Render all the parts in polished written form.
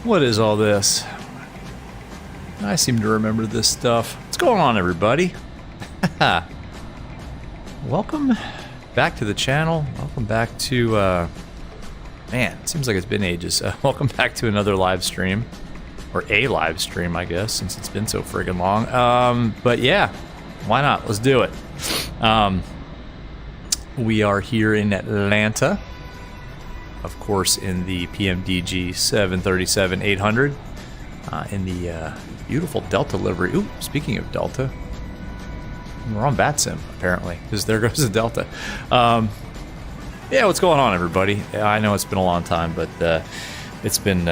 What is all this? I seem to remember this stuff. What's going on, everybody? Welcome back to the channel. Welcome back to, man, it seems like it's been ages. Welcome back to another live stream. Or a live stream, I guess, since it's been so friggin' long. But yeah, why not? Let's do it. We are here in Atlanta. Of course, in the PMDG 737-800, in the beautiful Delta livery. Ooh, speaking of Delta, we're on VATSIM, apparently, because there goes the Delta. Yeah, what's going on, everybody? I know it's been a long time, but it's been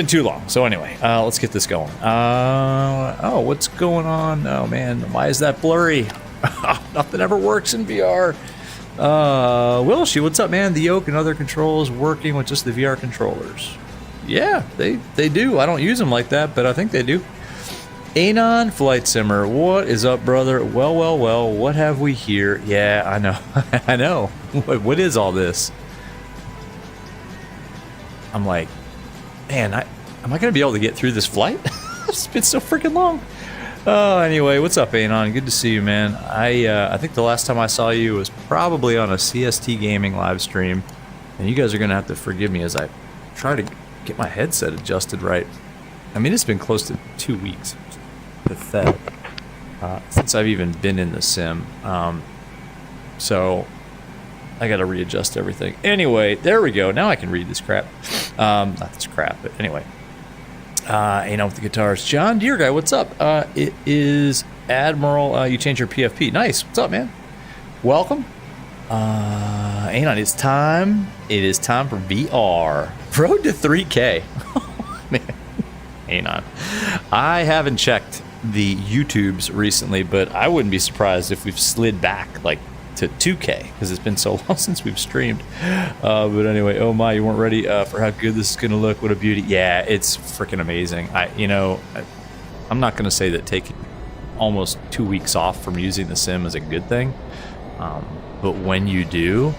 too long. So anyway, let's get this going. Oh, what's going on? Oh, man, why is that blurry? Nothing ever works in VR. Wilshie, what's up, man? The yoke and other controls working with just the VR controllers. Yeah, they do. I don't use them like that, but I think they do. Anon Flight Simmer, what is up, brother? Well, what have we here? Yeah, I know. I know. What is all this? I'm like, man, am I going to be able to get through this flight? It's been so freaking long. Anyway, what's up, Anon? Good to see you, man. I think the last time I saw you was probably on a CST Gaming live stream, and you guys are going to have to forgive me as I try to get my headset adjusted right. I mean, it's been close to 2 weeks. Pathetic. Since I've even been in the sim. So I got to readjust everything. Anyway, there we go. Now I can read this crap. Not this crap, but anyway. With the guitars. John Deere guy, what's up? It is Admiral. You changed your PFP. Nice. What's up, man? Welcome. Anon, it's time. It is time for VR. Road to 3K. Oh, man. Anon. I haven't checked the YouTubes recently, but I wouldn't be surprised if we've slid back like to 2K because it's been so long since we've streamed. But anyway, oh my, you weren't ready for how good this is gonna look. What a beauty. Yeah, it's freaking amazing. I'm not gonna say that taking almost 2 weeks off from using the sim is a good thing, but when you do,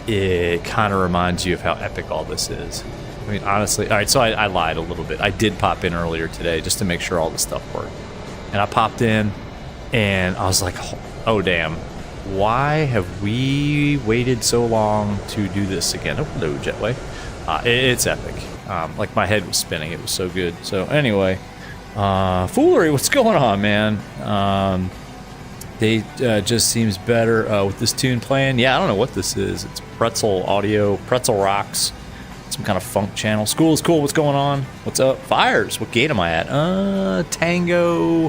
it kind of reminds you of how epic all this is. I mean, honestly, all right, so I lied a little bit. I did pop in earlier today just to make sure all this stuff worked. And I popped in, and I was like, oh, damn. Why have we waited so long to do this again? Oh, hello, Jetway. It's epic. Like, my head was spinning. It was so good. So, anyway, Foolery, what's going on, man? They just seems better with this tune playing. Yeah, I don't know what this is. It's Pretzel Audio, Pretzel Rocks. Some kind of funk channel. School is cool. What's going on? What's up? Fires. What gate am I at? Tango.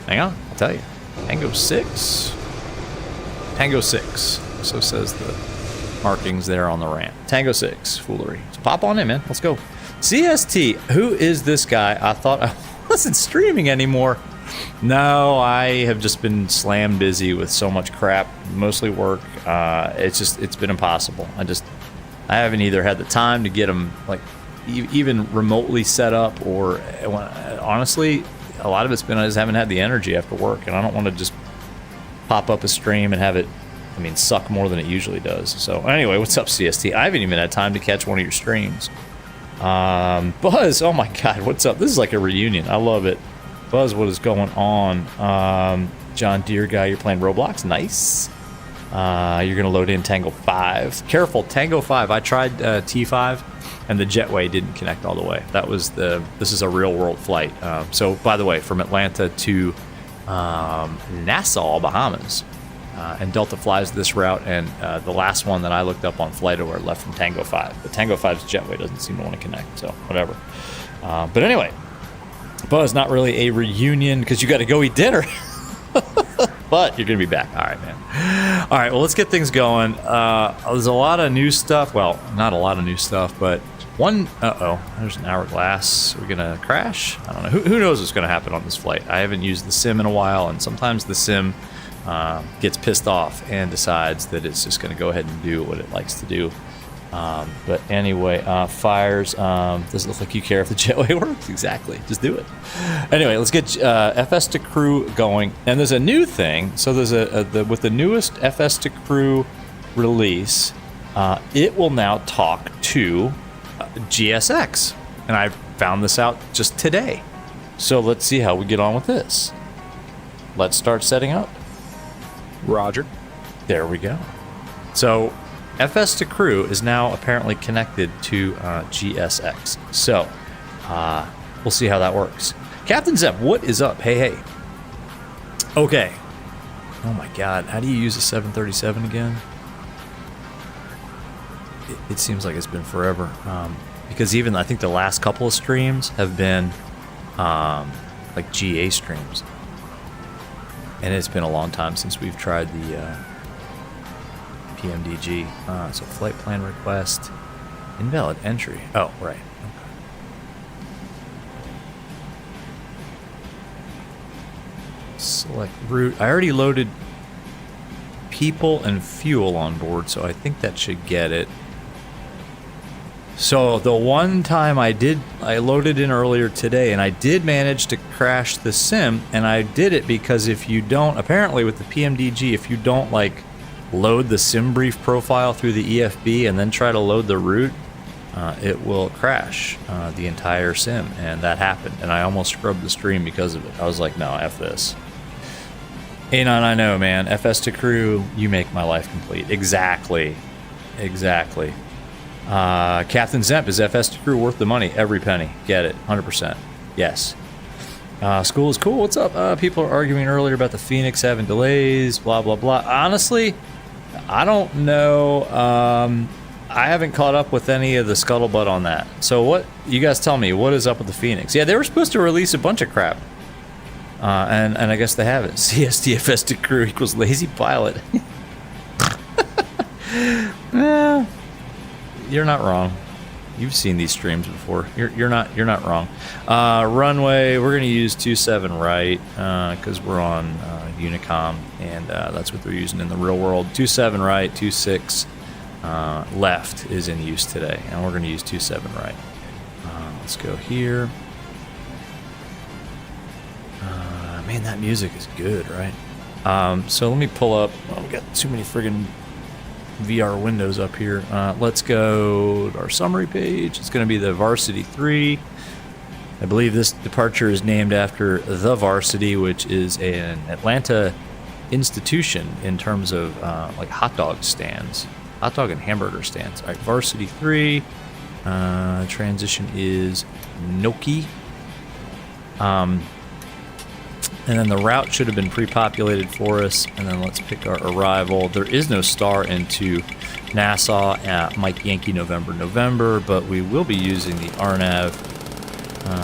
Hang on. I'll tell you. Tango 6. Tango 6. So says the markings there on the ramp. Tango 6. Foolery. So pop on in, man. Let's go. CST. Who is this guy? I thought I wasn't streaming anymore. No, I have just been slam busy with so much crap. Mostly work. It's been impossible. I haven't either had the time to get them like even remotely set up, or honestly, a lot of it's been I just haven't had the energy after work, and I don't want to just pop up a stream and have it, suck more than it usually does. So anyway, what's up, CST? I haven't even had time to catch one of your streams. Buzz, oh my God, what's up? This is like a reunion. I love it. Buzz, what is going on? John Deere guy, you're playing Roblox? Nice. You're gonna load in Tango 5. Careful, Tango 5. I tried T5, and the jetway didn't connect all the way. This is a real world flight. So, by the way, from Atlanta to Nassau, Bahamas, and Delta flies this route. And the last one that I looked up on Flight Alert left from Tango 5. But Tango 5's jetway doesn't seem to want to connect. So, whatever. But anyway, Buzz, not really a reunion because you got to go eat dinner. But you're going to be back. All right, man. All right, well, let's get things going. There's a lot of new stuff. Well, not a lot of new stuff, but one... Uh-oh, there's an hourglass. Are we going to crash? I don't know. Who knows what's going to happen on this flight? I haven't used the sim in a while, and sometimes the sim gets pissed off and decides that it's just going to go ahead and do what it likes to do. But anyway, fires. Does it look like you care if the jetway works? Exactly. Just do it. Anyway, let's get FS to crew going. And there's a new thing. So there's with the newest FS to crew release, it will now talk to GSX. And I found this out just today. So let's see how we get on with this. Let's start setting up. Roger. There we go. So FS to crew is now apparently connected to GSX. So we'll see how that works. Captain Zep, what is up? Hey, hey. Okay. Oh my God, how do you use a 737 again? It seems like it's been forever. Because even I think the last couple of streams have been like GA streams. And it's been a long time since we've tried the PMDG. So flight plan request, invalid entry. Oh, right. Okay. Select route. I already loaded people and fuel on board, so I think that should get it. So the one time I loaded in earlier today, and I did manage to crash the sim, and I did it because if you don't, apparently with the PMDG, if you don't like load the sim brief profile through the EFB and then try to load the route, it will crash the entire sim, and that happened, and I almost scrubbed the stream because of it. I was like, no, F this. Anon, I know, man. FS to crew, you make my life complete. Exactly. Exactly. Captain Zemp, is FS to crew worth the money? Every penny. Get it. 100%. Yes. School is cool. What's up? People are arguing earlier about the Phoenix having delays, blah, blah, blah. Honestly, I don't know. I haven't caught up with any of the scuttlebutt on that. So what, you guys tell me, what is up with the Phoenix? Yeah, they were supposed to release a bunch of crap. And I guess they haven't. CSTFS to crew equals lazy pilot. Well, you're not wrong. You've seen these streams before. You're not wrong. Runway, we're gonna use 27 right because we're on Unicom, and that's what they're using in the real world. 27 right, 26 left is in use today, and we're gonna use 27 right. Let's go here. Man, that music is good, right? So let me pull up. Oh, we got too many friggin' VR windows up here. Let's go to our summary page. It's going to be the Varsity 3. I believe this departure is named after the Varsity, which is an Atlanta institution in terms of like hot dog stands, hot dog and hamburger stands. All right, Varsity 3. Transition is Noki. And then the route should have been pre-populated for us. And then let's pick our arrival. There is no star into Nassau at Mike Yankee November, but we will be using the RNAV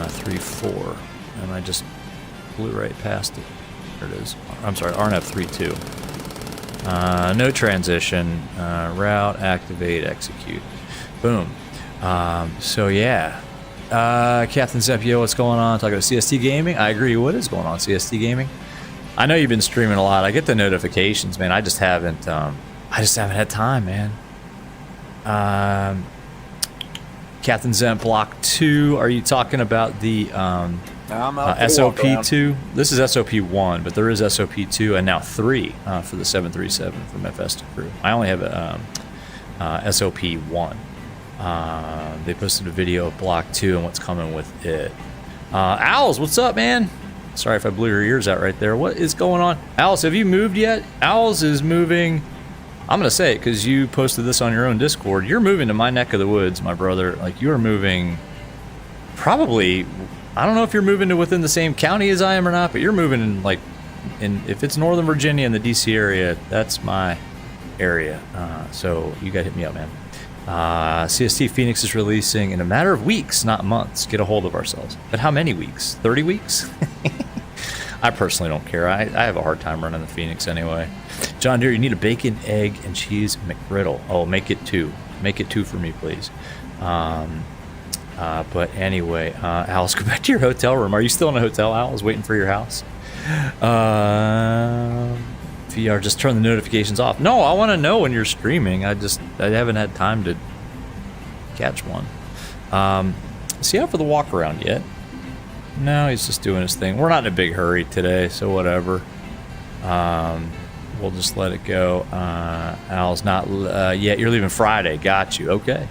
34. And I just blew right past it. There it is. I'm sorry, RNAV 32. No transition. Route, activate, execute. Boom. So yeah. Captain Zepio, what's going on? Talking about CST Gaming? I agree. What is going on, CST Gaming? I know you've been streaming a lot. I get the notifications, man. I just haven't had time, man. Captain Zemp Block 2. Are you talking about the SOP2? This is SOP1, but there is SOP2 and now 3 for the 737 from FS to crew. I only have SOP1. They posted a video of Block 2 and what's coming with it. Owls, what's up, man? Sorry if I blew your ears out right there. What is going on? Owls, have you moved yet? Owls is moving. I'm going to say it because you posted this on your own Discord. You're moving to my neck of the woods, my brother. Like, you are moving probably, I don't know if you're moving to within the same county as I am or not, but you're moving in, like, if it's Northern Virginia and the DC area, that's my area. So you got to hit me up, man. CST Phoenix is releasing in a matter of weeks, not months. Get a hold of ourselves. But how many weeks? 30 weeks? I personally don't care. I have a hard time running the Phoenix anyway. John Deere, you need a bacon, egg, and cheese McGriddle. Oh, make it 2. Make it 2 for me, please. But anyway, Alice, go back to your hotel room. Are you still in a hotel, Alice, waiting for your house? VR, just turn the notifications off. No, I want to know when you're streaming. I haven't had time to catch one. Is he out for the walk around yet? No, he's just doing his thing. We're not in a big hurry today, so whatever. We'll just let it go. Al's not yet. You're leaving Friday. Got you. Okay.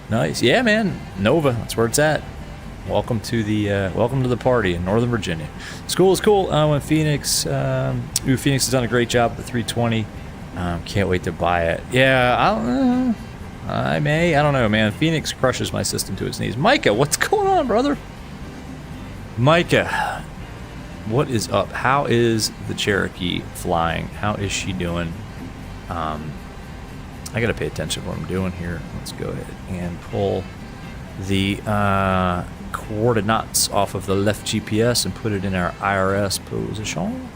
Nice. Yeah, man. Nova. That's where it's at. welcome to the party in Northern Virginia. School is cool. When Phoenix, Phoenix has done a great job with the 320. Can't wait to buy it. Yeah, I don't know, man. Phoenix crushes my system to its knees. Micah, what's going on, brother? Micah, what is up? How is the Cherokee flying? How is she doing? I gotta pay attention to what I'm doing here. Let's go ahead and pull the coordinates off of the left GPS and put it in our IRS position.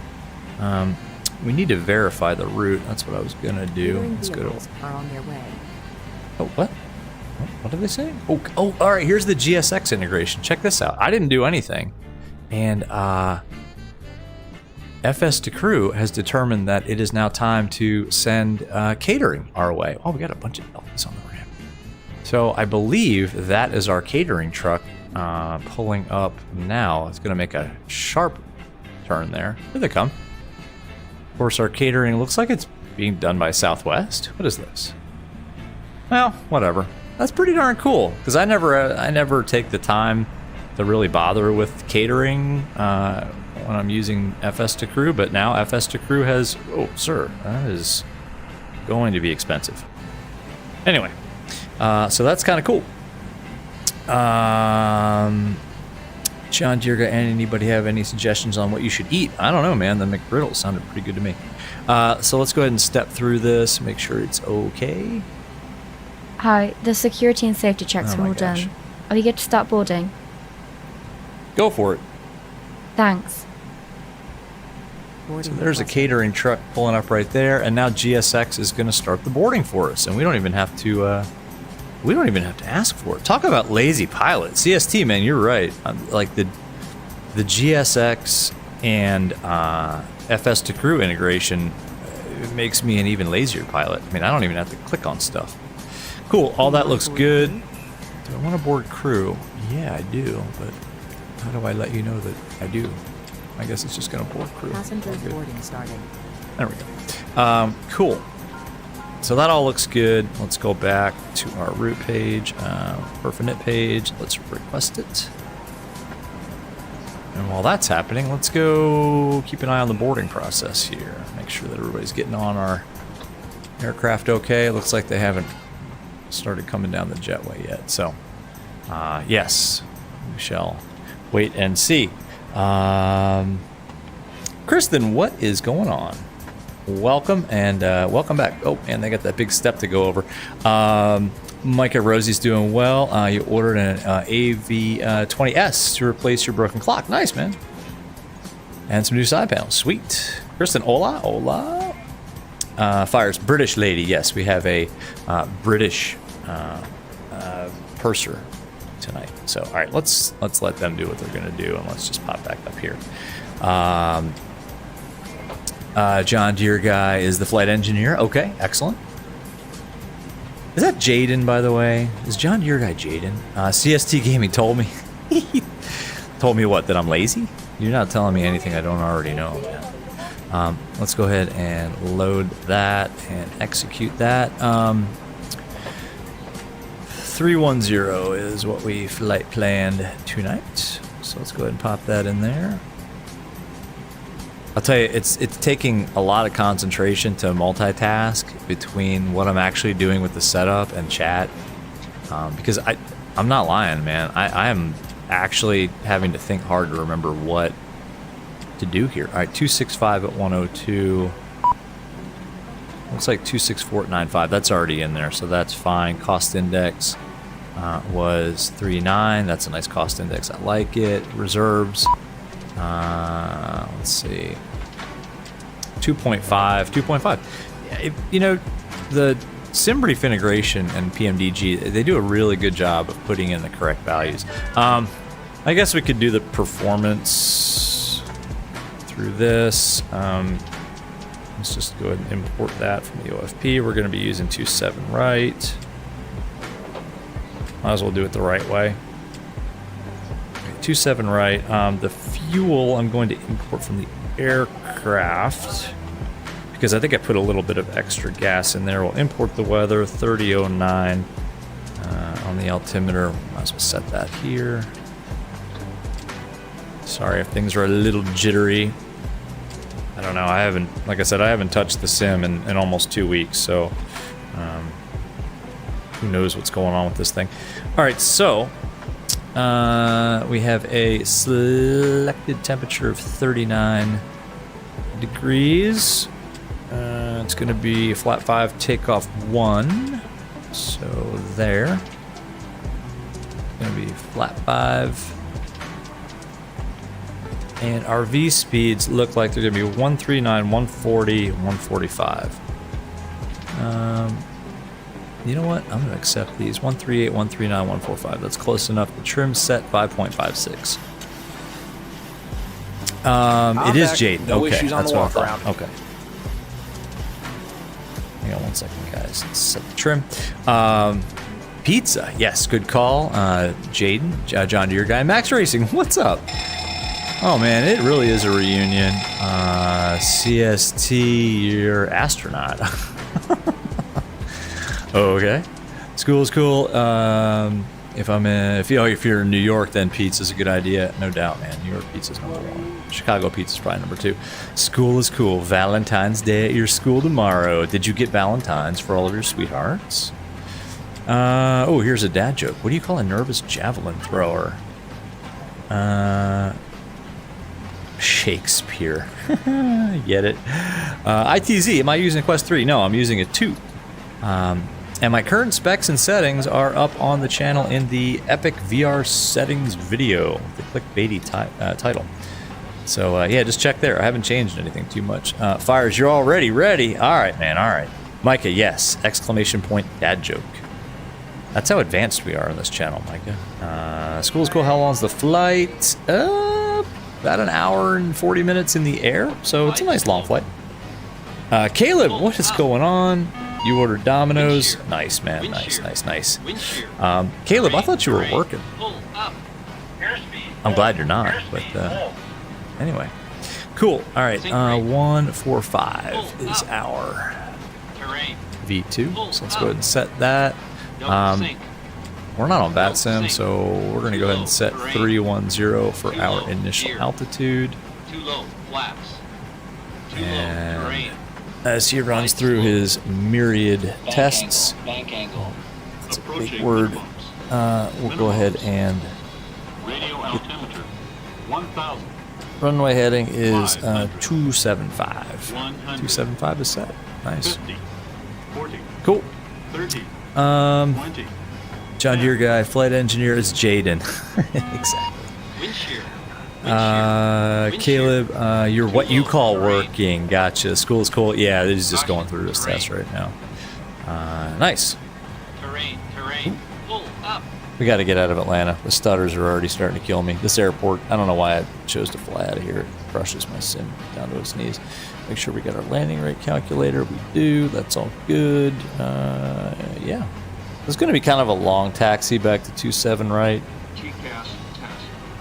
We need to verify the route. That's what I was gonna do. Let's go to. Are on their way. Oh, what? What did they say? Oh, all right. Here's the GSX integration. Check this out. I didn't do anything, and FS to Crew has determined that it is now time to send catering our way. Oh, we got a bunch of elements on the ramp. So I believe that is our catering truck pulling up now. It's going to make a sharp turn there. Here they come. Of course, our catering looks like it's being done by Southwest. What is this? Well, whatever. That's pretty darn cool, because I never take the time to really bother with catering when I'm using FS to Crew, but now FS to Crew has... Oh, sir, that is going to be expensive. Anyway, so that's kind of cool. John Deere, anybody have any suggestions on what you should eat? I don't know, man. The McGriddle sounded pretty good to me. So let's go ahead and step through this, make sure it's okay. Hi, the security and safety checks are all done. Are we good to start boarding? Go for it. Thanks. So there's a catering truck pulling up right there, and now GSX is going to start the boarding for us, and we don't even have to ask for it. Talk about lazy pilot. CST, man, you're right. Like the GSX and FS to Crew integration makes me an even lazier pilot. I mean, I don't even have to click on stuff. Cool, all that looks good. Do I want to board crew? Yeah, I do, but how do I let you know that I do? I guess it's just going to board crew. Passenger boarding starting. There we go. Cool. So that all looks good. Let's go back to our route page, Perfinet page. Let's request it. And while that's happening, let's go keep an eye on the boarding process here. Make sure that everybody's getting on our aircraft okay. It looks like they haven't started coming down the jetway yet. So, yes, we shall wait and see. Kristen, what is going on? Welcome and welcome back. Oh, and they got that big step to go over. Micah Rosie's doing well. You ordered an AV20S to replace your broken clock. Nice, man. And some new side panels. Sweet. Kristen, hola. Fires, British lady. Yes, we have a British purser tonight. So, all right, let's let them do what they're going to do, and let's just pop back up here. John Deere guy is the flight engineer. Okay, excellent. Is that Jaden, by the way? Is John Deere guy Jaden? CST Gaming told me. He told me what? That I'm lazy? You're not telling me anything I don't already know, man. Let's go ahead and load that and execute that. 310 is what we flight planned tonight. So let's go ahead and pop that in there. I'll tell you, it's taking a lot of concentration to multitask between what I'm actually doing with the setup and chat. Because I'm not lying, man. I am actually having to think hard to remember what to do here. All right, 265 at 102. Looks like 264 at 95. That's already in there, so that's fine. Cost index was 39. That's a nice cost index. I like it. Reserves. Let's see. 2.5. You know, the SimBrief integration and PMDG, they do a really good job of putting in the correct values. I guess we could do the performance through this. Let's just go ahead and import that from the OFP. We're going to be using 2.7 right. Might as well do it the right way. 2.7 right. The fuel I'm going to import from the aircraft because I think I put a little bit of extra gas in there. We'll import the weather, 3009 on the altimeter. Might as well set that here. Sorry if things are a little jittery. I don't know. I haven't, like I said, I haven't touched the sim in almost 2 weeks, so who knows what's going on with this thing. All right, so we have a selected temperature of 39 degrees. It's going to be flat 5, takeoff 1. So there. It's going to be flat 5. And our V speeds look like they're going to be 139, 140, 145. You know what? I'm going to accept these. 138, 139, 145. That's close enough. The trim set 5.56. It is Jaden. No Okay, issues on that's the what I walk thought. around. Okay. Hang on one second, guys. Let's set the trim. Pizza. Yes, good call. Jaden, John Deere guy. Max Racing, what's up? Oh, man, it really is a reunion. CST, you're astronaut. Okay. School is cool. If you're in New York, then pizza's a good idea. No doubt, man. New York pizza's number 1. Chicago pizza's probably number 2. School is cool. Valentine's Day at your school tomorrow. Did you get Valentines for all of your sweethearts? Oh, here's a dad joke. What do you call a nervous javelin thrower? Shakespeare. Get it? ITZ, am I using Quest 3? No, I'm using a 2. And my current specs and settings are up on the channel in the Epic VR settings video, the clickbaity title. So yeah, just check there. I haven't changed anything too much. Fires, you're already ready. All right, man. All right. Micah, yes. Exclamation point dad joke. That's how advanced we are on this channel, Micah. School's cool. How long's the flight? About an hour and 40 minutes in the air. So it's a nice long flight. Caleb, what is going on? You ordered Domino's. Nice, man. Nice. Caleb, I thought you were working. I'm glad you're not, but anyway. Cool. All right. 145 is our V2. So let's go ahead and set that. We're not on VATSIM, so we're going to go ahead and set 310 for our initial altitude. And as he runs through his myriad tests, that's a big word, we'll go ahead and runway heading is 275. 275 is set. Nice. Cool. John Deere guy, flight engineer is Jaden. Exactly. Caleb, you're what you call working. Gotcha. School is cool. Yeah, he's just going through this test right now. Nice. We got to get out of Atlanta. The stutters are already starting to kill me. This airport, I don't know why I chose to fly out of here. It crushes my sim down to its knees. Make sure we got our landing rate calculator. We do. That's all good. Yeah. It's going to be kind of a long taxi back to 27, right?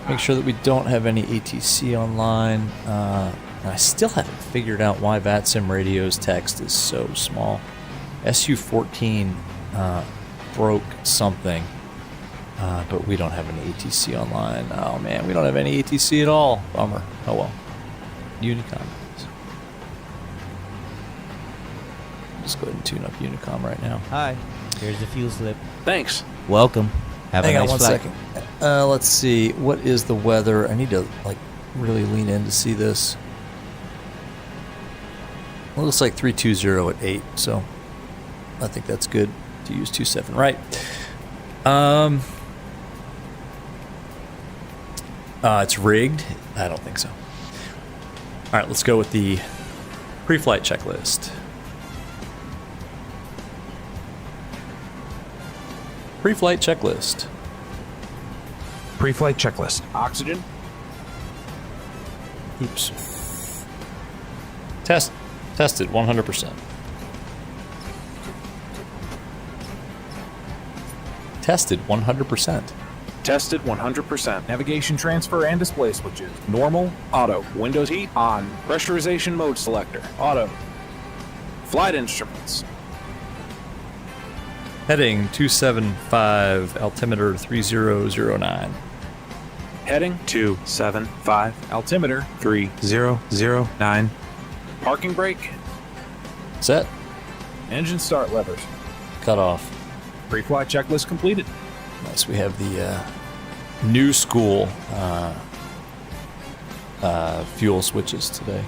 Make sure that we don't have any ATC online. I still haven't figured out why VATSIM radio's text is so small. SU14 broke something, but we don't have any ATC online. Oh man, we don't have any ATC at all. Bummer. Oh well. Unicom. Just go ahead and tune up Unicom right now. Hi. Here's the fuel slip. Thanks. Welcome. Have Hang a on nice one flight. second. Let's see. What is the weather? I need to like really lean in to see this. Well, it looks like 320 at 8, so I think that's good to use 27. Right. It's rigged. I don't think so. All right, let's go with the pre-flight checklist. Pre-flight checklist. Pre-flight checklist. Oxygen. Oops. Tested 100%. Tested 100%. Tested 100%. Navigation transfer and display switches. Normal. Auto. Windows heat. On. Pressurization mode selector. Auto. Flight instruments. Heading 275, altimeter 3009. Heading 275. Altimeter 3009. Parking brake. Set. Engine start levers. Cut off. Pre-flight checklist completed. Nice. We have the new school fuel switches today.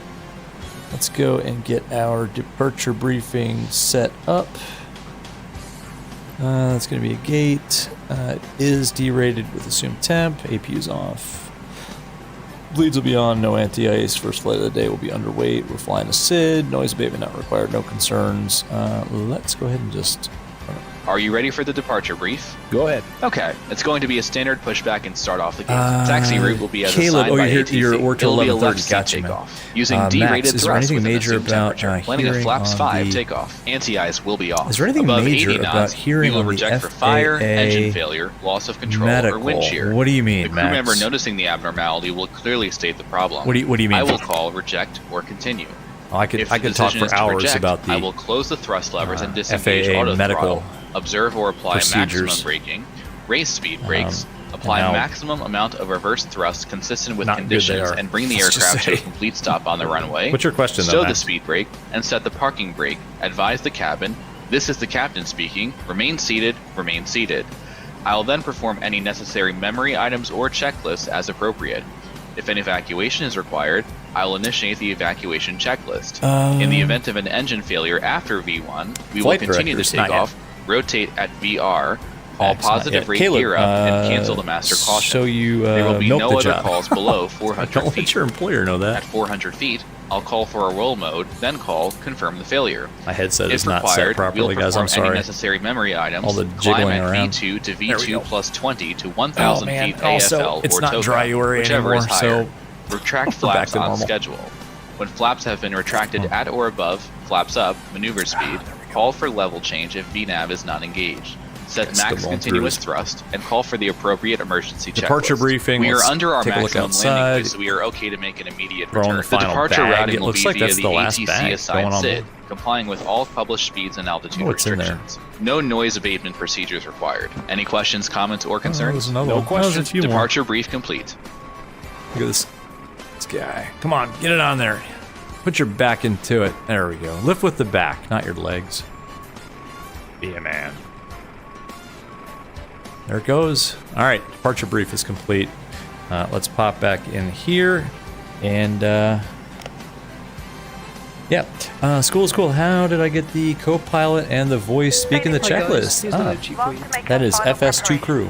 Let's go and get our departure briefing set up. That's going to be a gate. It is derated with assumed temp. APU's off. Bleeds will be on. No anti-ice. First flight of the day will be underweight. We're flying a SID. Noise abatement not required. No concerns. Let's go ahead and just... Are you ready for the departure brief? Go ahead. Okay, it's going to be a standard pushback and start off the gate. Taxi route will be as Caleb, assigned by you're ATC. work till It'll be a 11:30. left seat Gotcha, man. takeoff. Using Max, derated is there thrust anything with an major assumed about temperature. Landing a hearing flaps on 5 the- takeoff. Anti-ice will be off. Is there anything Above major 80 about knots, hearing we will on the reject for fire, FAA engine failure, loss of control, or wind shear. medical? What do you mean, The crew Max? member noticing the abnormality will clearly state the problem. What do you mean? I will call reject or continue. I could If talk the decision for is to hours reject, about the I will close the thrust levers and disengage FAA auto medical throttle. Observe or apply procedures. maximum braking, raise speed brakes, apply now- maximum amount of reverse thrust consistent with Not good they conditions, are. and bring the Let's just aircraft to a say. complete stop on the runway. What's your question, though, Stow the Max? speed brake and set the parking brake. Advise the cabin. This is the captain speaking. Remain seated. Remain seated. I will then perform any necessary memory items or checklists as appropriate. If an evacuation is required, I will initiate the evacuation checklist. In the event of an engine failure after V1, we will Flight continue the directors, not takeoff, rotate at VR, call Max, not positive yet. rate Caleb, gear up, and cancel the master caution. So you There will be milk no the other job. calls below 400 Don't feet. let your employer know At that. 400 feet, I'll call for a roll mode, then call confirm the failure. My headset is If not set required, properly, we'll guys. perform I'm sorry. any necessary memory items. All the Climb jiggling at around. V2 to There we go. V2 plus 20 to Oh 1,000 man! feet Also, AFL it's or not TOGA, dry-uary whichever anymore, is higher. so Retract we're back flaps to on normal. schedule. When flaps have been retracted at or above, flaps up, maneuver speed, call for level change if VNAV is not engaged. Set It's still max going continuous through thrust and call for the appropriate emergency Departure checklist. briefing, We are let's under our take a look maximum outside. landing phase, so we are okay to make an immediate Throwing return. the final departure bag. routing It will looks be like via that's the the last ATC bag assigned going on SID, complying with all published speeds and altitude what's in there? restrictions. No noise abatement procedures required. Any questions, comments, or Oh, there's concerns? another No one. Oh, there's a questions. few more. Departure brief complete. Look at this guy. Come on, get it on there. Put your back into it. There we go. Lift with the back, not your legs. Be a man. There it goes. All right, departure brief is complete. Let's pop back in here. And, yeah. School is cool. How did I get the co-pilot and the voice speaking the checklist? That is FS2 crew.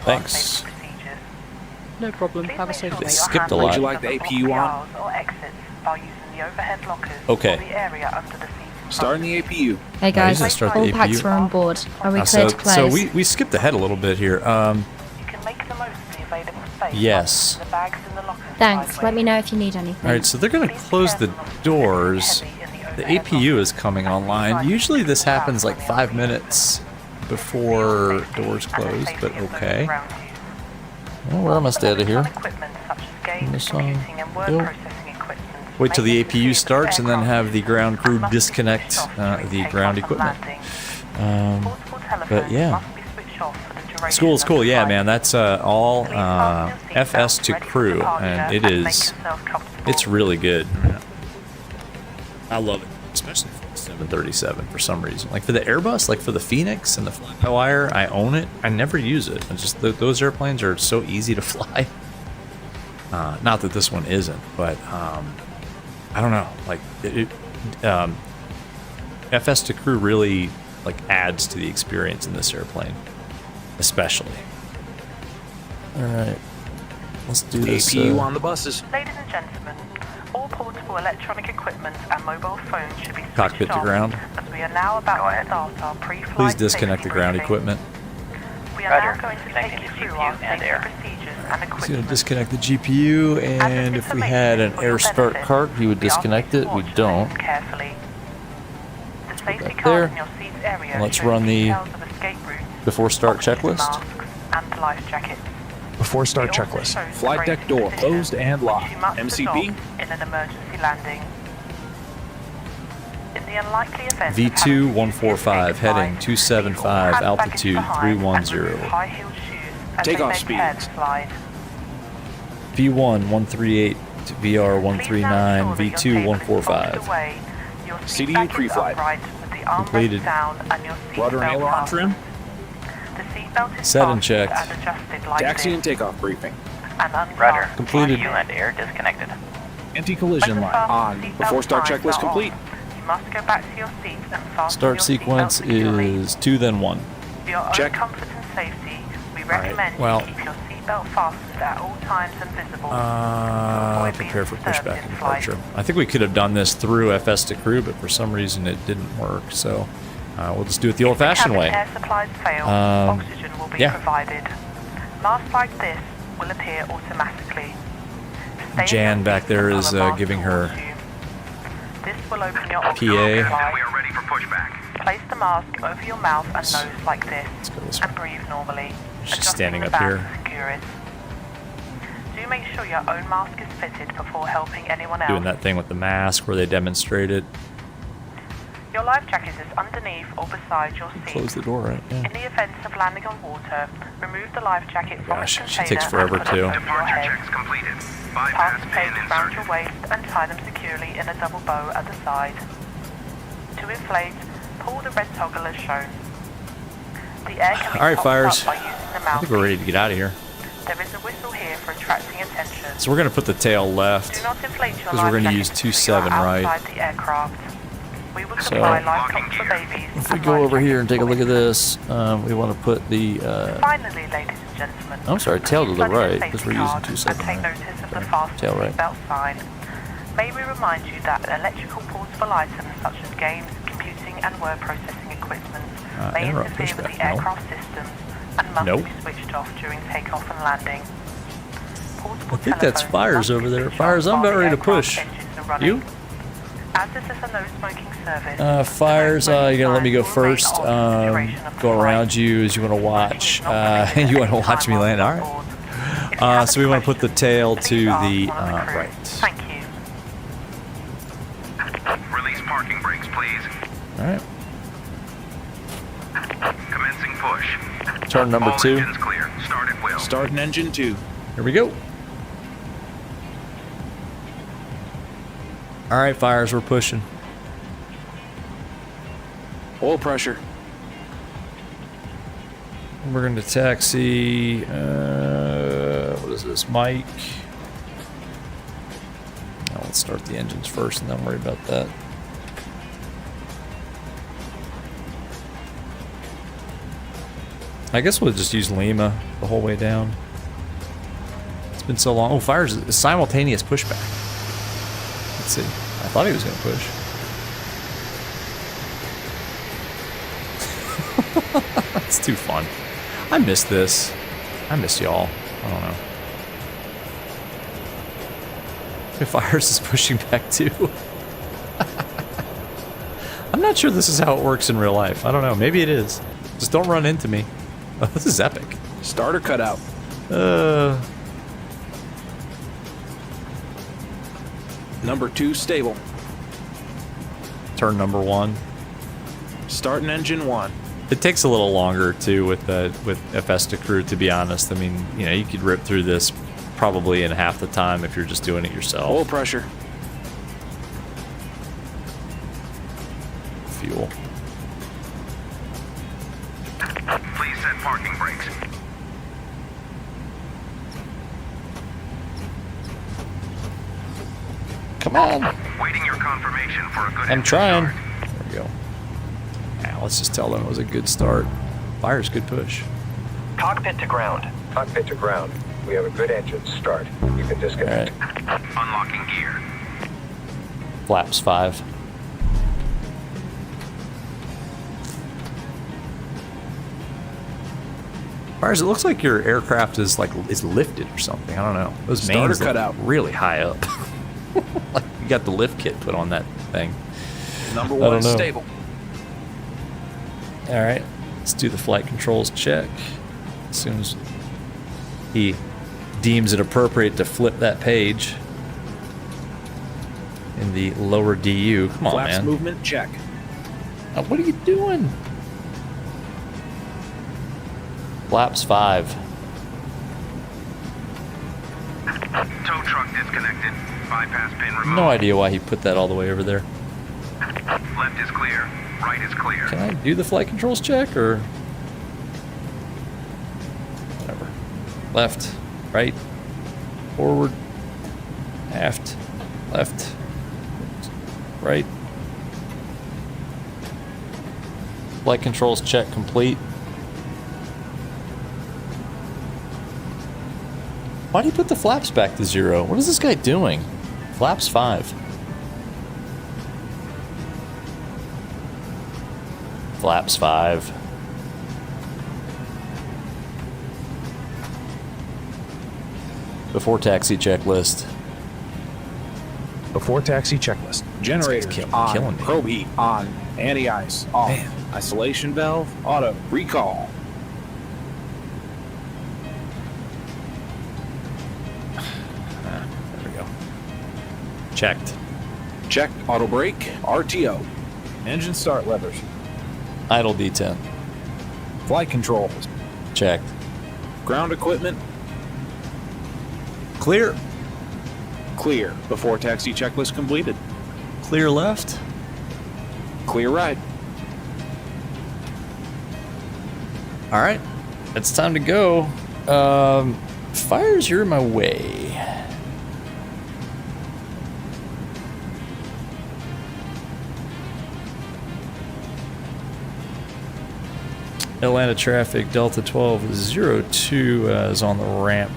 Thanks. No problem. Have a safe They day. skipped a Would lot. you like the APU on? Okay. Starting the APU. Hey guys, gonna start the all packs APU. are on board. Are we So, clear to place? so we skipped ahead a little bit here. Yes. Thanks. Let me know if you need anything. All right, so they're going to close the doors. The APU is coming online. Usually this happens like 5 minutes before doors close, but okay. Well, where am I staying here? Wait till the APU starts and then have the ground crew disconnect the ground equipment. But yeah. School is cool, yeah, man. That's all FS to crew, and it's really good. I love it, especially for the 737 for some reason. Like for the Airbus, like for the Phoenix and the Flywire, I own it. I never use it. It's just those airplanes are so easy to fly. Not that this one isn't, but I don't know. Like FS to crew really like adds to the experience in this airplane. Especially. Alright. Let's do this. APU on the buses. Ladies and gentlemen, all portable electronic equipment and mobile phones should be switched Cockpit to on, ground. as we are now about to start our pre-flight Please disconnect the safety ground briefing. equipment. We are now going to take you through our safety procedures and He's going to equipment. disconnect the GPU, and if we had an air start cart, he would disconnect it. We don't. Carefully. The safety that card there. in your seats area And let's shows run the details of escape routes, before start oxygen checklist. masks, and life jackets. Before start It also checklist. shows the Flight deck braking door position, closed and locked. which you must MCP. adopt in an emergency landing. In the unlikely event of V2 having to use 145, the escape heading device, 275, leave all hand baggage altitude behind and 310. remove high-heeled shoes as Takeoff they make head speeds. slide. V1 138 to VR 139, V2 145. CDU pre-flight. Completed. Rudder and aileron trim. The seatbelt is Set and fastened checked. and adjusted like Taxi this, and takeoff briefing. and unfastened Rudder. Completed. like and air disconnected. Anti-collision light on. Before start checklist complete. You must go back to your seat and fasten Start your sequence seatbelt securely. is 2 then 1. For your own Check. comfort and safety, we right, recommend well- you keep your seatbelt fastened at all times and visible. to avoid being Prepare for disturbed pushback in and flight. departure. I think we could have done this through FS to crew, but for some reason it didn't work. So we'll just do it the old-fashioned If the way. cabin air supplies fail, Um, oxygen will be yeah. provided. Masks like this will appear automatically. Stay in Jan your back seat there and is, pull a mask giving her towards you. This will open your PA. oxygen supply. We are ready for pushback. Place the mask over your mouth and nose like this, Let's go this and way. breathe normally. She's adjusting standing the up band here. to secure it. Do make sure your own mask is fitted before helping anyone else. Doing that thing with the mask where they demonstrate it. Your life jacket is underneath or beside your seat. Close the door, right? Yeah. In the event of landing on water, remove the life jacket from Gosh, its she container takes forever and put it too. over your Departure head. checks completed. Pass Bypass the pin tapes around your inserted. waist and tie them securely in a double bow at the side. To inflate, pull the red toggle as shown. The air can be All right, topped fires. up by using the I mouth. think we're ready to get out of here. There is a whistle here for attracting attention. So we're gonna put the tail left. Do not inflate your 'Cause we're life gonna jacket use until you 2.7 are right. outside the aircraft. We will So- supply life tops for babies. If we and go life over here and jackets take a for look at infants. this, we want to put the. Finally, ladies and gentlemen. I'm sorry, tail to the please study right, the 'cause safety we're using card 2.7 and take right. notice of the Okay, fasten tail right. seatbelt sign. May we remind you that electrical portable items such as games, computing, and word processing equipment may interrupt interfere with pushback, the no. aircraft systems and must Nope. be switched off during takeoff and landing. Portable I think that's telephones Fires must be over there. switched Fires, off I'm while about the ready to aircraft push. engines are running. You? As this is a no smoking service. Fires, the no you're gonna let me go smoking sign will first. remain on for the duration of the Go flight. around you as you want to watch. Smoking is not permitted And you at want to any watch time me while land. on All right. board. If you have So we any want to put the questions, tail to please ask the one of the crew. right. Thank you. Release parking brakes, please. All right. Commencing push. Turn number All 2. engines clear. Start at will. Start an engine 2. Here we go. All right, Fires, we're pushing. Oil pressure. We're going to taxi. What is this, Mike? Now let's start the engines first and then worry about that. I guess we'll just use Lima the whole way down. It's been so long. Oh, Fires is simultaneous pushback. Let's see. I thought he was going to push. It's too fun. I miss this. I miss y'all. I don't know. If Fires is pushing back too. I'm not sure this is how it works in real life. I don't know. Maybe it is. Just don't run into me. Oh, this is epic. Starter cutout. Number 2 stable. Turn number 1. Start an engine 1. It takes a little longer too with FS to crew, to be honest. I mean, you know, you could rip through this probably in half the time if you're just doing it yourself. Oil pressure. Fuel. Please set parking brakes. Come on. Waiting your confirmation for a good I'm engine trying. start. There we go. Now let's just tell them it was a good start. Fire's good push. Cockpit to ground. Cockpit to ground. We have a good engine start. You can disconnect. All right. Unlocking gear. Flaps 5. Fires, it looks like your aircraft is lifted or something. I don't know. Those Starter mains look cutout. really high up. Like you got the lift kit put on that thing. Number I don't 1 know. stable. All right, let's do the flight controls check. As soon as he deems it appropriate to flip that page in the lower DU. Come on, Flaps man. movement check. What are you doing? Flaps 5. Tow truck disconnected. Bypass pin removed. No idea why he put that all the way over there. Left is clear. Right is clear. Can I do the flight controls check or whatever? Left, right, forward, aft, left, right. Flight controls check complete. Why do you put the flaps back to 0? What is this guy doing? Flaps 5. Flaps 5. Before taxi checklist. Before taxi checklist. Generator on. Killing me. Probe heat on. Anti-ice off. Man. Isolation valve auto. Recall. There we go. Checked. Checked. Auto brake. RTO. Engine start levers. Idle D10. Flight controls. Checked. Ground equipment. Clear. Clear. Before taxi checklist completed. Clear left. Clear right. All right. It's time to go. Fires, you're in my way. Atlanta traffic, Delta 1202 is on the ramp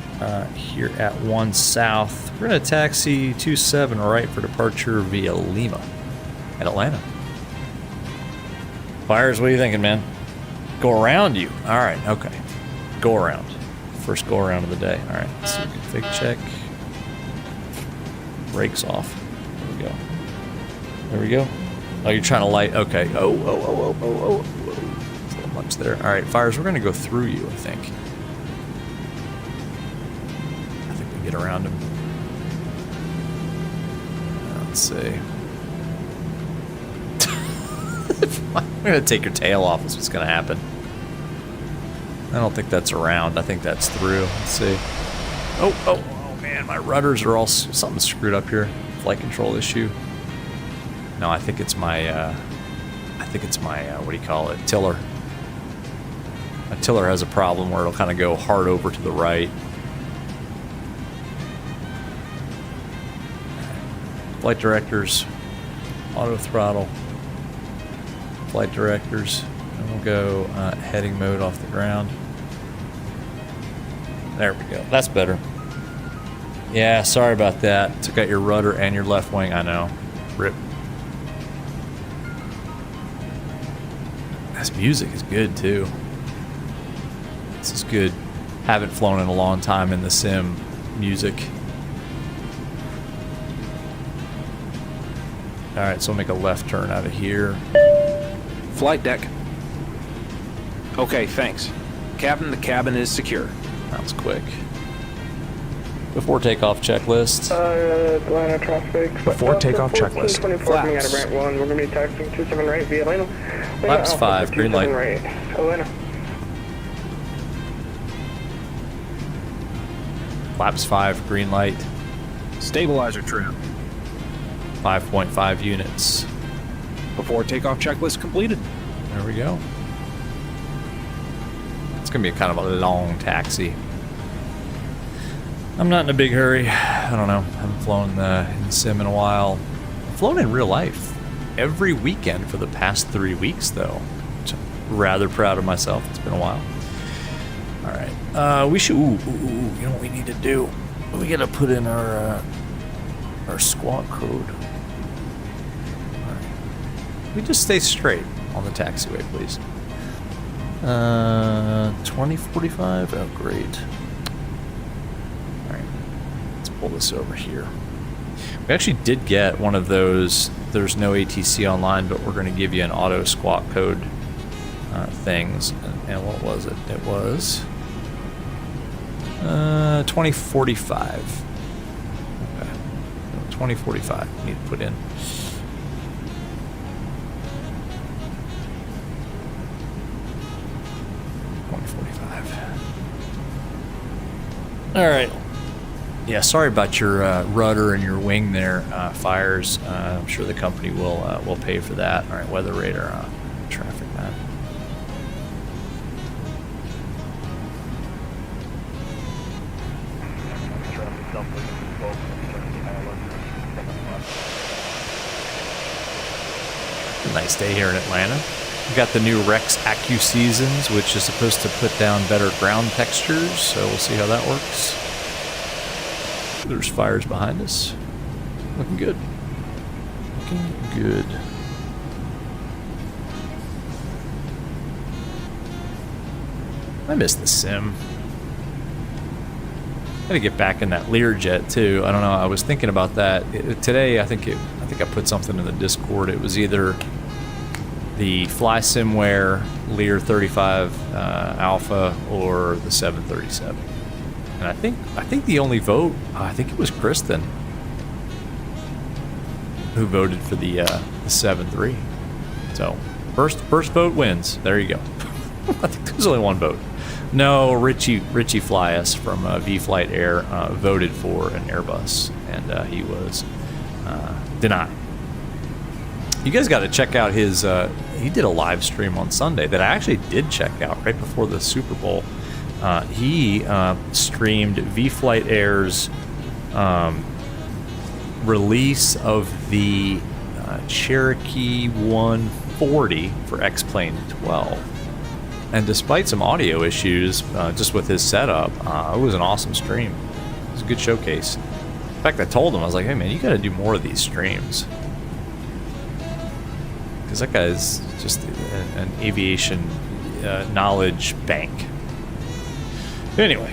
here at 1 South. We're going to taxi 27 right for departure via Lima at Atlanta. Fires, what are you thinking, man? Go around you. All right, okay. Go around. First go around of the day. All right, let's do a config check. Brakes off. There we go. There we go. Oh, you're trying to light. Okay. Oh. Much there. All right, fires. We're going to go through you, I think. I think we get around him. Let's see. I'm going to take your tail off. Is what's going to happen. I don't think that's around. I think that's through. Let's see. Oh man, my rudders are all something screwed up here. Flight control issue. No, I think it's my. What do you call it? Tiller. My tiller has a problem where it'll kind of go hard over to the right. Flight directors, auto throttle. Flight directors, and we'll go heading mode off the ground. There we go. That's better. Yeah, sorry about that. Took out your rudder and your left wing. I know. Rip. This music is good too. This is good. Haven't flown in a long time in the sim music. Alright, so we'll make a left turn out of here. Flight deck. Okay, thanks. Captain, the cabin is secure. That was quick. Before takeoff checklist. Atlanta traffic. Before takeoff checklist. 24 coming out of ramp 1. We're going to be taxiing 27 right via Atlanta. Flaps 5, green light. Right. Atlanta. Flaps 5, green light. Stabilizer trim. 5.5 units. Before takeoff checklist completed. There we go. It's going to be a kind of a long taxi. I'm not in a big hurry. I don't know. I haven't flown in the sim in a while. I've flown in real life every weekend for the past 3 weeks, though. Which I'm rather proud of myself. It's been a while. All right. We should... Ooh, you know what we need to do? We got to put in our squawk code. All right. We just stay straight on the taxiway, please. 2045? Oh, great. All right. Let's pull this over here. We actually did get one of those. There's no ATC online, but we're going to give you an auto squawk code things. And what was it? It was 2045. Okay. 2045. We need to put in. All right. Yeah, sorry about your rudder and your wing there, Fires. I'm sure the company will pay for that. All right, weather radar, traffic map. Nice day here in Atlanta. We got the new Rex Acu Seasons, which is supposed to put down better ground textures, so we'll see how that works. There's Fires behind us. Looking good. Looking good. I miss the sim. Gotta get back in that Learjet too. I don't know. I was thinking about that today. I think I put something in the Discord. It was either the Fly Simware Lear 35 Alpha or the 737. And I think the only vote, I think it was Kristen who voted for the 7.3. So first vote wins. There you go. I think there was only one vote. No, Richie Flyus from V-Flight Air voted for an Airbus, and he was denied. You guys got to check out his. He did a live stream on Sunday that I actually did check out right before the Super Bowl. He streamed V-Flight Air's release of the Cherokee 140 for X-Plane 12. And despite some audio issues, just with his setup, it was an awesome stream. It was a good showcase. In fact, I told him, I was like, hey man, you got to do more of these streams. Because that guy is just an aviation knowledge bank. Anyway,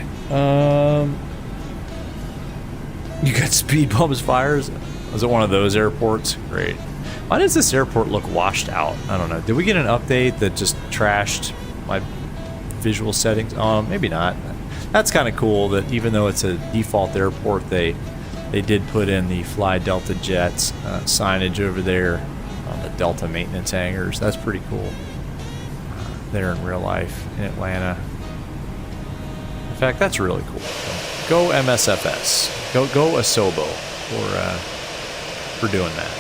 you got speed bumps, Fires? Was it one of those airports? Great. Why does this airport look washed out? I don't know. Did we get an update that just trashed my visual settings? Maybe not. That's kind of cool that even though it's a default airport, they did put in the Fly Delta Jets signage over there on the Delta maintenance hangars. That's pretty cool. There in real life in Atlanta. In fact, that's really cool. Go MSFS. Go ASUS for doing that.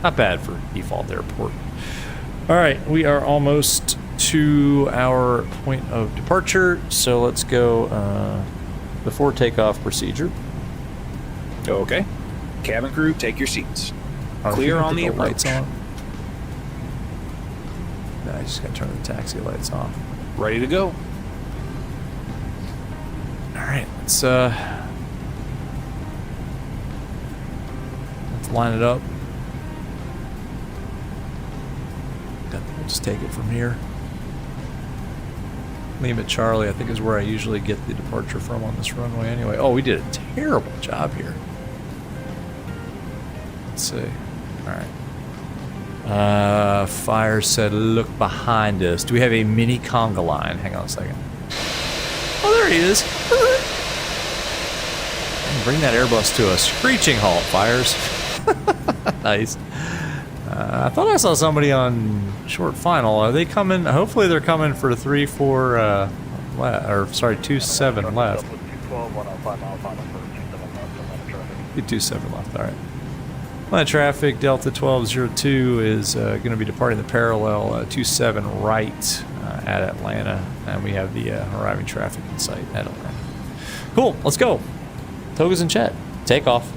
Not bad for default airport. All right, we are almost to our point of departure, so let's go before takeoff procedure. Okay. Cabin crew, take your seats. Clear on the approach. Lights on. No, I just gotta turn the taxi lights off. Ready to go. All right, let's line it up. We'll just take it from here. Lima Charlie, I think, is where I usually get the departure from on this runway anyway. Oh, we did a terrible job here. Let's see. All right. Fire said, look behind us. Do we have a mini conga line? Hang on a second. Oh, there he is. Bring that Airbus to a screeching halt, Fires. Nice. I thought I saw somebody on short final. Are they coming? Hopefully they're coming for 3-4 2-7 left. 2-7 left, all right. Line traffic, Delta 1202 is going to be departing the parallel 27 right at Atlanta. And we have the arriving traffic in sight at Atlanta. Cool, let's go. Toga's in chat. Take off.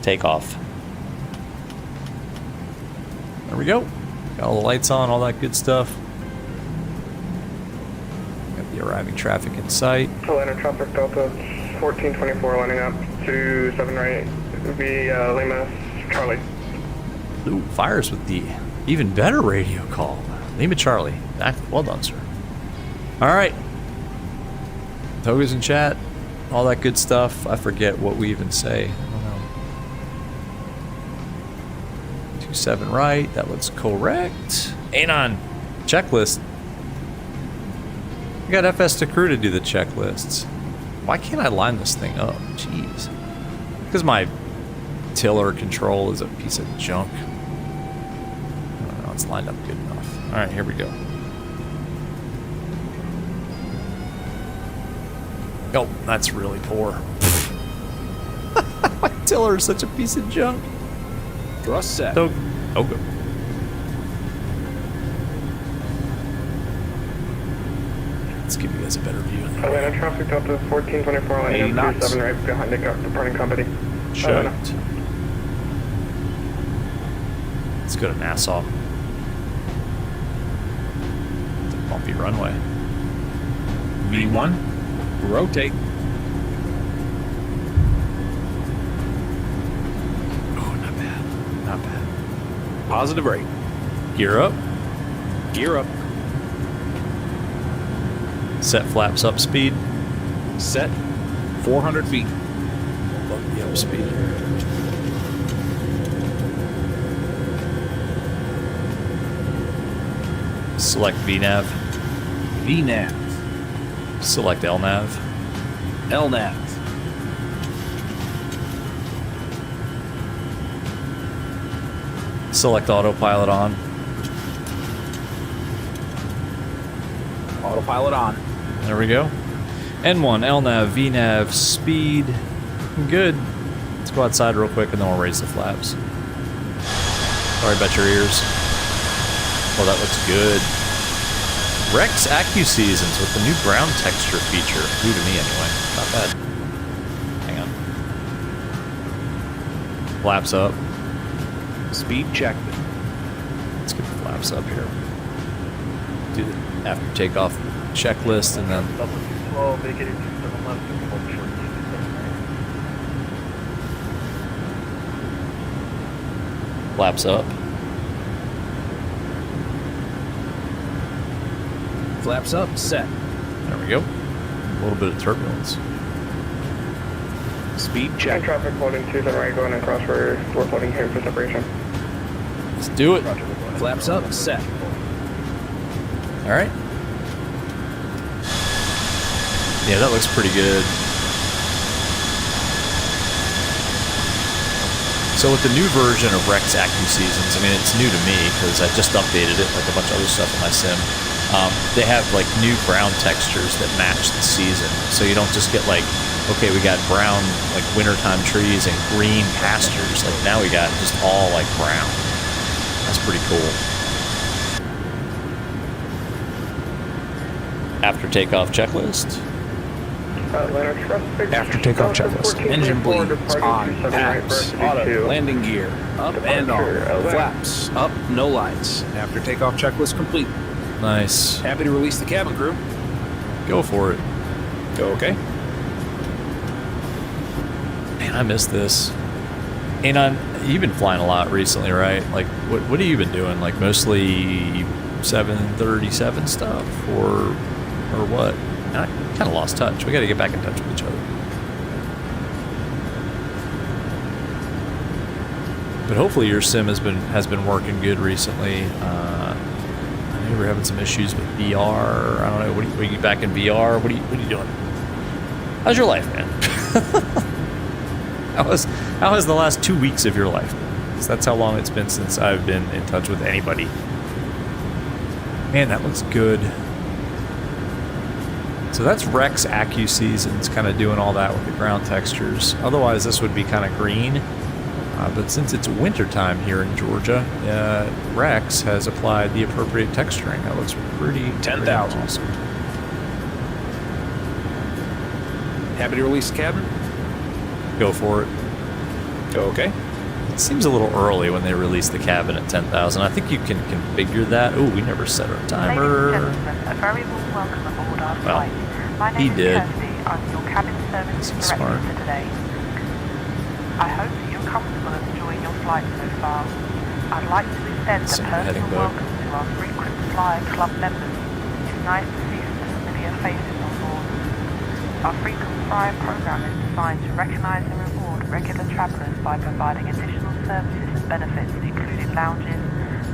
Take off. There we go. Got all the lights on, all that good stuff. Got the arriving traffic in sight. Atlanta traffic, Delta 1424 lining up to 7 right. It would be Lima Charlie. Ooh, Fires with the even better radio call. Lima Charlie. Well done, sir. All right. Toga's in chat. All that good stuff. I forget what we even say. 7 right, that looks correct. Anon, checklist. We got FS to crew to do the checklists. Why can't I line this thing up? Jeez. Because my tiller control is a piece of junk. it's lined up good enough. All right, here we go. Oh, that's really poor. My tiller is such a piece of junk. Thrust set. Oh, good. Let's give you guys a better view. Atlanta traffic Delta 1424 landing up 27 right behind the departing company. Checked. Let's go to Nassau. It's a bumpy runway. V1. Rotate. Oh, not bad. Not bad. Positive rate. Gear up. Gear up. Set flaps up speed. Set 400 feet. Love the up speed. Select VNAV. VNAV. Select LNAV. LNAV. Select autopilot on. Autopilot on. There we go. N1, LNAV, VNAV, speed. Good. Let's go outside real quick and then we'll raise the flaps. Sorry about your ears. Oh, that looks good. Rex AccuSeasons with the new ground texture feature. New to me anyway. Not bad. Hang on. Flaps up. Speed check. Let's get the flaps up here. Do the after takeoff checklist and then flaps up. Flaps up. Set. There we go. A little bit of turbulence. Speed Check. check. Traffic holding to the right going across for we're holding here for separation. Let's do it. Flaps up. Set. All right. Yeah, that looks pretty good. So with the new version of Rex AccuSeasons, I mean, it's new to me because I just updated it like a bunch of other stuff in my sim. They have like new ground textures that match the season. So you don't just get like, okay, we got brown like wintertime trees and green pastures. Like now we got just all like brown. That's pretty cool. After takeoff checklist. After takeoff checklist. Engine bleeds on. Pass. Auto. Landing gear. Up and on. Flaps. Up. No lights. After takeoff checklist complete. Nice. Happy to release the cabin crew. Go for it. Go okay. Man, I miss this. And you've been flying a lot recently, right? Like, what have you been doing? Like, mostly 737 stuff, or what? I kind of lost touch. We got to get back in touch with each other. But hopefully your sim has been working good recently. I know we're having some issues with VR. I don't know. What are you back in VR? What are you doing? How's your life, man? How has the last 2 weeks of your life been? 'Cause that's how long it's been since I've been in touch with anybody. Man, that looks good. So that's Rex AccuSeasons kind of doing all that with the ground textures. Otherwise, this would be kind of green. But since it's wintertime here in Georgia, Rex has applied the appropriate texturing. That looks pretty 10,000. awesome. Happy to release the cabin. Go for it. Go okay. It seems a little early when they release the cabin at 10,000. I think you can configure that. Oh, we never set our timer. Ladies and gentlemen, a very warm welcome aboard our flight. My he name did. is Kirsty. I'm your cabin service He's director smart. for today. I hope that you're comfortable and enjoying your flight so far. I'd like to extend a Some personal heading boat. welcome to our frequent flyer club members. It's nice to see some familiar faces on board. Our frequent flyer program is designed to recognise and reward regular travellers by providing additional services and benefits, including lounges,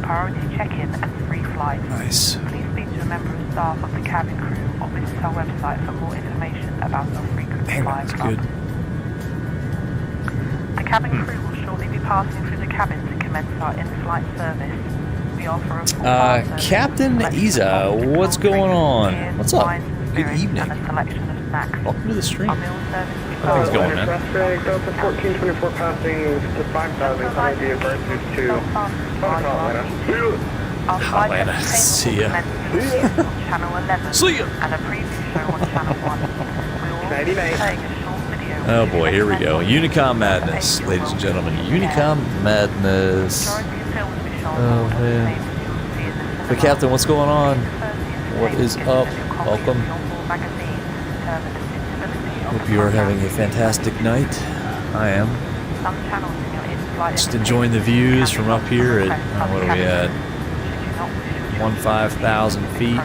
priority check-in and free flights. Nice. Please speak to a member of staff of the cabin crew or visit our website for more information about our frequent Man, flyer that's club. good. The cabin crew will shortly be passing through the cabin to commence our in-flight service. We offer a full bar service, Captain selection of Isa, classic what's cold going drinks, on? beers, What's up? wines and Good spirits, evening. and a selection of snacks. Welcome to the stream. Our meal service Nothing's going, man. Traffic, Delta 1424 passing to 5,000, coming via versus to Atlanta. Our flight Atlanta, entertainment see will ya. commence on channel 11 See ya. and a preview show on channel 1. We will also be playing a short video. Oh boy, here we go. Unicom Madness, ladies and gentlemen. Unicom Madness. Majority of films we show Oh, on the man. same as you will see in the But cinema. Captain, what's going on? What is Gives up? us a copy of Welcome. your full magazine to determine the suitability of Hope the you are program. having a fantastic night. I am. Some channels in your in-flight Just enjoying the views from up here at, what are we at? 15,000 feet.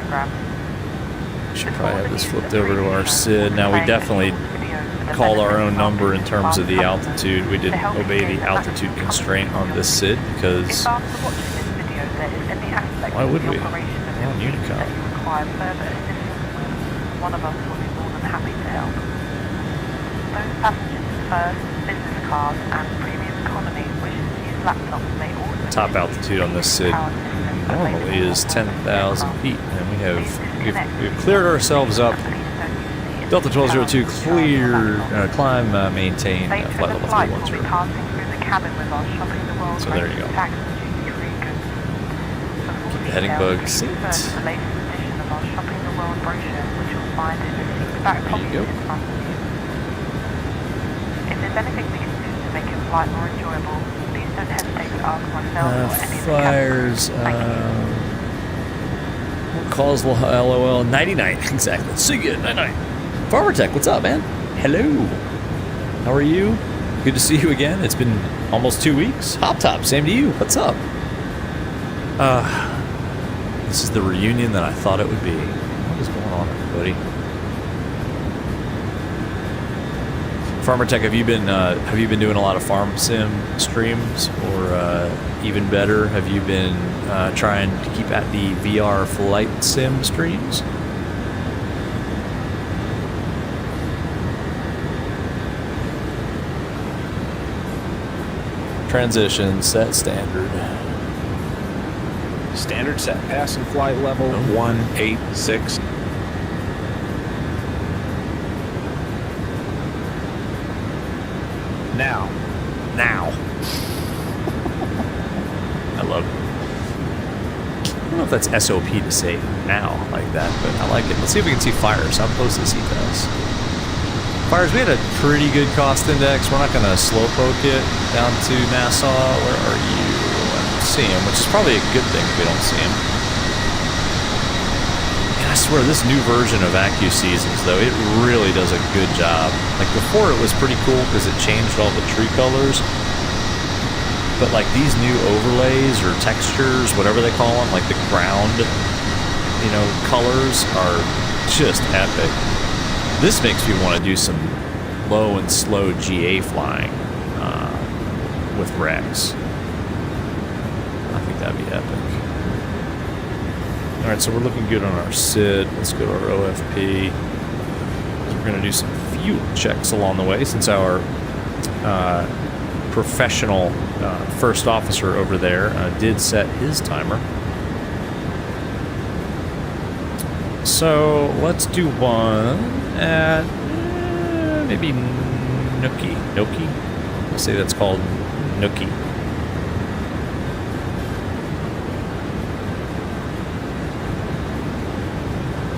Should probably have this flipped over to our SID. Now we definitely called our own number in terms of the altitude. We didn't obey the altitude constraint on this SID because why would we? We're on Unicom. One of us will be more than happy to help. Those passengers in first, business class, and premium economy wishing to use laptops may also Top altitude on this SID normally is 10,000 feet, and we've cleared ourselves up. Delta 1202 clear, climb, maintain flight level 310. So there you go. Keep the heading bug synced. There you go. If there's anything we can do to make your flight more enjoyable, please don't hesitate to ask myself or any of the Fires, captains. Thank you. calls LOL 99 exactly. See you 99. Farmer Tech, what's up, man? Hello. How are you? Good to see you again. It's been almost 2 weeks. Hop Top, same to you. What's up? This is the reunion that I thought it would be. What is going on, everybody? Farmer Tech, have you been doing a lot of farm sim streams, or even better, have you been trying to keep at the VR flight sim streams? Transition set standard. Standard set. Passing flight level 186. Now. I love it. I don't know if that's SOP to say now like that, but I like it. Let's see if we can see Fires. How close is he to us? Fires, we had a pretty good cost index. We're not going to slowpoke it down to Nassau. Where are you? I don't see him, which is probably a good thing if we don't see him. And I swear, this new version of AccuSeasons, Seasons, though, it really does a good job. Like, before it was pretty cool because it changed all the tree colors. But, like, these new overlays or textures, whatever they call them, like the ground, colors are just epic. This makes me want to do some low and slow GA flying with Rex. I think that'd be epic. All right, so we're looking good on our SID. Let's go to our OFP. So we're going to do some fuel checks along the way since our professional first officer over there did set his timer. So let's do one at maybe Nookie. I say that's called Nookie.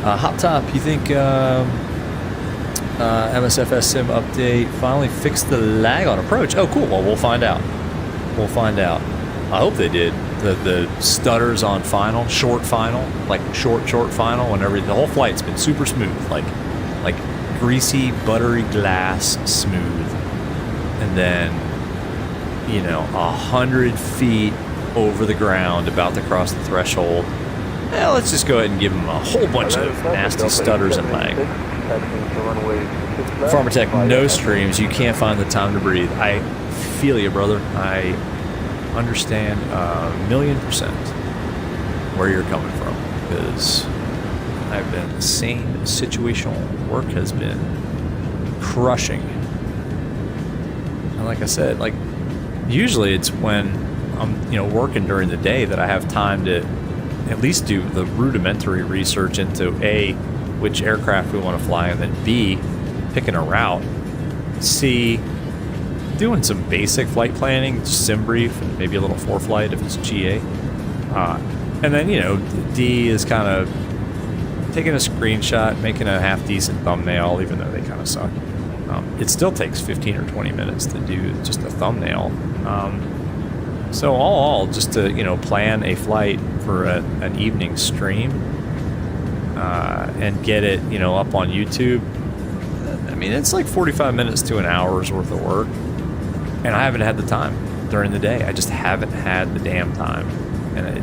Hot Top, you think MSFS Sim update finally fixed the lag on approach? Oh, cool. Well, we'll find out. I hope they did. The stutters on final, short final, like short final, whenever the whole flight's been super smooth, like greasy, buttery glass smooth. And then, 100 feet over the ground, about to cross the threshold. Well, let's just go ahead and give them a whole bunch of nasty stutters and lag. Farmer Tech, no streams. You can't find the time to breathe. I feel you, brother. I understand 1,000,000% where you're coming from, because I've been in the same situational work has been crushing. And like I said, usually it's when I'm working during the day that I have time to at least do the rudimentary research into A, which aircraft we want to fly, and then B, picking a route. C, doing some basic flight planning, sim brief, and maybe a little ForeFlight if it's GA. And then, D is kind of taking a screenshot, making a half-decent thumbnail, even though they kind of suck. It still takes 15 or 20 minutes to do just a thumbnail. So all, just to, plan a flight for an evening stream and get it, up on YouTube. I mean, it's like 45 minutes to an hour's worth of work. And I haven't had the time during the day. I just haven't had the damn time. And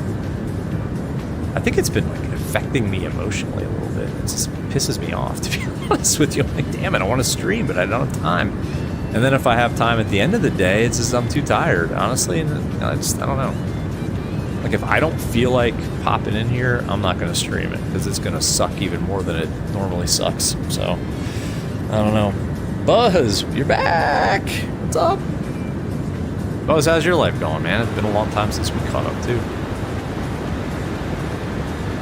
I think it's been like affecting me emotionally a little bit. It just pisses me off, to be honest with you. I'm like, damn it, I want to stream, but I don't have time. And then if I have time at the end of the day, it's just I'm too tired, honestly. And I don't know. Like, if I don't feel like popping in here, I'm not going to stream it because it's going to suck even more than it normally sucks. So, I don't know. Buzz, you're back. What's up? Buzz, how's your life going, man? It's been a long time since we caught up, too.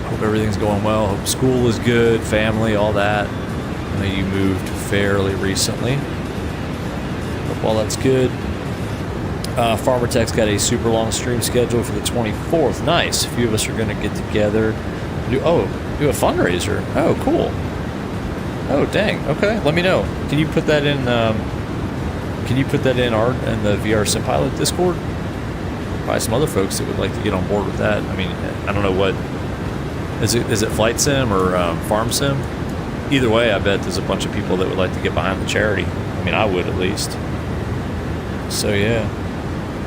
Hope everything's going well. Hope school is good, family, all that. I know you moved fairly recently. Hope all that's good. Farmer Tech's got a super long stream scheduled for the 24th. Nice. A few of us are going to get together. Do a fundraiser. Oh, cool. Oh, dang. Okay, let me know. Can you put that in? Can you put that in the VR Sim Pilot Discord? Probably some other folks that would like to get on board with that. I mean, I don't know what is it Flight Sim or Farm Sim? Either way, I bet there's a bunch of people that would like to get behind the charity. I mean, I would at least. So yeah,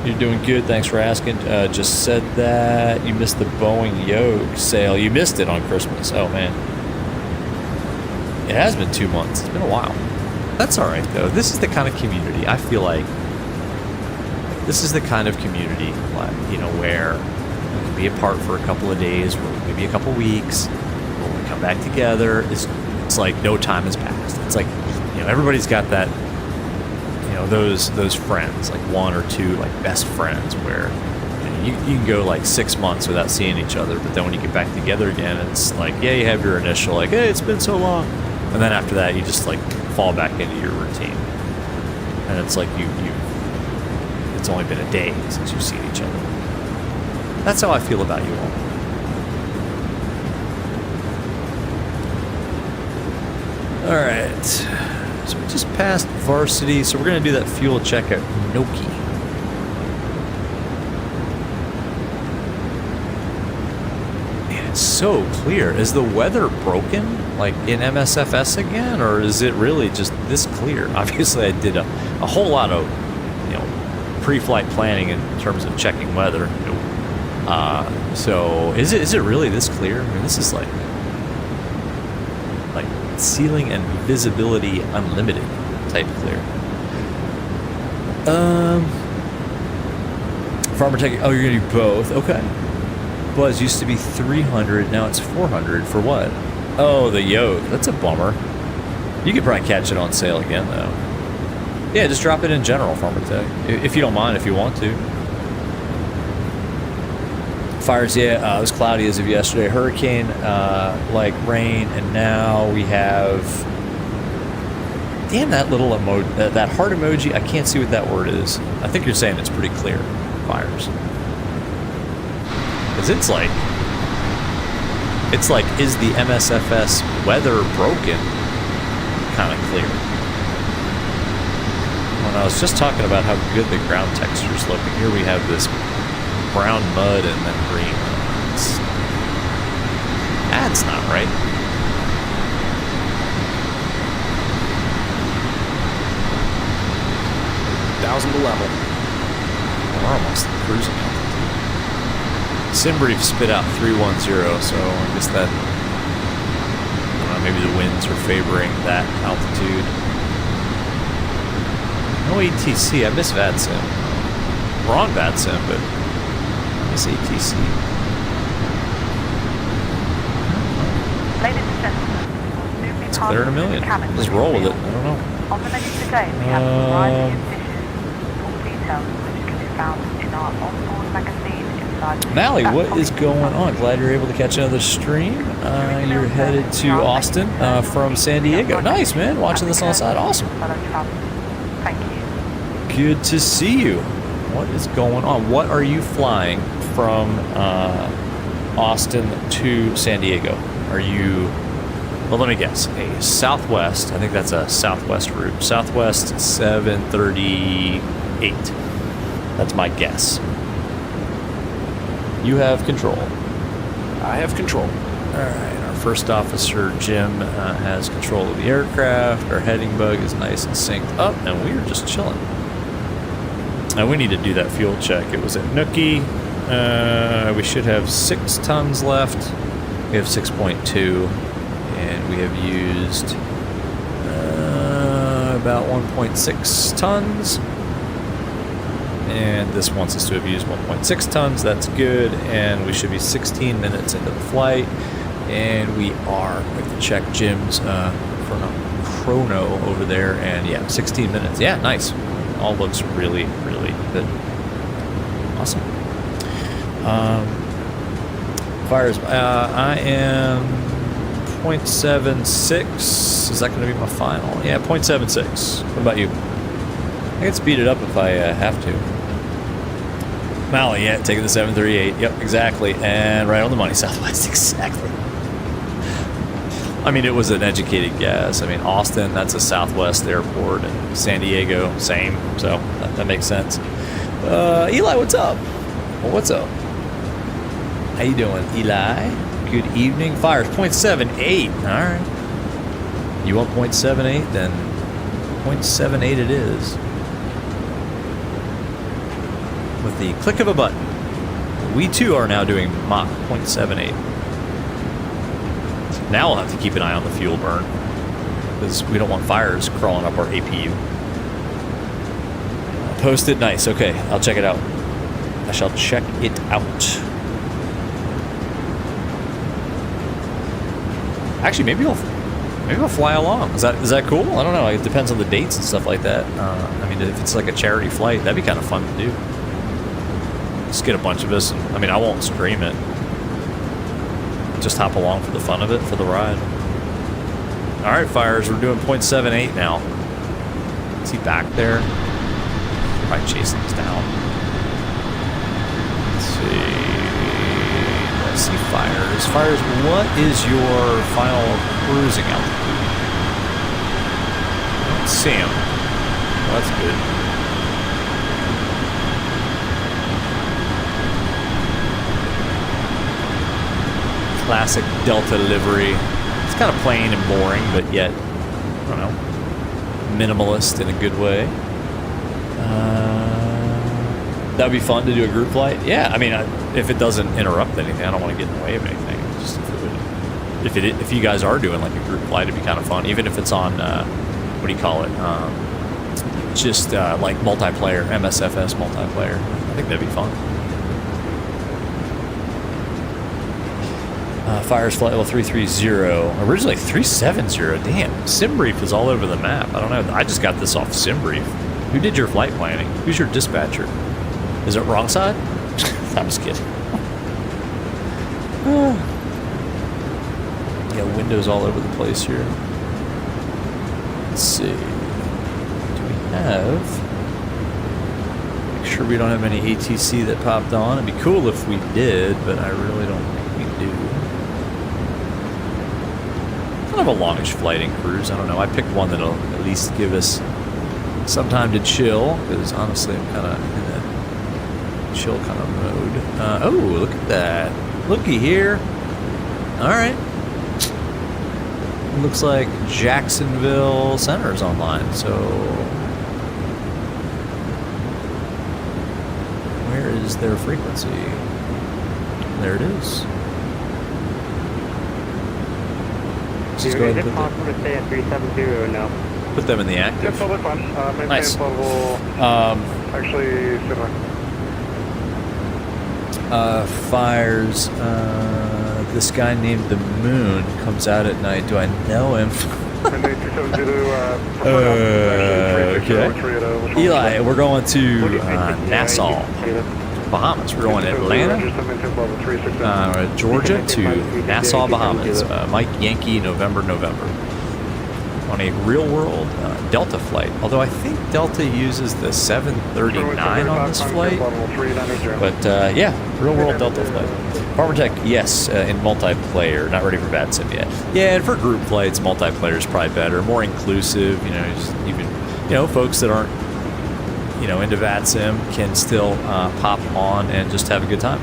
you're doing good. Thanks for asking. Just said that you missed the Boeing yoke sale. You missed it on Christmas. Oh man, it has been 2 months. It's been a while. That's all right though. This is the kind of community I feel like. This is the kind of community, where we can be apart for a couple of days, or maybe a couple of weeks. When we come back together, it's like no time has passed. It's like everybody's got that. Those friends, like one or two like best friends, where you can go like 6 months without seeing each other, but then when you get back together again, it's like, yeah, you have your initial like, hey, it's been so long, and then after that you just like fall back into your routine, and it's like it's only been a day since you've seen each other. That's how I feel about you all. All right, so we just passed Varsity, so we're gonna do that fuel check at Noki. Man, it's so clear. Is the weather broken, like in MSFS again, or is it really just this clear? Obviously, I did a whole lot of, pre-flight planning in terms of checking weather. So is it really this clear? I mean, this is like ceiling and visibility unlimited type clear. Farmer Tech. Oh, you're gonna do both. Okay. Buzz used to be 300. Now it's 400 for what? Oh, the yoke. That's a bummer. You could probably catch it on sale again though. Yeah, just drop it in general, Farmer Tech, if you don't mind, if you want to. Fires, yeah, it was cloudy as of yesterday. Hurricane, like rain, and now we have. Damn, that little emoji, that heart emoji. I can't see what that word is. I think you're saying it's pretty clear. Fires, because it's like, is the MSFS weather broken? Kind of clear. When I was just talking about how good the ground texture's looking, here we have this brown mud and then green. That's not right. 1,000 to level. We're almost cruising altitude. Simbrief spit out 310, so I guess that, I don't know, maybe the winds are favoring that altitude. No ATC, I miss VATSIM. We're on VATSIM, but I miss ATC. Ladies and gentlemen, we'll It's clear in a million. Just roll with it. I don't know. On the menu today, we have a variety of dishes, full details of which can be found in our onboard magazine. Mally, what is going on? Glad you're able to catch another stream. You're headed to Austin from San Diego. Nice, man. Watching this on the side. Awesome. Thank you. Good to see you. What is going on? What are you flying from Austin to San Diego? Are you... Well, let me guess. A Southwest. I think that's a Southwest route. Southwest 738. That's my guess. You have control. I have control. All right. Our first officer, Jim, has control of the aircraft. Our heading bug is nice and synced up, and we are just chilling. And we need to do that fuel check. It was at Nookie. We should have 6 tons left. We have 6.2. And we have used about 1.6 tons. And this wants us to have used 1.6 tons. That's good. And we should be 16 minutes into the flight. And we are. We have to check Jim's chrono over there. And yeah, 16 minutes. Yeah, nice. All looks really, really good. Awesome. Fires. I am 0.76. Is that going to be my final? Yeah, 0.76. What about you? I can speed it up if I have to. Mally, yeah, taking the 738. Yep, exactly. And right on the money, Southwest. Exactly. I mean, it was an educated guess. I mean, Austin, that's a Southwest airport, and San Diego, same. So that makes sense. Eli, what's up? Well, what's up? How you doing, Eli? Good evening. Fires 0.78. All right. You want 0.78? Then 0.78 it is. With the click of a button. We too are now doing Mach 0.78. Now we'll have to keep an eye on the fuel burn, because we don't want fires crawling up our APU. Post it. Nice. Okay, I'll check it out. I shall check it out. Actually, maybe I'll fly along. Is that cool? I don't know. It depends on the dates and stuff like that. I mean, if it's like a charity flight, that'd be kind of fun to do. Just get a bunch of us. And, I mean, I won't stream it. Just hop along for the fun of it, for the ride. All right, Fires. We're doing 0.78 now. Is he back there? Probably chasing us down. Let's see. Let's see, Fires. Fires, what is your final cruising altitude? I don't see him. Well, that's good. Classic Delta livery. It's kind of plain and boring, but yet, I don't know, minimalist in a good way. That would be fun to do a group flight. Yeah, I mean, if it doesn't interrupt anything, I don't want to get in the way of anything. Just if you guys are doing like a group flight, it'd be kind of fun, even if it's on what do you call it? Just like multiplayer, MSFS multiplayer. I think that'd be fun. Fires flight level 330. Originally 370. Damn, Sim Brief is all over the map. I don't know. I just got this off Sim Brief. Who did your flight planning? Who's your dispatcher? Is it wrong side? I'm just kidding. Yeah, windows all over the place here. Let's see. Do we have... Make sure we don't have any ATC that popped on. It'd be cool if we did, but I really don't think we do. Kind of a longish flighting cruise. I don't know. I picked one that'll at least give us some time to chill, because honestly I'm kind of in a chill kind of mode. Oh, look at that. Looky here. Alright. Looks like Jacksonville Center is online, so... Where is their frequency? There it is. Let's just go ahead and put them. To stay at 370 now. Put them in the active. That's totally fine. Nice. Actually, similar. Fires. This guy named the Moon comes out at night. Do I know him? Okay. Eli, we're going to Nassau. Bahamas. We're going Atlanta, Georgia to Nassau, Bahamas. Mike Yankee, November. On a real-world Delta flight. Although I think Delta uses the 739 on this flight. But yeah, real-world Delta flight. Farmer Tech, yes, in multiplayer. Not ready for VATSIM yet. Yeah, and for group flights, multiplayer is probably better, more inclusive. You know, just even folks that aren't into VATSIM can still pop on and just have a good time.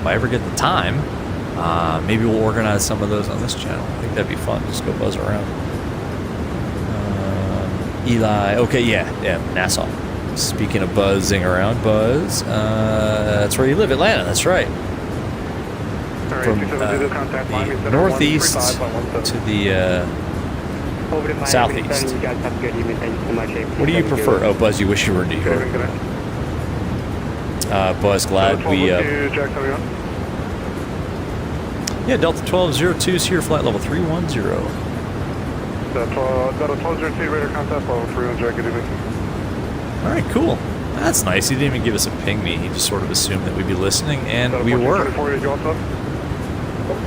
If I ever get the time, maybe we'll organize some of those on this channel. I think that'd be fun. Just go buzz around. Eli, okay, yeah, Nassau. Speaking of buzzing around, Buzz, that's where you live, Atlanta. That's right. From the northeast to the southeast. What do you prefer? Oh, Buzz, you wish you were in New York. Buzz, glad we. Yeah, Delta 1202 is here, flight level 310. Delta 1202, radar contact level 310, good evening. All right, cool. That's nice. He didn't even give us a ping me. He just sort of assumed that we'd be listening, and we were.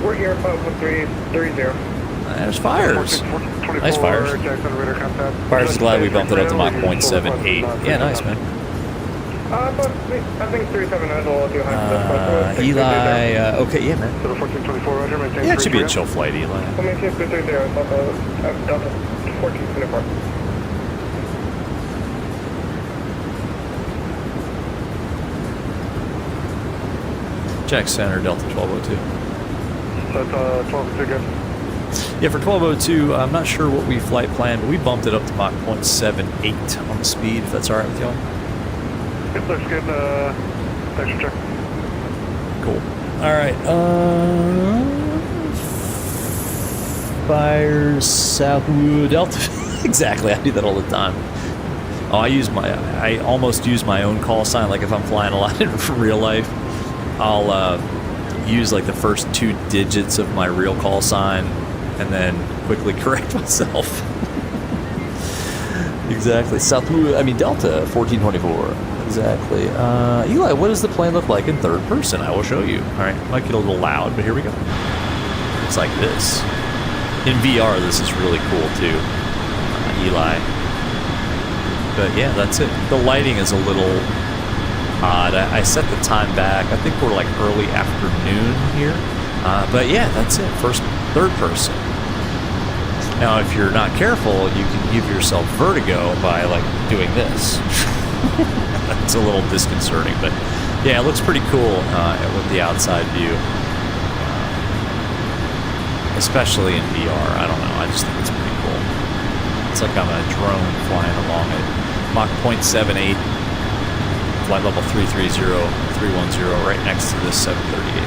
We're here, 5330. There's fires. Nice fires. Fires is glad we bumped it up to Mach 0.78. Yeah, nice, man. I think 370 is a little too high. Eli, okay, yeah, man. So 1424, roger, maintain. Yeah, it should be a chill flight, Eli. We'll maintain 330, Delta 1424. Jack Center, Delta 1202. That's 1202, good. Yeah, for 1202, I'm not sure what we flight planned, but we bumped it up to Mach 0.78 on the speed, if that's all right with y'all. It looks good. Thanks for checking. Cool. All right. Fires south Delta. Exactly. I do that all the time. Oh, I almost use my own call sign. Like if I'm flying a lot in real life, I'll use like the first 2 digits of my real call sign, and then quickly correct myself. Exactly. Delta 1424. Exactly. Eli, what does the plane look like in third person? I will show you. All right, might get a little loud, but here we go. It's like this. In VR, this is really cool too, Eli. But yeah, that's it. The lighting is a little odd. I set the time back. I think we're like early afternoon here. But yeah, that's it. Third person. Now, if you're not careful, you can give yourself vertigo by like doing this. It's a little disconcerting, but yeah, it looks pretty cool with the outside view, especially in VR. I don't know, I just think it's pretty cool. It's like I'm a drone flying along at Mach 0.78, flight level 330, 310, right next to this 738.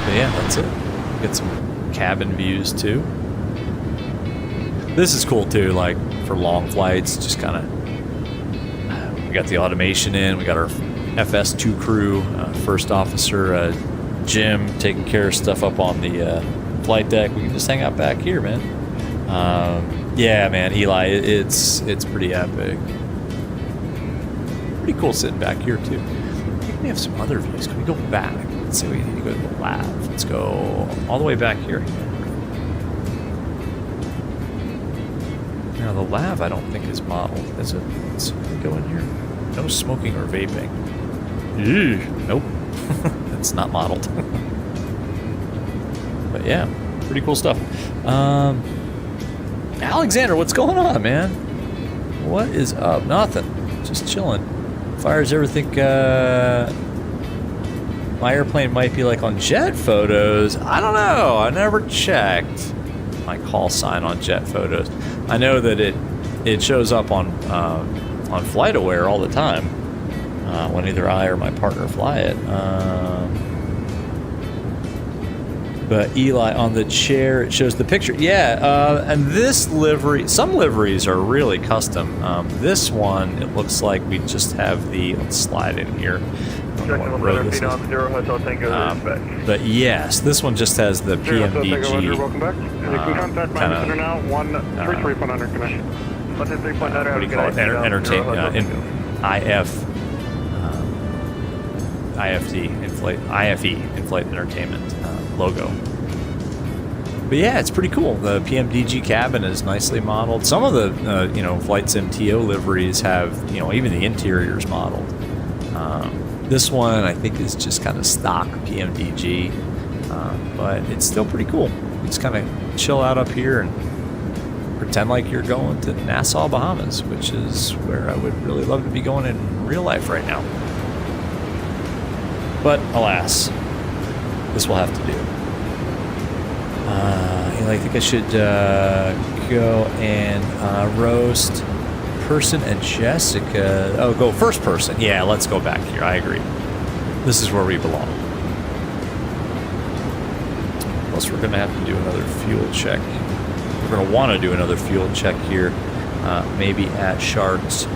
But yeah, that's it. Get some cabin views too. This is cool too, like for long flights, just kind of, we got the automation in, we got our FS2 crew, first officer, Jim, taking care of stuff up on the flight deck. We can just hang out back here, man. Yeah, man, Eli, it's pretty epic. Pretty cool sitting back here too. I think we have some other views. Can we go back? Let's see, we need to go to the lab. Let's go all the way back here. Now the lab I don't think is modeled, is it? Let's go in here. No smoking or vaping. Ew, nope. It's not modeled. But yeah, pretty cool stuff. Alexander, what's going on, man? What is up? Nothing. Just chilling. Fires ever think my airplane might be like on jet photos? I don't know. I never checked my call sign on jet photos. I know that it shows up on FlightAware all the time when either I or my partner fly it. But Eli, on the chair, it shows the picture. Yeah, and this livery, some liveries are really custom. This one, it looks like we just have let's slide in here. But yes, this one just has the PMDG Let's hit 3.0. What do you call it? Entertainment, IFE, Inflight Entertainment logo. But yeah, it's pretty cool. The PMDG cabin is nicely modeled. Some of the, Flight Sim TO liveries have, even the interiors modeled. This one, I think, is just kind of stock PMDG, but it's still pretty cool. You just kind of chill out up here and pretend like you're going to Nassau, Bahamas, which is where I would really love to be going in real life right now. But alas, this will have to do. I think I should go and roast Person and Jessica. Oh, go first person. Yeah, let's go back here. I agree. This is where we belong. Plus, we're going to have to do another fuel check. We're going to want to do another fuel check here, maybe at Sharks,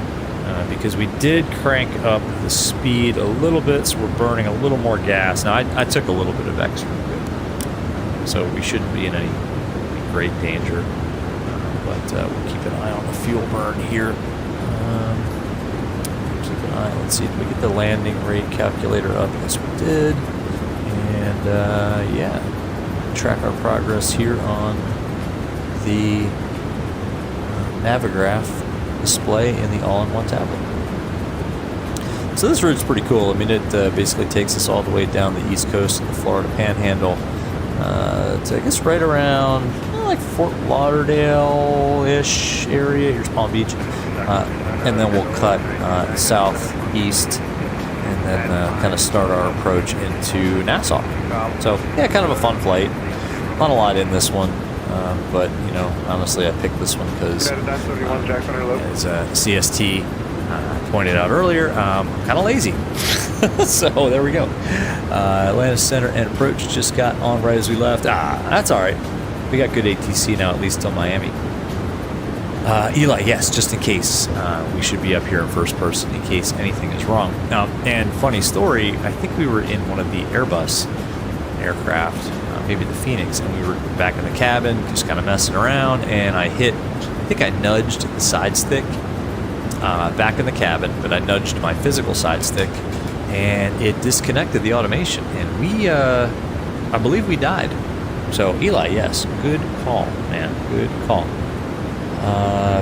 because we did crank up the speed a little bit, so we're burning a little more gas. Now, I took a little bit of extra, so we shouldn't be in any great danger. But we'll keep an eye on the fuel burn here. Keep an eye. Let's see if we get the landing rate calculator up. Yes, we did. And yeah, track our progress here on the Navigraph display in the all-in-one tablet. So this route's pretty cool. I mean, it basically takes us all the way down the east coast of the Florida Panhandle to, I guess, right around like Fort Lauderdale-ish area. Here's Palm Beach. And then we'll cut southeast and then kind of start our approach into Nassau. So, yeah, kind of a fun flight. Not a lot in this one. But, honestly, I picked this one because, as CST pointed out earlier, I'm kind of lazy. So, there we go. Atlanta Center and approach just got on right as we left. That's all right. We got good ATC now, at least till Miami. Eli, yes, just in case. We should be up here in first person in case anything is wrong. And funny story, I think we were in one of the Airbus aircraft, maybe the Phoenix, and we were back in the cabin, just kind of messing around, and I think I nudged the side stick back in the cabin, but I nudged my physical side stick, and it disconnected the automation, and I believe we died. So, Eli, yes, good call, man, good call.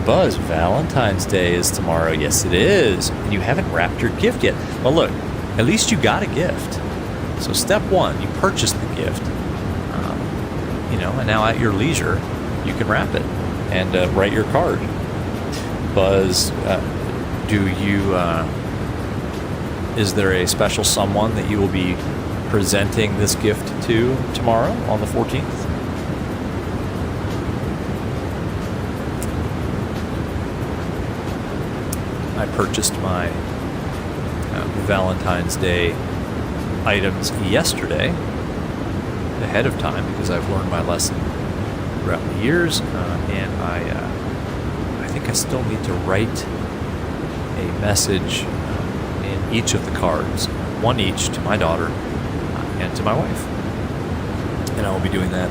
Buzz, Valentine's Day is tomorrow. Yes, it is. And you haven't wrapped your gift yet. Well, look, at least you got a gift. So step one, you purchased the gift. And now at your leisure, you can wrap it and write your card. Buzz, is there a special someone that you will be presenting this gift to tomorrow on the 14th? I purchased my Valentine's Day items yesterday ahead of time because I've learned my lesson throughout the years, and I think I still need to write a message in each of the cards, one each to my daughter and to my wife, and I will be doing that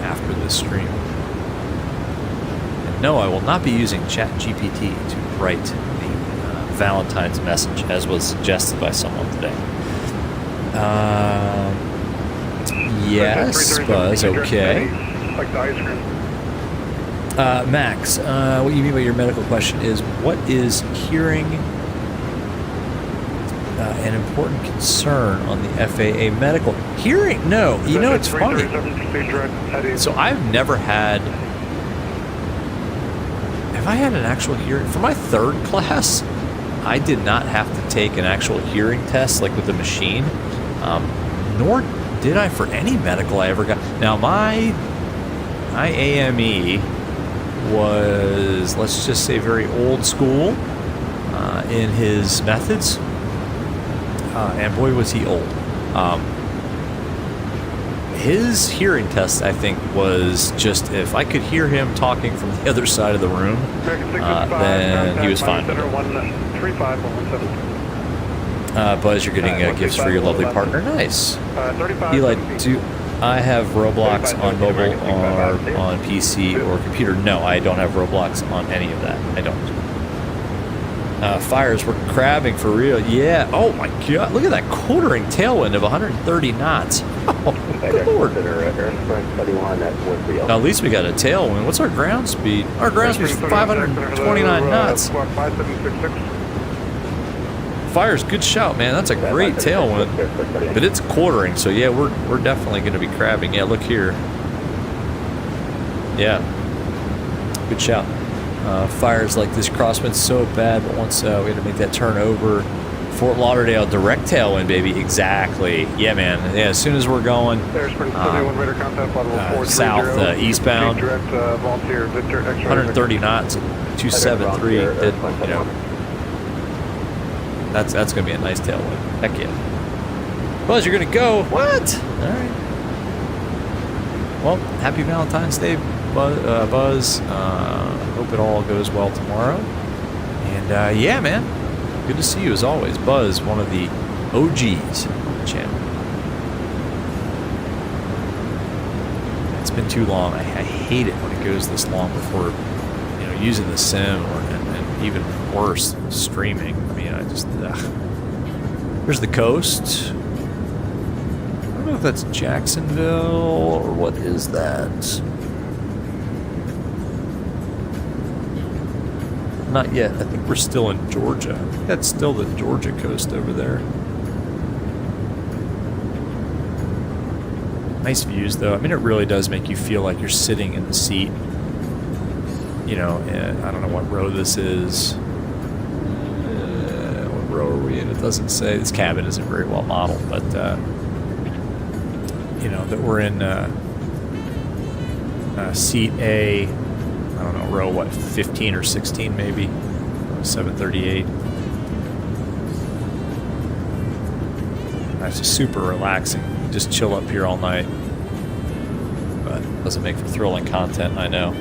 after this stream. And no, I will not be using ChatGPT to write the Valentine's message as was suggested by someone today. Yes, Buzz, okay. Like the ice cream. Max, what you mean by your medical question is, what is hearing an important concern on the FAA medical? Hearing? No, it's funny. So I've never had... Have I had an actual hearing? For my third class, I did not have to take an actual hearing test, like with the machine. Nor did I for any medical I ever got. Now, my AME was, let's just say, very old school in his methods. And boy, was he old. His hearing test, I think, was just if I could hear him talking from the other side of the room, then he was fine with it. Buzz, you're getting gifts for your lovely partner. Nice. Eli, I have Roblox on mobile or on PC or computer. No, I don't have Roblox on any of that. I don't. Fires, we're crabbing for real. Yeah. Oh my god. Look at that quartering tailwind of 130 knots. Oh, good lord. Now, at least we got a tailwind. What's our ground speed? Our ground speed is 529 knots. Fire's good shout, man. That's a great tailwind. But it's quartering, so yeah, we're definitely going to be crabbing. Yeah, look here. Yeah. Good shout. Fires like this crosswind's so bad, but once we had to make that turn over, Fort Lauderdale direct tailwind, baby. Exactly. Yeah, man. Yeah, as soon as we're going south, eastbound, 130 knots, 273. That, you know, that's going to be a nice tailwind. Heck yeah. Buzz, you're going to go. What? All right. Well, happy Valentine's Day, Buzz. Hope it all goes well tomorrow. And yeah, man, good to see you as always. Buzz, one of the OGs on the channel. It's been too long. I hate it when it goes this long before, you know, using the sim and even worse, streaming. I mean, I just here's the coast. I don't know if that's Jacksonville or what is that. Not yet. I think we're still in Georgia. I think that's still the Georgia coast over there. Nice views, though. I mean, it really does make you feel like you're sitting in the seat. You know, I don't know what row this is. What row are we in? It doesn't say. This cabin isn't very well modeled, but, you know, that we're in seat A. I don't know, row what, 15 or 16 maybe, 738. It's just super relaxing. You just chill up here all night. But it doesn't make for thrilling content, I know.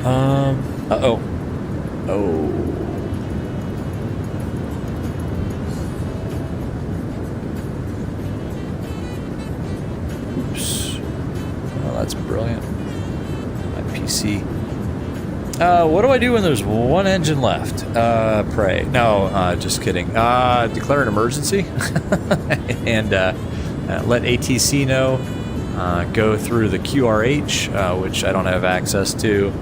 Uh-oh. Oh. Oops. Oh, that's brilliant. My PC. What do I do when there's one engine left? Pray. No, just kidding. Declare an emergency and let ATC know. Go through the QRH, which I don't have access to,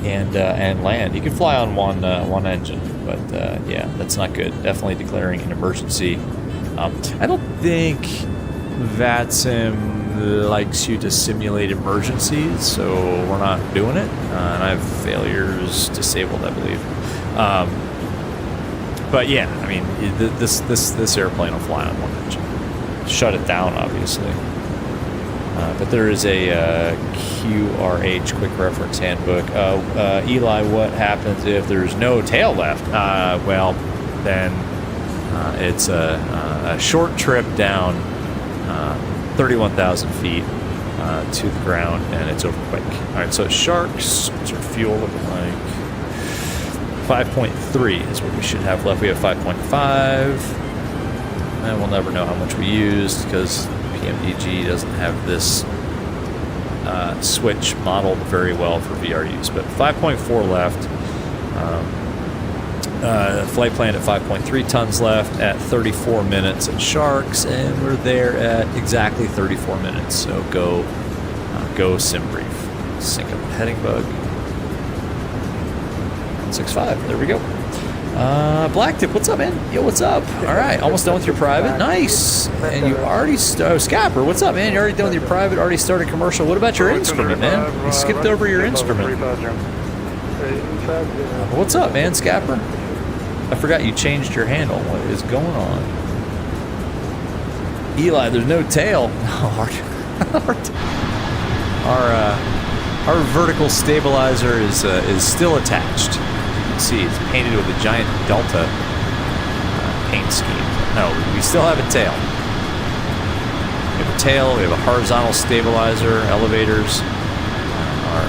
and land. You can fly on one engine, but yeah, that's not good. Definitely declaring an emergency. I don't think VATSIM likes you to simulate emergencies, so we're not doing it. And I have failures disabled, I believe. But yeah, I mean, this airplane will fly on one engine. Shut it down, obviously. But there is a QRH, Quick Reference Handbook. Eli, what happens if there's no tail left? Well, then it's a short trip down 31,000 feet to the ground, and it's over quick. All right, so Sharks, what's our fuel looking like? 5.3 is what we should have left. We have 5.5, and we'll never know how much we used because PMDG doesn't have this switch modeled very well for VR use, but 5.4 left. Flight plan at 5.3 tons left at 34 minutes at Sharks, and we're there at exactly 34 minutes. So go sim brief. Sync up the heading bug. 165. There we go. Black Tip, what's up, man? Yo, what's up? All right, almost done with your private. Nice. And you already Scapper, what's up, man? You already done with your private? Already started commercial? What about your instrument, man? You skipped over your instrument. What's up, man, Scapper? I forgot you changed your handle. What is going on? Eli, there's no tail. Our vertical stabilizer is still attached. You can see it's painted with a giant Delta paint scheme. No, we still have a tail. We have a tail. We have a horizontal stabilizer. Elevators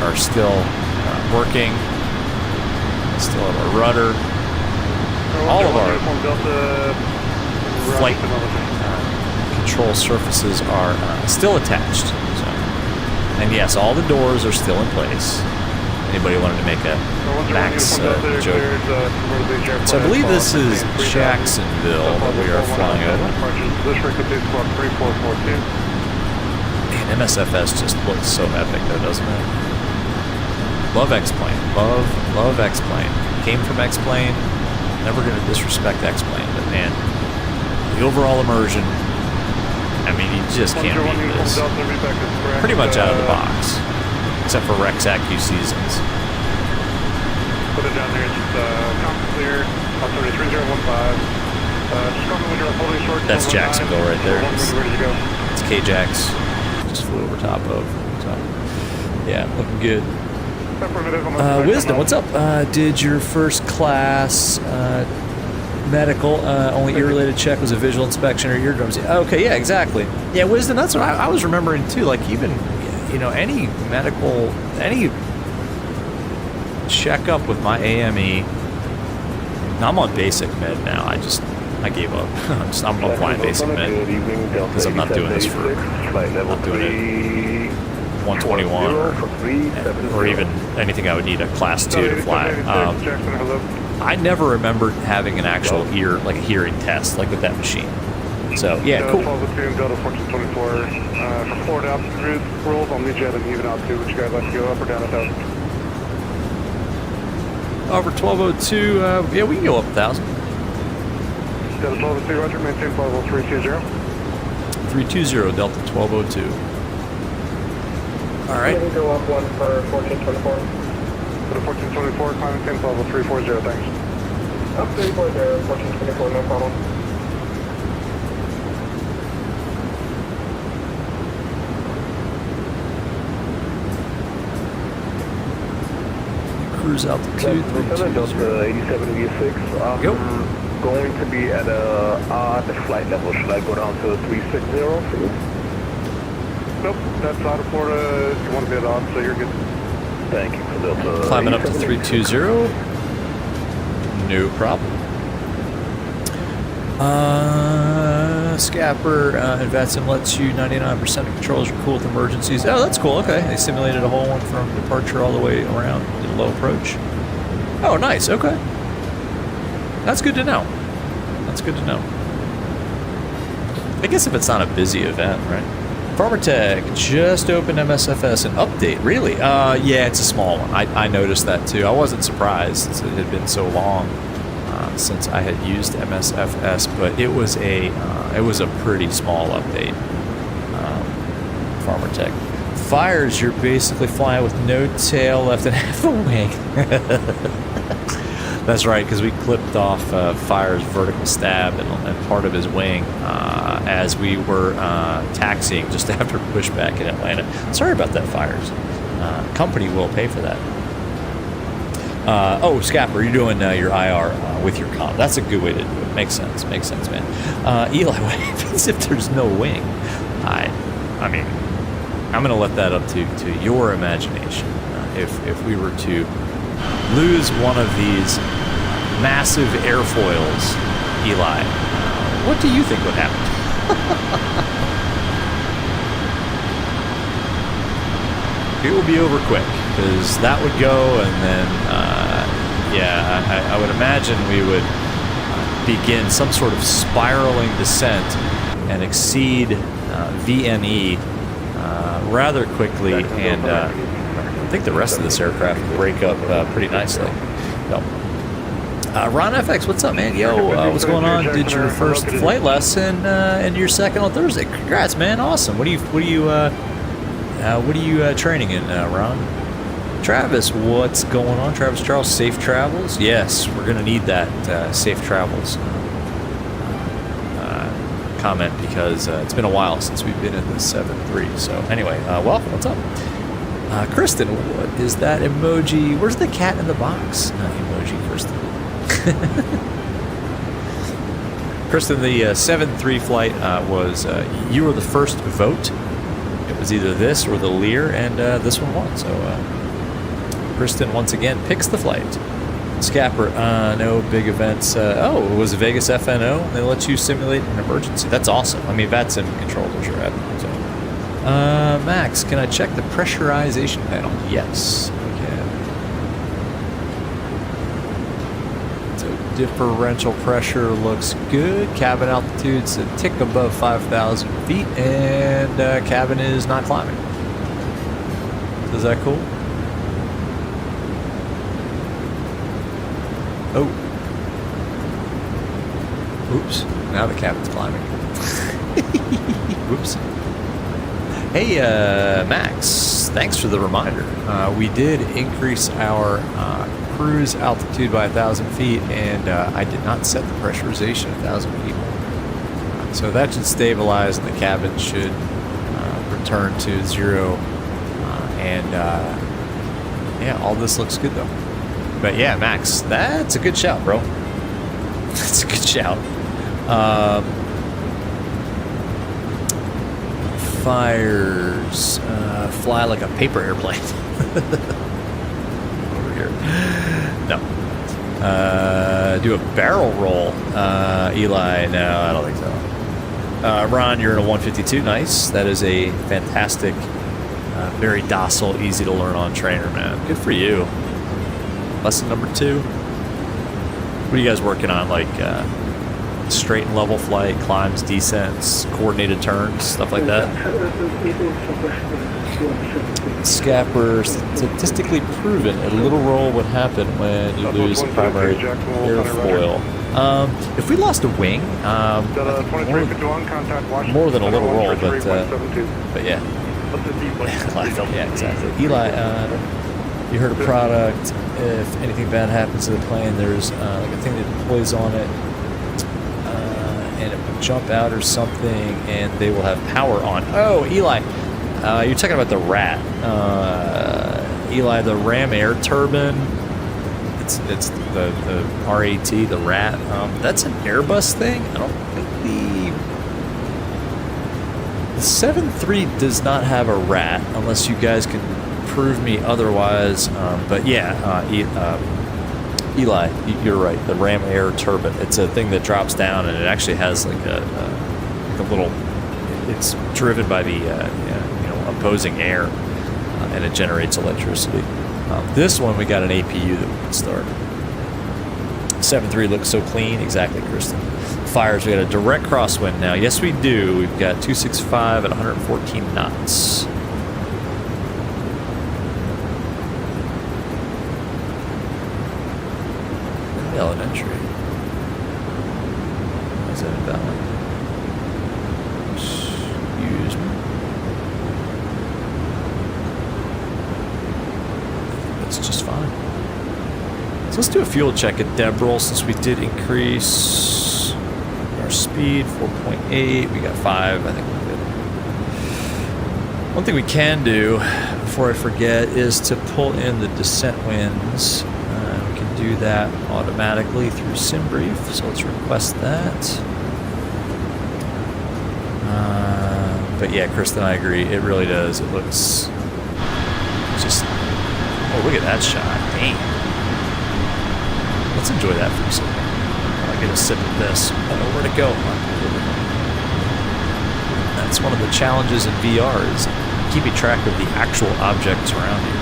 are still working. Still have our rudder. All of our flight control surfaces are still attached. So, and yes, all the doors are still in place. Anybody wanted to make a Max joke? So I believe this is Jacksonville that we are flying over. Man, MSFS just looks so epic though, doesn't it? Love X-Plane. Love X-Plane. Came from X-Plane. Never going to disrespect X-Plane, but man, the overall immersion, I mean, you just can't beat this. Pretty much out of the box. Except for Rex AcU Seasons. Put it down there, it's clear, altimeter 3015. Just call me when you're fully short. That's Jacksonville right there. Ready to go. It's K-Jax. Just flew over top of. So, yeah, looking good. Wisdom, what's up? Did your first class medical only ear-related check was a visual inspection or eardrums? Okay, yeah, exactly. Yeah, Wisdom, that's what I was remembering too. Like even, you know, any medical, any checkup with my AME, I'm on basic med now. I gave up. I'm applying basic med because I'm not doing this for, I'm not doing it 121 or even anything I would need a class 2 to fly. I never remembered having an actual ear, like a hearing test, like with that machine. So yeah, cool. Delta 1424, from Florida altitude rules, I'll meet you at an even altitude. Would you guys like to go up or down 1,000? Over 1202, yeah, we can go up 1,000. Delta 1202, roger, maintain flight level 320. 320, Delta 1202. All right. Go up one for 1424. For the 1424, climb maintain flight level 340, thanks. Up 340, 1424, no problem. Cruise altitude. Delta 87V6. Go. Going to be at a odd flight level. Should I go down to 360 for you? Nope, that's out of Florida. You want to be at odd, so you're good. Thank you for Delta. Climbing up to 320. No problem. Scapper and VATSIM lets you 99% of controls are cool with emergencies. Oh, that's cool. Okay, they simulated a whole one from departure all the way around to the low approach. Oh, nice. Okay, that's good to know. That's good to know. I guess if it's not a busy event, right? Farmer Tech just opened MSFS and update. Really? Yeah, it's a small one. I noticed that too. I wasn't surprised since it had been so long since I had used MSFS, but it was a pretty small update. Farmer Tech. Fires, you're basically flying with no tail left and half a wing. That's right, because we clipped off Fire's vertical stab and part of his wing as we were taxiing just after pushback in Atlanta. Sorry about that, Fires. Company will pay for that. Oh, Scapper, you're doing your IR with your comm. That's a good way to do it. Makes sense, man. Eli, what happens if there's no wing? I mean, I'm going to let that up to your imagination. If we were to lose one of these massive airfoils, Eli, what do you think would happen? It will be over quick, because that would go, and then, yeah, I would imagine we would begin some sort of spiraling descent and exceed VNE rather quickly, and I think the rest of this aircraft will break up pretty nicely. So, Ron FX, what's up, man? Yo, what's going on? Did your first flight lesson and your second on Thursday? Congrats, man! Awesome. What are you training in, Ron? Travis, what's going on? Travis Charles, safe travels. Yes, we're gonna need that safe travels comment, because it's been a while since we've been in the 7.3. So anyway, welcome. What's up? Kristen, what is that emoji? Where's the cat in the box? Emoji, Kristen. Kristen, the 7.3 flight was, you were the first vote. It was either this or the Lear, and this one won. So Kristen once again picks the flight. Scapper, no big events. Oh, it was a Vegas FNO. They let you simulate an emergency. That's awesome. I mean, VATSIM controllers are rad. So. Max, can I check the pressurization panel? Yes, we can. So differential pressure looks good. Cabin altitude's a tick above 5,000 feet, and cabin is not climbing. Is that cool? Oh. Oops. Now the cabin's climbing. Whoops. Hey, Max. Thanks for the reminder. We did increase our cruise altitude by 1,000 feet, and I did not set the pressurization 1,000 feet. So that should stabilize, and the cabin should return to 0. Yeah, all this looks good, though. But yeah, Max, that's a good shout, bro. That's a good shout. Fires fly like a paper airplane. Over here. No. Do a barrel roll. Eli, no, I don't think so. Ron, you're in a 152. Nice. That is a fantastic, very docile, easy to learn on trainer, man. Good for you. Lesson number 2. What are you guys working on? Like straight and level flight, climbs, descents, coordinated turns, stuff like that? Scapper, statistically proven, a little roll would happen when you lose a primary airfoil. If we lost a wing, more than a little roll, but yeah. Yeah, exactly. Eli, you heard a product. If anything bad happens to the plane, there's like a thing that deploys on it, and it will jump out or something, and they will have power on. Oh, Eli, you're talking about the RAT. Eli, the Ram air turbine. It's the RAT, the RAT. That's an Airbus thing. I don't think the 7.3 does not have a RAT, unless you guys can prove me otherwise. But yeah, Eli, you're right. The Ram air turbine. It's a thing that drops down, and it actually has like a little. It's driven by the opposing air, and it generates electricity. This one we got an APU that we can start. 7.3 looks so clean. Exactly, Kristen. Fires. We got a direct crosswind now. Yes, we do. We've got 265 at 114 knots. Invalid entry. Why is that invalid? Excuse me. That's just fine. So let's do a fuel check at Debrel, since we did increase our speed 4.8. We got 5. I think we're good. One thing we can do before I forget is to pull in the descent winds. We can do that automatically through SimBrief, so let's request that. But yeah, Kristen, I agree. It really does. It looks just. Oh, look at that shot. Damn. Let's enjoy that for a second. I'll get a sip of this. I don't know where to go. That's one of the challenges in VR, is keeping track of the actual objects around you.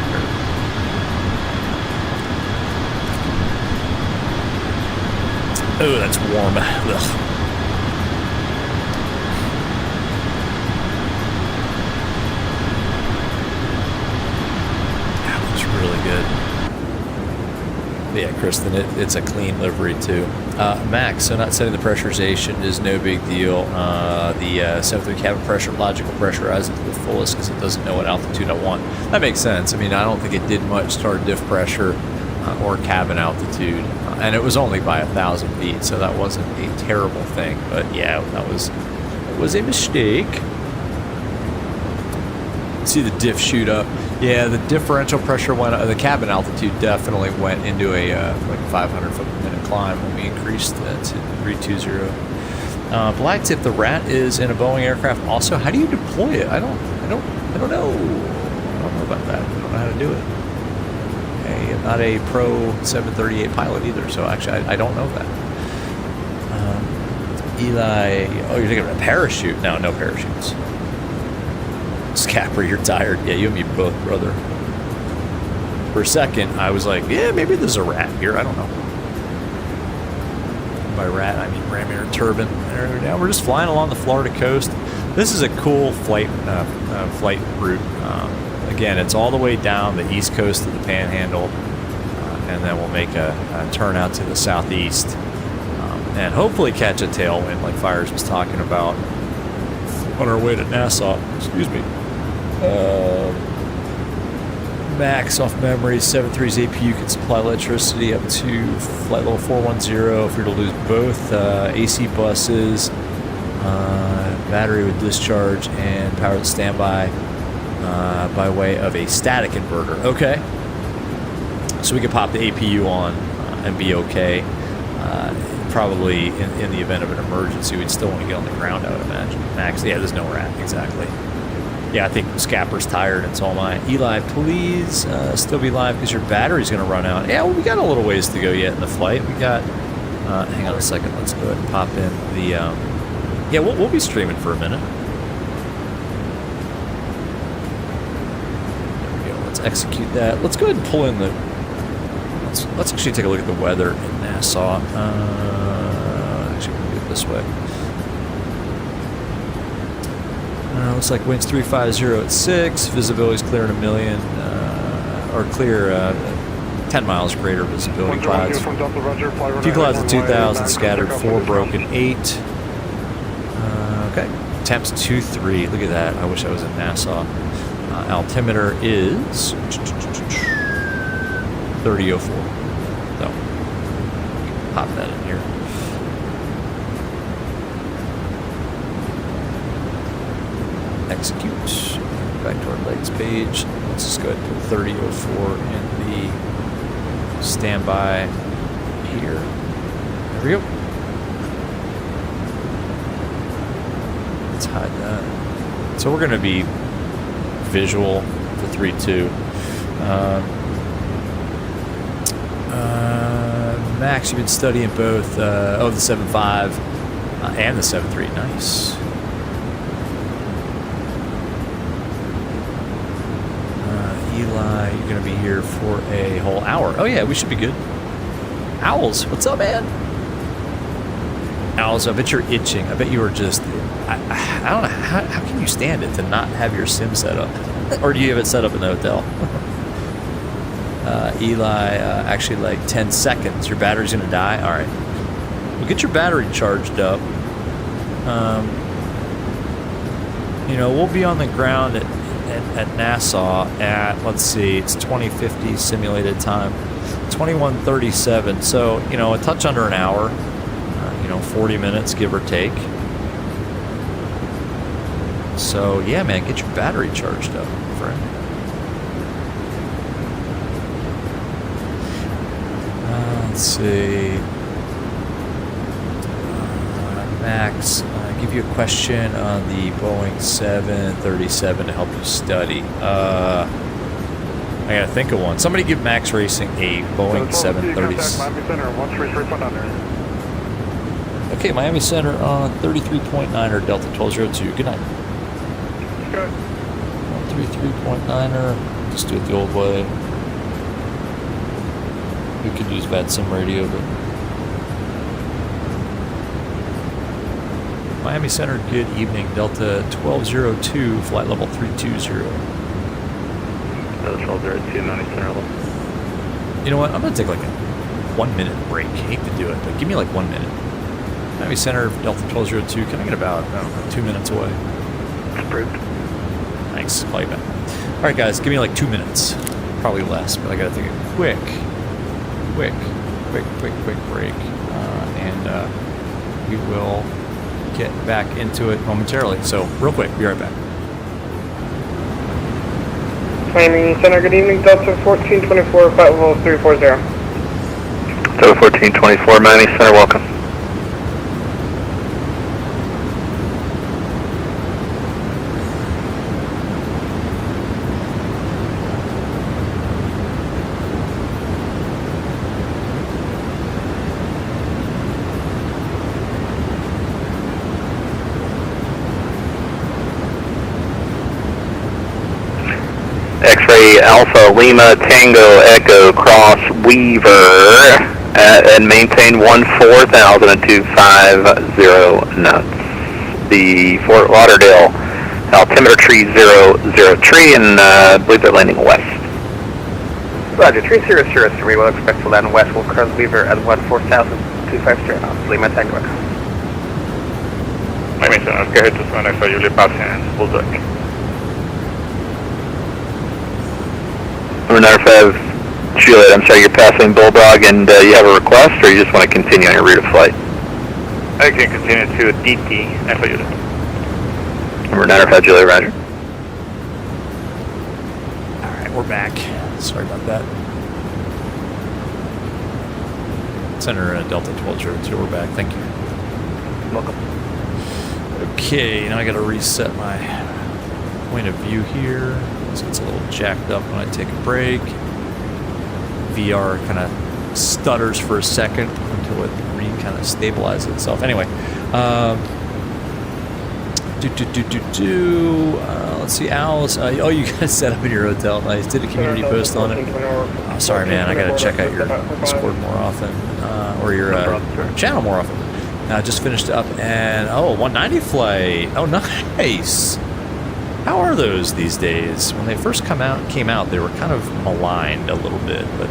Oh, that's warm. Ugh. That was really good. But yeah, Kristen, it's a clean livery too. Max, so not setting the pressurization is no big deal. The 7.3 cabin pressure, logical pressurize it to the fullest because it doesn't know what altitude I want. That makes sense. I mean, I don't think it did much to our diff pressure or cabin altitude, and it was only by 1,000 feet, so that wasn't a terrible thing. But yeah, it was a mistake. See the diff shoot up. Yeah, the differential pressure went. The cabin altitude definitely went into a like 500 foot per minute climb when we increased that to 320. Black tip: the RAT is in a Boeing aircraft. Also, how do you deploy it? I don't know. I don't know about that. I don't know how to do it. Okay, a pro 738 pilot either. So actually, I don't know that. Eli, oh, you're thinking of a parachute? No, no parachutes. Scapper, you're tired. Yeah, you and me both, brother. For a second, I was like, yeah, maybe there's a rat here. I don't know. By rat, I mean ram air turbine. Now we're just flying along the Florida coast. This is a cool flight route. Again, it's all the way down the east coast of the Panhandle, and then we'll make a turn out to the southeast, and hopefully catch a tailwind like Fires was talking about on our way to Nassau. Excuse me. Max off memory, 7.3's APU can supply electricity up to flight level 410 if we were to lose both AC buses, battery would discharge and power the standby by way of a static inverter. Okay. So we could pop the APU on and be okay. Probably in the event of an emergency, we'd still want to get on the ground, I would imagine. Max, yeah, there's no rat, exactly. Yeah, I think Scapper's tired, and so am I. Eli, please still be live because your battery's going to run out. Yeah, well, we got a little ways to go yet in the flight. We got, hang on a second, let's go ahead and pop in the, yeah, we'll be streaming for a minute. There we go, let's execute that. Let's go ahead and pull in the, let's actually take a look at the weather in Nassau. Actually, we'll do it this way. Looks like winds 350 at 6. Visibility is clear in a million, or clear 10 miles greater visibility. Clouds. Few clouds at 2,000, scattered 4, broken 8. Okay. Temps 2-3. Look at that. I wish I was in Nassau. Altimeter is 3004. So, pop that in here. Execute. Back to our legs page. Let's just go ahead and put 3004 in the standby here. There we go. Let's hide that. So we're going to be visual for 3-2. Max, you've been studying both the 7.5 and the 7.3. Nice. Eli, you're going to be here for a whole hour. Oh, yeah, we should be good. Owls, what's up, man? Owls, I bet you're itching. I bet you were just... I don't know. How can you stand it to not have your sim set up? Or do you have it set up in the hotel? Eli, actually like 10 seconds. Your battery's going to die? All right. Well, get your battery charged up. You know, we'll be on the ground at Nassau at, let's see, it's 2050 simulated time, 21:37. So, you know, a touch under an hour, 40 minutes, give or take. So, yeah, man, get your battery charged up, friend. Let's see. Max, give you a question on the Boeing 737 to help you study. I gotta think of one. Somebody give Max Racing a Boeing 737. Okay, Miami Center on 33.9er Delta 1202. Good night. Good. 33.9er. Just do it the old way. We could use VATSIM radio, but Miami Center, good evening. Delta 1202, flight level 320. Delta 1202, Miami Center level. You know what? I'm going to take like a 1 minute break. Hate to do it, but give me like 1 minute. Miami Center, Delta 1202. Can I get about, I don't know, 2 minutes away? Approved. Thanks. Call you back. All right, guys, give me like 2 minutes. Probably less, but I got to take a quick break. And we will get back into it momentarily. So, real quick, be right back. Miami Center, good evening. Delta 1424, flight level 340. Delta 1424, Miami Center, welcome. X-ray Alpha Lima Tango Echo Cross Weaver and maintain 14,250 knots. The Fort Lauderdale altimeter tree 003 and I believe they're landing west. Roger, 3003, we'll expect to land west. We'll cross Weaver at 14,250 knots. Lima Tango Echo. My mission, let's go ahead to Sonic for Julie Passing, Bulldog. MSFS, Juliet, I'm sorry, you're passing Bulldog and you have a request or you just want to continue on your route of flight? I can continue to DT, and for Juliet. MSFS, Juliet, roger. Alright, we're back. Sorry about that. Center Delta 1202, we're back. Thank you. Welcome. Okay, now I gotta reset my point of view here. So it's a little jacked up when I take a break. VR kind of stutters for a second until it kind of stabilizes itself. Anyway, let's see, Owls. Oh, you guys set up in your hotel. Nice. Did a community post on it. Oh, sorry, man. I gotta check out your Discord more often, or your channel more often. Just finished up and 190 flight. Oh, nice. How are those these days? When they first came out, they were kind of maligned a little bit, but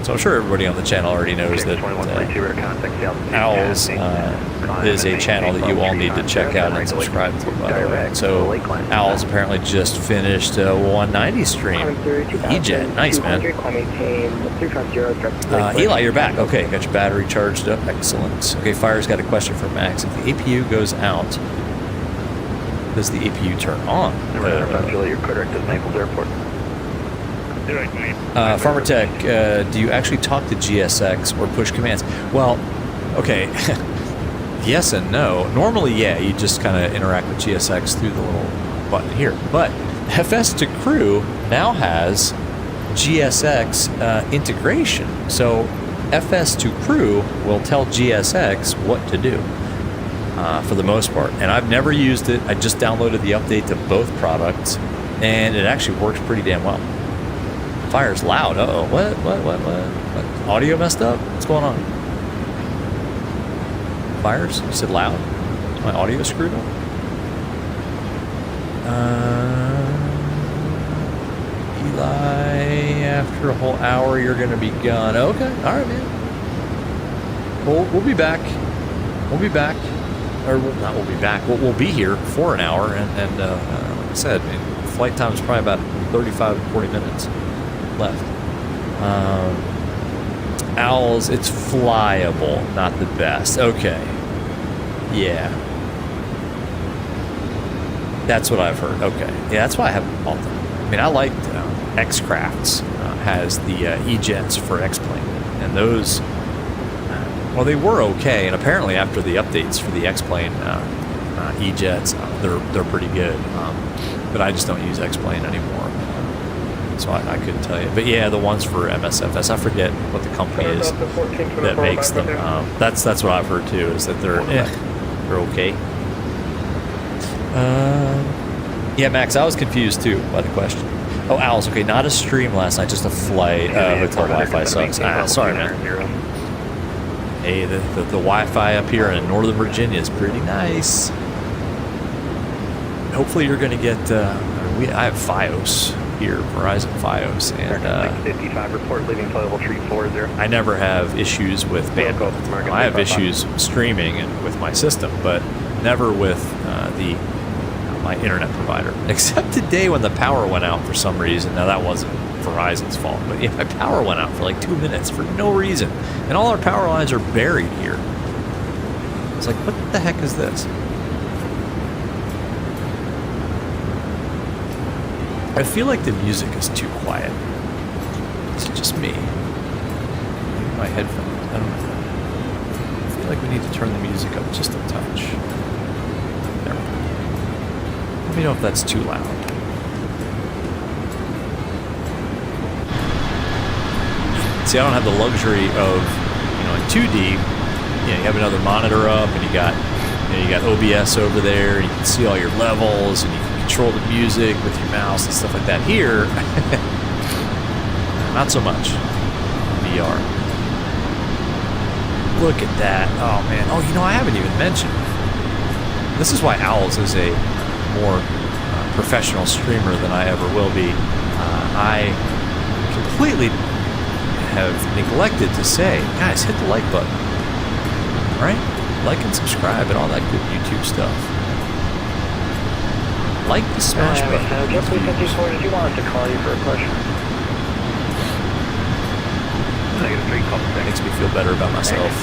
so I'm sure everybody on the channel already knows that Owls is a channel that you all need to check out and subscribe to, by the way. So Owls apparently just finished a 190 stream. E-Jet, nice, man. Eli, you're back. Okay, got your battery charged up. Excellent. Okay, Fire's got a question for Max. If the APU goes out, does the APU turn on? You're correct at Naples Airport. Farmer Tech, do you actually talk to GSX or push commands? Well, okay, yes and no. Normally, yeah, you just kind of interact with GSX through the little button here. But FS to Crew now has GSX integration. So FS to Crew will tell GSX what to do for the most part. And I've never used it. I just downloaded the update to both products, and it actually works pretty damn well. Fire's loud. Uh-oh. What? Audio messed up? What's going on? Fires? You said loud? Is my audio screwed up? Eli, after a whole hour, you're going to be gone. Okay. All right, man. We'll be back. We'll be back. Or not we'll be back. We'll be here for an hour. And like I said, flight time is probably about 35 to 40 minutes left. Owls, it's flyable, not the best. Okay. Yeah. That's what I've heard. Okay. Yeah, that's why I haven't bought them. I mean, I liked X-Crafts has the E-Jets for X-Plane. And those, well, they were okay. And apparently after the updates for the X-Plane E-Jets, they're pretty good. But I just don't use X-Plane anymore. So I couldn't tell you. But yeah, the ones for MSFS, I forget what the company is that makes them. That's what I've heard too, is that they're okay. Yeah, Max, I was confused too by the question. Oh, Owls, okay, not a stream last night, just a flight. Hotel Wi-Fi sucks. Sorry, man. Hey, the Wi-Fi up here in Northern Virginia is pretty nice. Hopefully you're going to get, I have Fios here, Verizon Fios, and 55 report leaving level 340. I never have issues with bandwidth. I have issues streaming and with my system, but never with my internet provider. Except today when the power went out for some reason. Now that wasn't Verizon's fault, but yeah, my power went out for like 2 minutes for no reason, and all our power lines are buried here. It's like, what the heck is this? I feel like the music is too quiet. Is it just me? Maybe my headphones. I don't know. I feel like we need to turn the music up just a touch. There we go. Let me know if that's too loud. See, I don't have the luxury of, in 2D, you have another monitor up and you got, know, you got OBS over there, and you can see all your levels, and you can control the music with your mouse and stuff like that. Here, not so much. VR. Look at that. Oh, man. Oh, you know, I haven't even mentioned. This is why Owls is a more professional streamer than I ever will be. I completely have neglected to say, guys, hit the like button. Right? Like and subscribe and all that good YouTube stuff. Like the smash button. Jeffrey 54, did you want us to call you for a question? Makes me feel better about myself.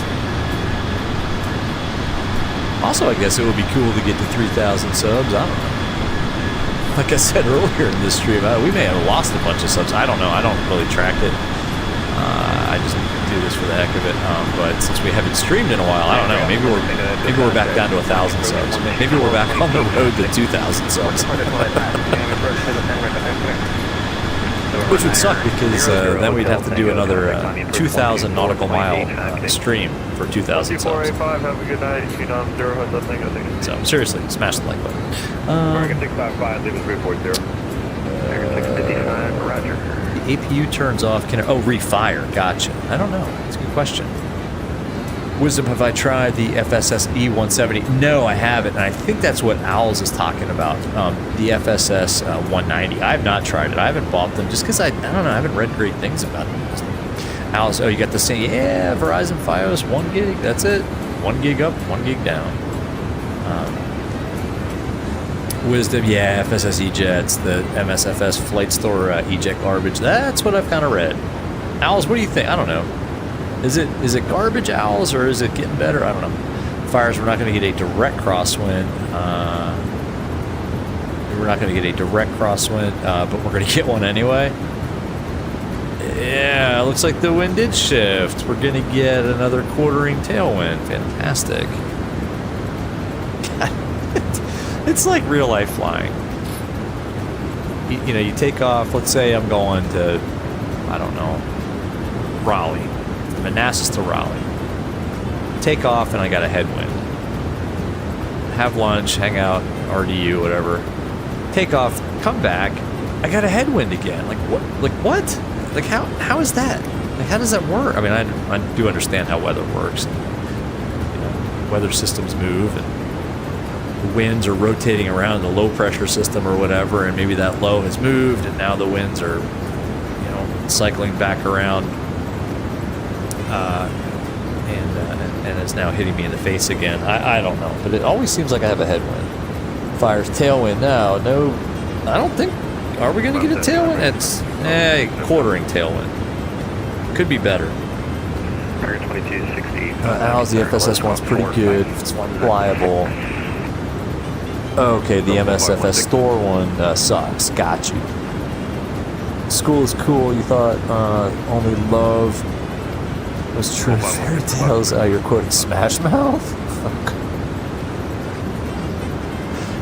Also, I guess it would be cool to get to 3,000 subs. I don't know. Like I said earlier in this stream, we may have lost a bunch of subs. I don't know. I don't really track it. I just do this for the heck of it. But since we haven't streamed in a while, I don't know. Maybe we're back down to 1,000 subs. Maybe we're back on the road to 2,000 subs. Which would suck because then we'd have to do another 2,000 nautical mile stream for 2,000 subs. Have a good night. So seriously, smash the like button. American 655, leaving 340. American 655, roger. The APU turns off. Can it? Oh, refire. Gotcha. I don't know. That's a good question. Wisdom, have I tried the FSS E170? No, I haven't. And I think that's what Owls is talking about. The FSS 190. I have not tried it. I haven't bought them just because I don't know. I haven't read great things about them. Owls. Oh, you got the same. Yeah, Verizon Fios 1 gig. That's it. 1 gig up, 1 gig down. Wisdom, yeah, FSS ejets, the MSFS flight store eject garbage. That's what I've kind of read. Owls, what do you think? I don't know. Is it garbage, Owls, or is it getting better? I don't know. Fires, we're not going to get a direct crosswind. We're not going to get a direct crosswind, but we're going to get one anyway. Yeah, it looks like the wind did shift. We're going to get another quartering tailwind. Fantastic. It's like real life flying. You know, you take off. Let's say I'm going to, I don't know, Raleigh, from Manassas to Raleigh. Take off and I got a headwind. Have lunch, hang out, RDU, whatever. Take off, come back. I got a headwind again. Like what? Like what? Like how is that? Like how does that work? I mean, I do understand how weather works. You know, weather systems move and winds are rotating around the low pressure system or whatever, and maybe that low has moved and now the winds are, you know, cycling back around and is now hitting me in the face again. I don't know, but it always seems like I have a headwind. Fires tailwind now. No, I don't think. Are we going to get a tailwind? It's quartering tailwind. Could be better. How's the FSS one's pretty good. It's flyable. Okay, the MSFS store one sucks. Got you. School is cool. You thought only love was true fairy tales. You're quoting Smash Mouth?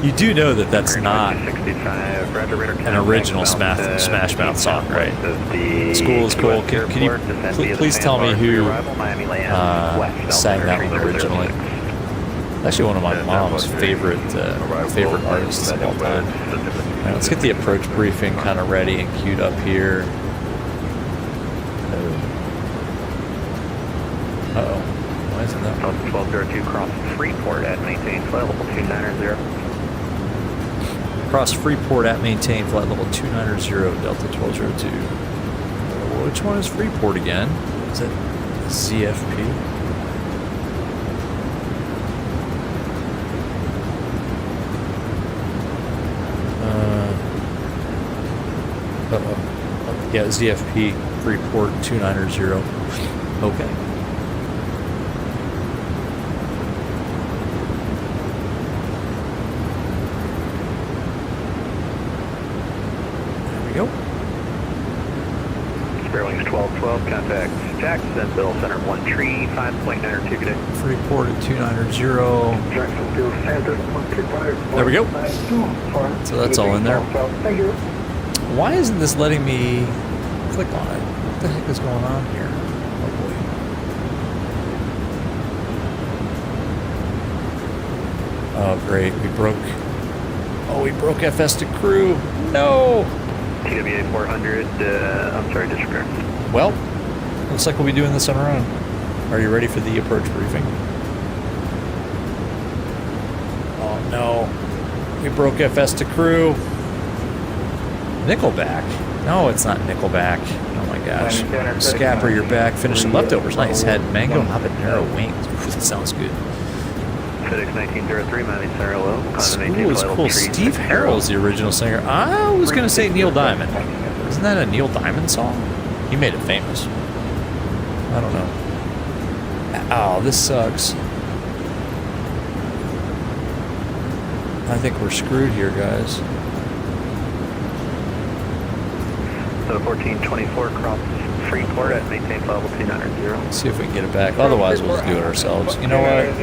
You do know that that's not an original Smash Mouth song, right? School is cool. Can you please tell me who sang that one originally? Actually, one of my mom's favorite artists of all time. All right, let's get the approach briefing kind of ready and queued up here. Uh-oh. Why isn't that? 1202 cross Freeport at maintain flight level 290. Cross Freeport at maintain flight level 290 Delta 1202. Which one is Freeport again? Is it ZFP? Uh-oh. Yeah, ZFP, Freeport 290. Okay. There we go. Sparrowings 1212, contact Jacksonville Center 1 tree, 5.92 today. Freeport at 290. Jacksonville Center 135. There we go. So that's all in there. Thank you. Why isn't this letting me click on it? What the heck is going on here? Oh Oh, great. We broke FS to crew. No. TWA 400, I'm sorry, disregard. Well, looks like we'll be doing this on our own. Are you ready for the approach briefing? Oh no. We broke FS to crew. Nickelback? No, it's not Nickelback. Oh my gosh. Scapper your back. Finish the leftovers. Nice. Had mango habanero wings. Ooh, that sounds good. FedEx 1903, Miami Center, hello. School is cool. Steve Harrell's the original singer. I was going to say Neil Diamond. Isn't that a Neil Diamond song? He made it famous. I don't know. Oh, this sucks. I think we're screwed here, guys. So 1424 cross Freeport at maintain level 290. Let's see if we can get it back. Otherwise, we'll just do it ourselves. You know what?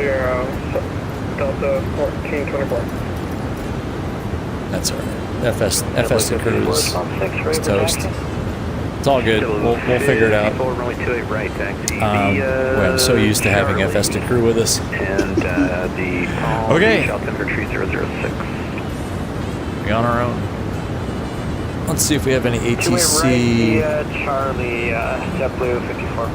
Delta 1424. That's alright. FS to cruise. It's toast. It's all good. We'll figure it out. I'm so used to having FS to crew with us. Okay. We're on our own. Let's see if we have any ATC. Charlie, JetBlue 54.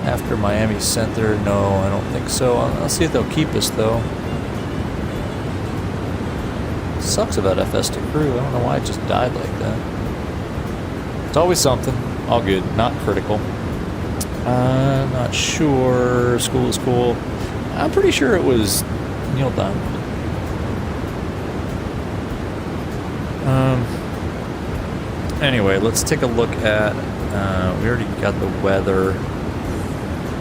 After Miami Center, no, I don't think so. I'll see if they'll keep us though. Sucks about FS to crew. I don't know why it just died like that. It's always something. All good. Not critical. Not sure. School is cool. I'm pretty sure it was Neil Diamond. Anyway, let's take a look at. We already got the weather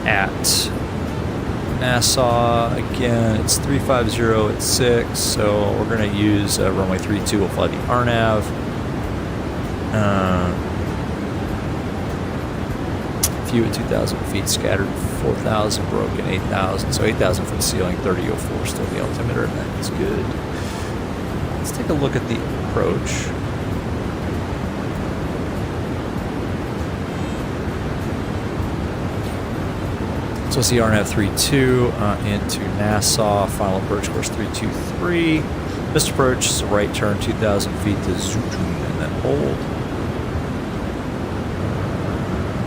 at Nassau. Again, it's 350 at 6, so we're going to use runway 32. We'll fly the RNAV. Few at 2,000 feet, scattered 4,000, broken 8,000. So 8,000 foot ceiling, 3004 still the altimeter, and that's good. Let's take a look at the approach. So it's the RNAV 32 into Nassau, final approach course 323. This approach is a right turn 2,000 feet to Zutun and then hold.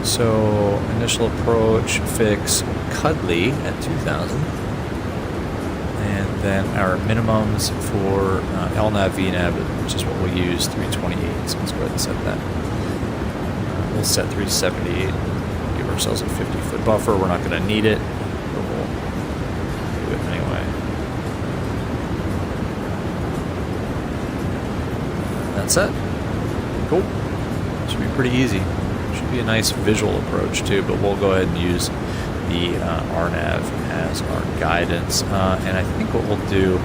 So initial approach, fix Cuddly at 2,000. And then our minimums for LNAV, VNAV, which is what we'll use, 328. So let's go ahead and set that. We'll set 378. Give ourselves a 50-foot buffer. We're not going to need it, but we'll do it anyway. That's it. Cool. Should be pretty easy. Should be a nice visual approach too, but we'll go ahead and use the RNAV as our guidance. And I think what we'll do,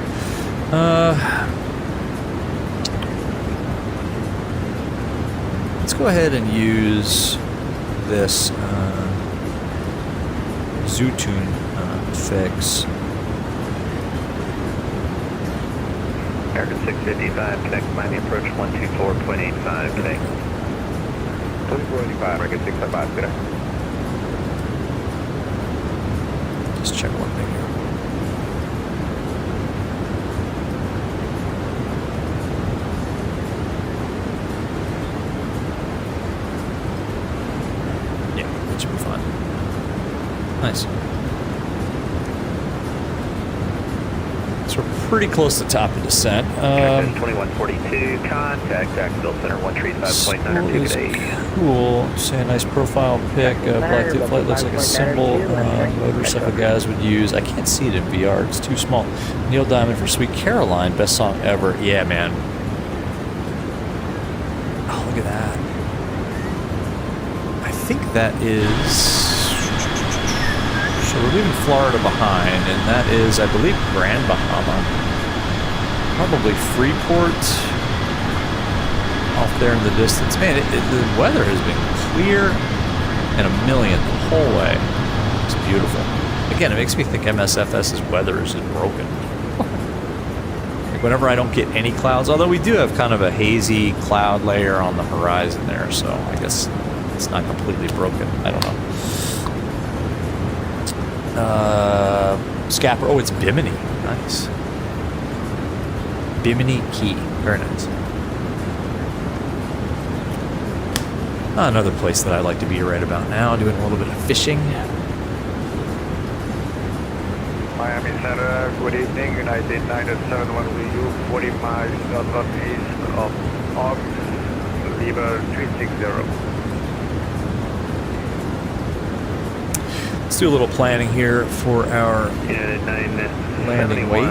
let's go ahead and use this Zutun fix. American 655, connect Miami approach 124.85, connect. 2485, American 655, good day. Just check one thing here. Yeah, that should be fine. Nice. So we're pretty close to top of descent. 2142, contact Jacksonville Center 135.9, is cool. Say a nice profile pic. Black tip flight looks like a symbol motorcycle guys would use. I can't see it in VR. It's too small. Neil Diamond for Sweet Caroline. Best song ever. Yeah, man. Oh, look at that. I think that is... So we're leaving Florida behind, and that is, I believe, Grand Bahama. Probably Freeport. Off there in the distance. Man, the weather has been clear and a million the whole way. It's beautiful. Again, it makes me think MSFS's weather is just broken. Like whenever I don't get any clouds, although we do have kind of a hazy cloud layer on the horizon there, so I guess it's not completely broken. I don't know. Scapper. Oh, it's Bimini. Nice. Bimini Key. Very nice. Another place that I like to be right about now, doing a little bit of fishing. Miami Center, good evening. United 971 VU, 40 miles northeast of August, River 360. Let's do a little planning here for our landing weight.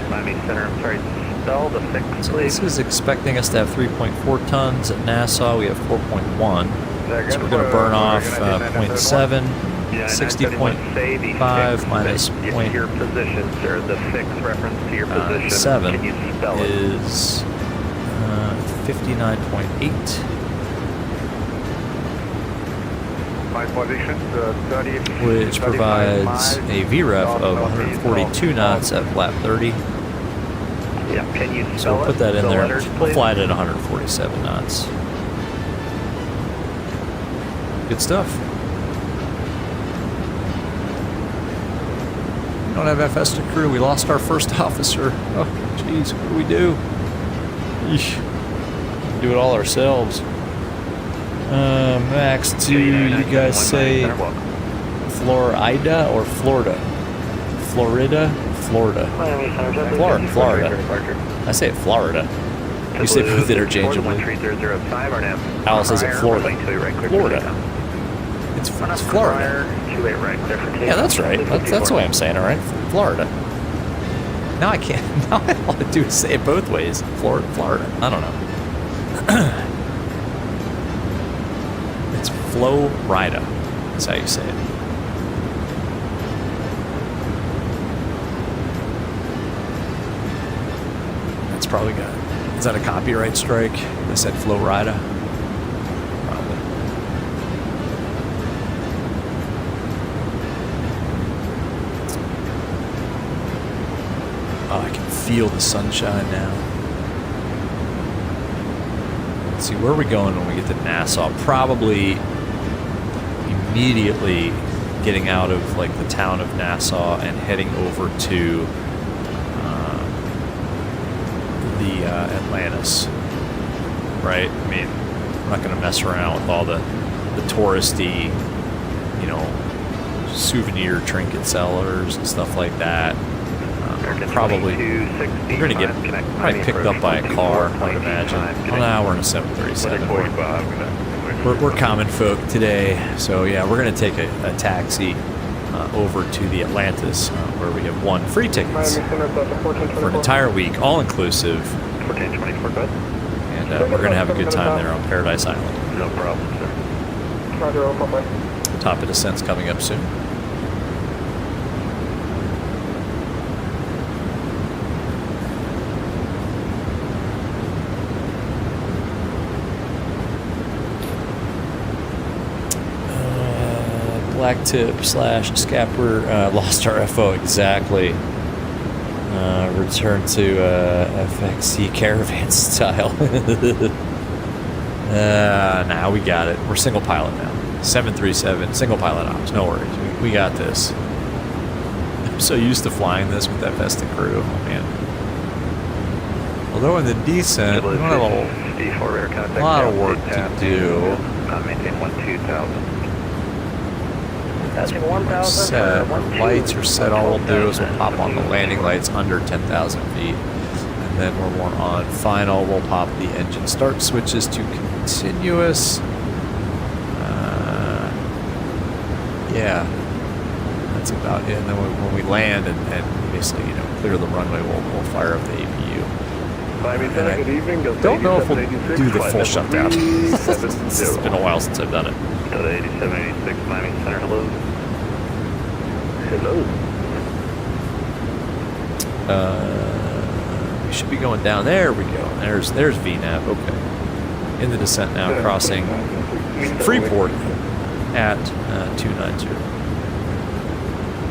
Miami Center, I'm sorry, spell the 6, So please. this is expecting us to have 3.4 tons. At Nassau, we have 4.1. So we're going to burn off 0.7, 60.5 minus Your position, sir, the 6 reference to your position. 7 Can you spell it? is 59.8. My position, 30, Which provides a VREF of 142 knots at flap 30. Yeah, can you spell So we'll put that in the there. letters, We'll please? fly it at 147 knots. Good stuff. We don't have FS to crew. We lost our first officer. Oh, jeez, what do we do? Eesh. Do it all ourselves. Max 2, you guys say Florida or Florida? Florida? Florida. Florida. I say it Florida. You say both interchangeably. Alice says it Florida. Florida. It's Florida. Yeah, that's right. That's the way I'm saying it, right? Florida. Now I can't. Now all I do is say it both ways. Florida. I don't know. It's Florida. That's how you say it. That's probably got. Is that a copyright strike? They said Florida. Probably. Oh, I can feel the sunshine now. Let's see, where are we going when we get to Nassau? Probably immediately getting out of like the town of Nassau and heading over to the Atlantis, right? I mean, I'm not going to mess around with all the touristy, you know, souvenir trinket sellers and stuff like that. Probably we're going to get probably picked up by a car, I would imagine. Well, now we're in a 737. We're common folk today, so yeah, we're going to take a taxi over to the Atlantis, where we have 1 free tickets for an entire week, all inclusive. And we're going to have a good time there on Paradise Island. No problem, sir. Top of Descent's coming up soon. Black tip / Scapper lost our FO exactly. Return to FXC caravan style. Nah, we got it. We're single pilot now. 737, single pilot ops. No worries. We got this. I'm so used to flying this with FS to crew. Oh, man. Although in the descent, we don't have a lot of work to do. Maintain 12,000. Set. Our lights are set. All we'll do is we'll pop on the landing lights under 10,000 feet. And then when we're on final, we'll pop the engine start switches to continuous. Yeah, that's about it. And then when we land and basically, you know, clear the runway, we'll fire up the APU. And I don't know if we'll do the full shutdown. It's been a while since I've done it. Delta 8786, Miami Center, hello. We should be going down. There we go. There's VNAV. Okay. In the descent now, crossing Freeport at 290.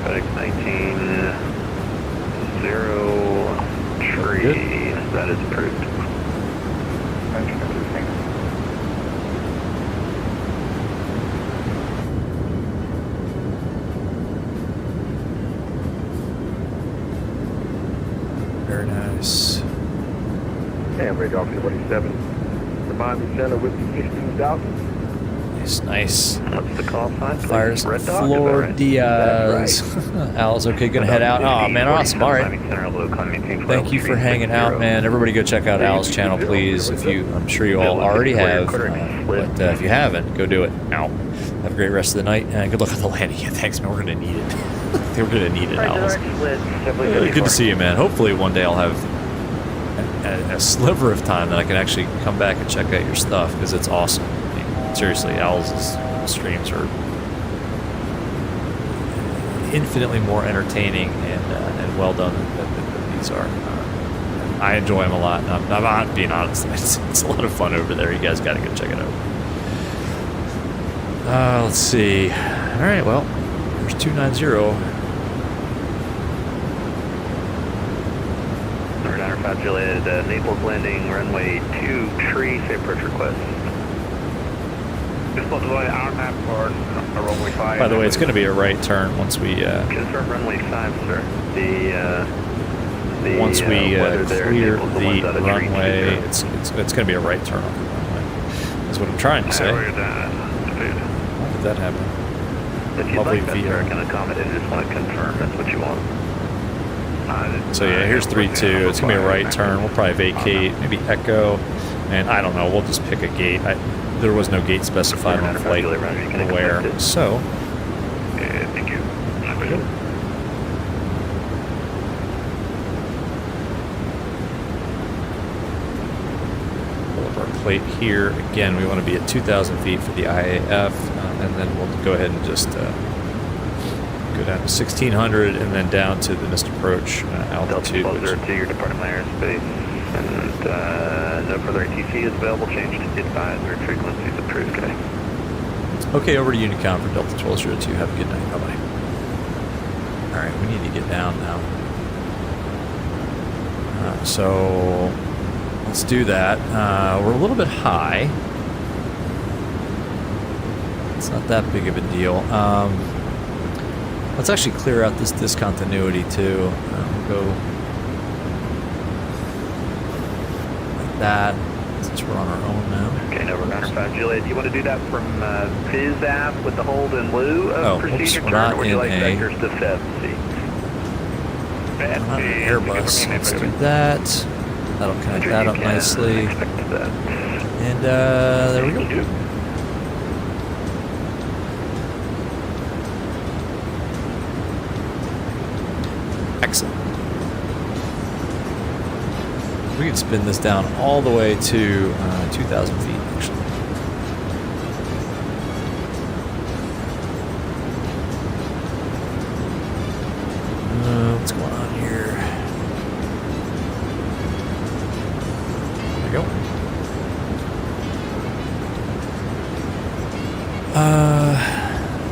FedEx 1903. That is approved. average off 47. The Miami Center with the 16,000. Nice. What's the call sign? Fires Red Dog, Flor is that right? Diaz. Al's okay, gonna head out. Oh man, awesome. All right. Thank you for hanging out, man. Everybody go check out Al's channel, please. If you, I'm sure you all already have, but if you haven't, go do it now. Have a great rest of the night, and good luck on the landing. Yeah, thanks, man. We're gonna need it. We're gonna need it, Al. Good to see you, man. Hopefully one day I'll have a sliver of time that I can actually come back and check out your stuff, because it's awesome. Seriously, Al's streams are infinitely more entertaining and well done than these are. I enjoy them a lot. I'm not being honest. It's a lot of fun over there. You guys got to go check it out. Let's see. All right, well, there's 290. Number Juliet, Naples landing, runway 2, tree, safe approach request. By the way, it's going to be a right turn once we confirm runway 5, sir. Once we clear the runway, it's going to be a right turn on the runway. That's what I'm trying to say. Why did that happen? If you'd like that, sir, I can accommodate. I just want to confirm that's what you want. So yeah, here's 3-2. It's going to be a right turn. We'll probably vacate, maybe echo, and I don't know. We'll just pick a gate. There was no gate specified on the flight where, so. Thank you. Pull up our plate here. Again, we want to be at 2,000 feet for the IAF, and then we'll go ahead and just go down to 1,600 and then down to the missed approach altitude. Delta 1202, your departing my airspace. And no further ATC is available. Change to advisory frequencies approved today. Okay, over to Unicom for Delta 1202. Have a good night. Bye-bye. All right, we need to get down now. So let's do that. We're a little bit high. It's not that big of a deal. Let's actually clear out this discontinuity too. We'll go that, since we're on our own now. Okay, number 95 Juliet, do you want to do that from FISAF with the hold in lieu of procedure turn, or would you like vectors to FEB seats? Airbus, let's do that. That'll connect that up nicely. And there we go. Excellent. We can spin this down all the way to 2,000 feet, actually. What's going on here? There we go.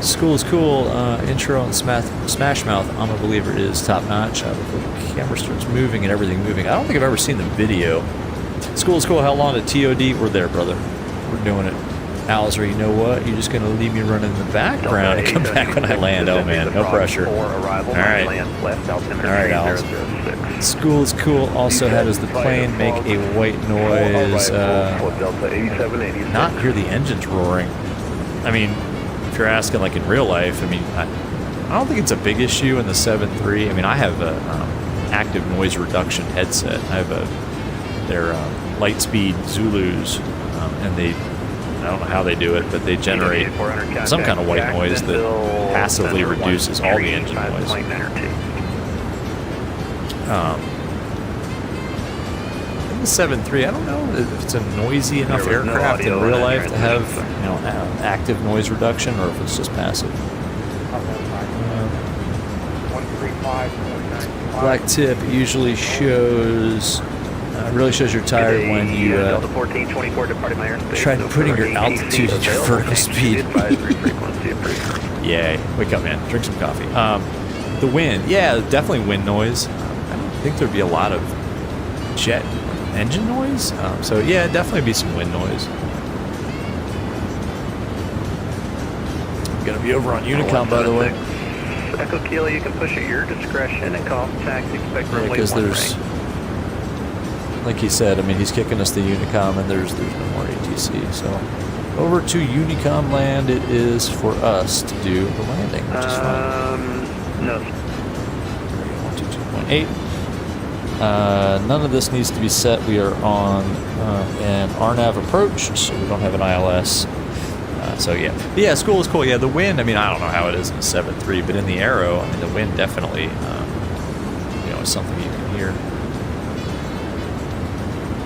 School is cool. Intro on Smash Mouth, I'm a believer, is top notch. Before the camera starts moving and everything moving. I don't think I've ever seen the video. School is cool. How long to TOD? We're there, brother. We're doing it. Alzer, you know what? You're just going to leave me running in the background and come back when I land. Oh, man. No pressure. All right. All right, Alzer. School is cool. Also, how does the plane make a white noise? Not hear the engines roaring. I mean, if you're asking like in real life, I mean, I don't think it's a big issue in the 7.3. I mean, I have a active noise reduction headset. I have they're Lightspeed Zulus, and I don't know how they do it, but they generate some kind of white noise that passively reduces all the engine noise. In the 7.3, I don't know if it's a noisy enough aircraft in real life to have, you know, active noise reduction, or if it's just passive. Black tip usually shows. Really shows you're tired when you try putting your altitude at your vertical speed. Yay. Wake up, man. Drink some coffee. The wind. Yeah, definitely wind noise. I don't think there'd be a lot of jet engine noise. So, yeah, definitely be some wind noise. I'm going to be over on Unicom, by the way. Echo Kilo, you can push at your discretion and call taxi. Expect runway because there's like he said, I mean, he's kicking us the Unicom, and there's no more ATC. So over to Unicom land it is for us to do the landing, which is fine. No. 122.8. None of this needs to be set. We are on an RNAV approach, so we don't have an ILS. So yeah, school is cool. Yeah, the wind, I mean, I don't know how it is in 7.3, but in the Aero, I mean, the wind definitely, is something you can hear.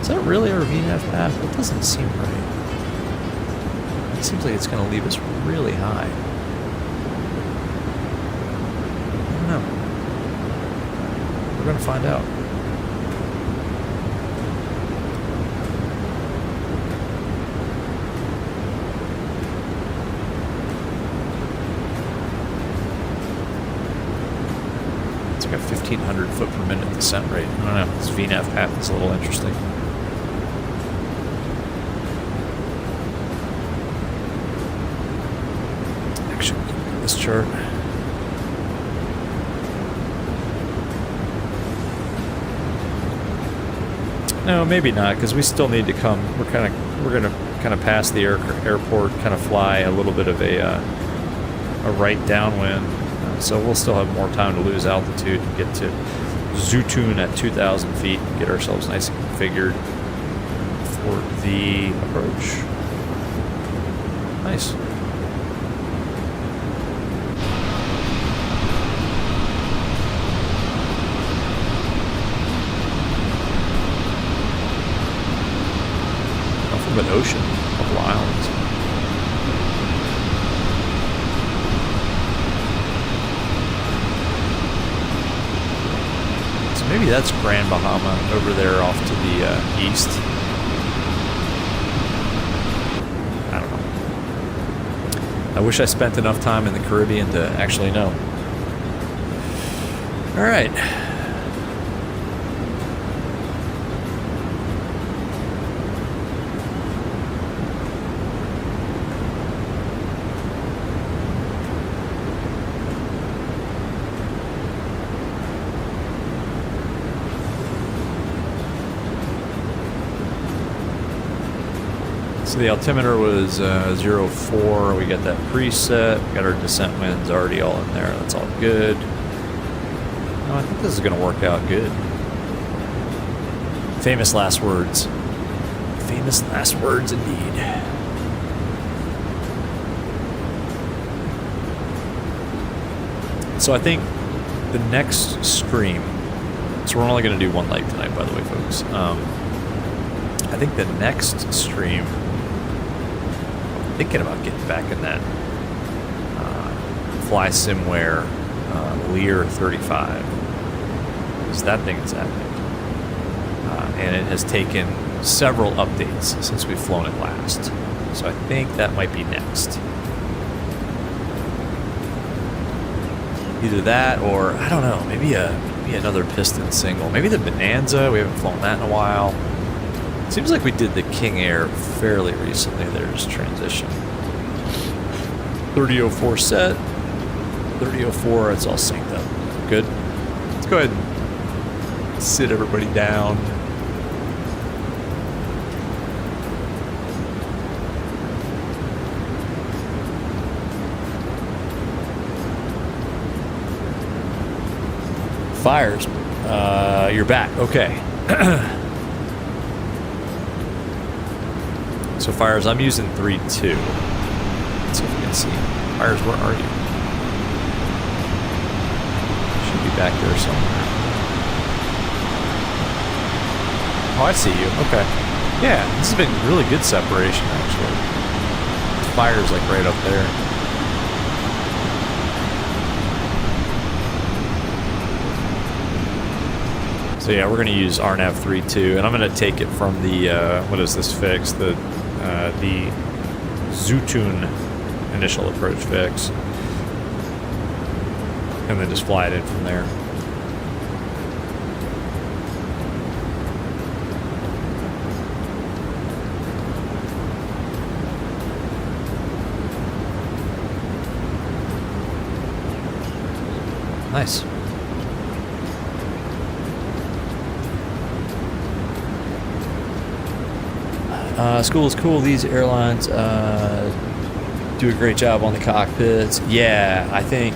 Is that really our VNAV path? That doesn't seem right. It seems like it's going to leave us really high. I don't know. We're going to find out. It's like a 1,500 foot per minute descent rate. I don't know. This VNAV path is a little interesting. Actually, this chart. No, maybe not, because we still need to come. We're gonna kind of pass the airport, kind of fly a little bit of a right downwind. So we'll still have more time to lose altitude and get to Zutun at 2,000 feet and get ourselves nice and configured for the approach. Nice. Nothing but ocean, a couple islands. Maybe that's Grand Bahama over there off to the east. I don't know. I wish I spent enough time in the Caribbean to actually know. All right. So the altimeter was 0.4. We got that preset. We got our descent winds already all in there. That's all good. No, I think this is going to work out good. Famous last words. Famous last words indeed. So I think the next stream. So we're only going to do one leg tonight, by the way, folks. I think the next stream. Thinking about getting back in that Fly Simware Lear 35, because that thing is epic, and it has taken several updates since we've flown it last. So I think that might be next. Either that, or I don't know, maybe another piston single, maybe the Bonanza. We haven't flown that in a while. Seems like we did the King Air fairly recently. There's transition. 3004 set. 3004, it's all synced up. Good. Let's go ahead and sit everybody down. Fires. You're back. Okay. So Fires, I'm using 3.2. Let's see if we can see. Fires, where are you? Should be back there somewhere. Oh, I see you. Okay. Yeah, this has been really good separation, actually. Fires like right up there. So yeah, we're going to use RNAV 3.2, and I'm going to take it from the, what is this fix? The Zutun initial approach fix. And then just fly it in from there. Nice. School is cool. These airlines do a great job on the cockpits. Yeah, I think,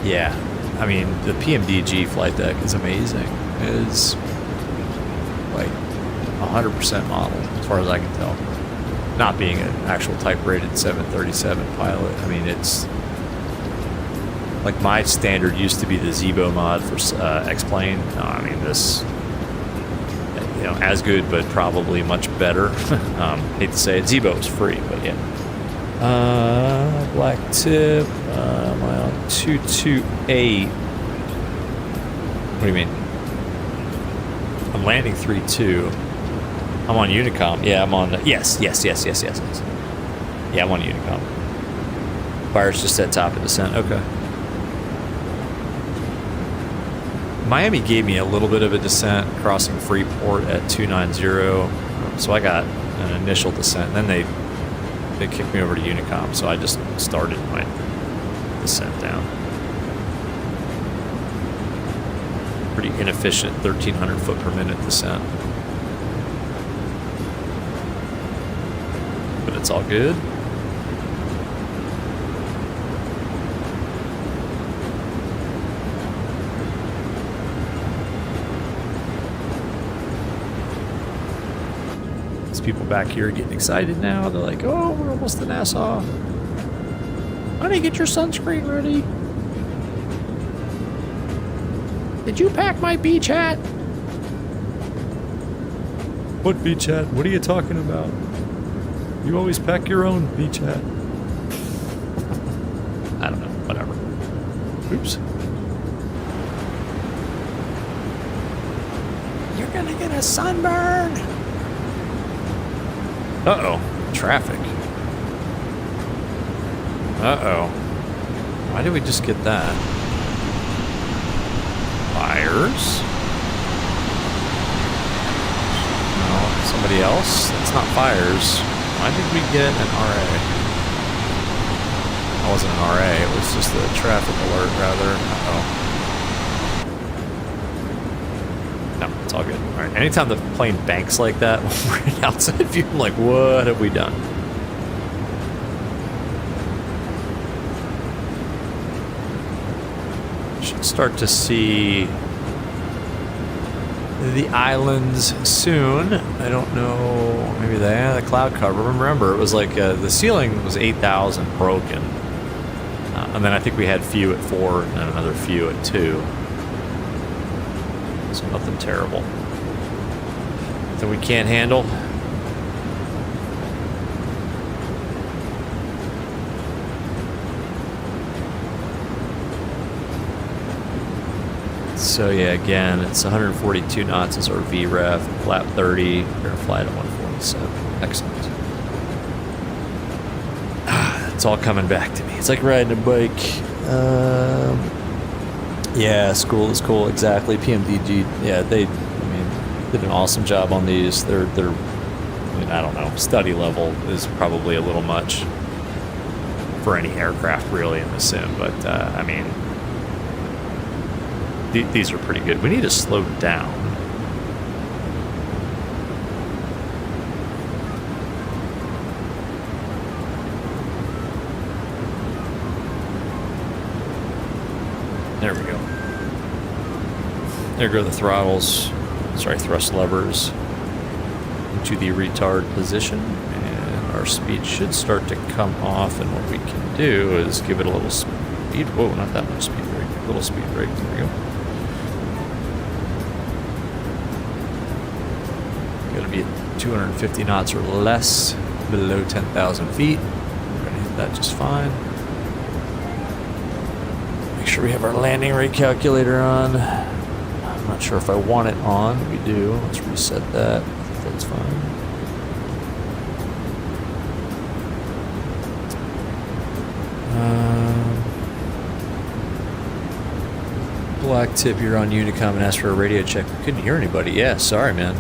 yeah. I mean, the PMDG flight deck is amazing. It is like 100% model, as far as I can tell. Not being an actual type-rated 737 pilot, I mean, it's like my standard used to be the Zebo mod for X-Plane. No, I mean, this, you know, as good, but probably much better. Hate to say it, Zebo is free, but yeah. Black tip, am I on 228? What do you mean? I'm landing 3-2. I'm on Unicom. Yeah, I'm on, yes. Yeah, I'm on Unicom. Fire's just at top of descent, okay. Miami gave me a little bit of a descent crossing Freeport at 290, so I got an initial descent, and then they kicked me over to Unicom, so I just started my descent down. Pretty inefficient 1,300 foot per minute descent. But it's all good. People back here are getting excited now. They're like, oh, we're almost to Nassau. Honey, get your sunscreen ready. Did you pack my beach hat? What beach hat? What are you talking about? You always pack your own beach hat. I don't know. Whatever. Oops. You're gonna get a sunburn. Uh-oh. Traffic. Uh-oh. Why did we just get that? Fires? No, somebody else? That's not fires. Why did we get an RA? It wasn't an RA, it was just a traffic alert, rather. Uh-oh. No, it's all good. All right, anytime the plane banks like that when we're in outside view, I'm like, what have we done? Should start to see the islands soon. I don't know, maybe the cloud cover. Remember, it was like the ceiling was 8,000 broken. And then I think we had few at 4 and then another few at 2. So nothing terrible. That we can't handle. So yeah, again, it's 142 knots is our VREF, flap 30, we're gonna fly at 147. Excellent. It's all coming back to me. It's like riding a bike. Yeah, school is cool, exactly. PMDG, yeah, they did an awesome job on these. They're I mean, I don't know, study level is probably a little much for any aircraft really in the sim, but I mean, these are pretty good. We need to slow down. There we go. There go the throttles, sorry, thrust levers into the retard position, and our speed should start to come off, and what we can do is give it a little speed. Whoa, not that much speed brake. A little speed brake. There we go. Got to be at 250 knots or less, below 10,000 feet. We're going to hit that just fine. Make sure we have our landing rate calculator on. I'm not sure if I want it on. We do. Let's reset that. That's fine. Black tip, you're on Unicom and asked for a radio check. We couldn't hear anybody. Yeah, sorry, man.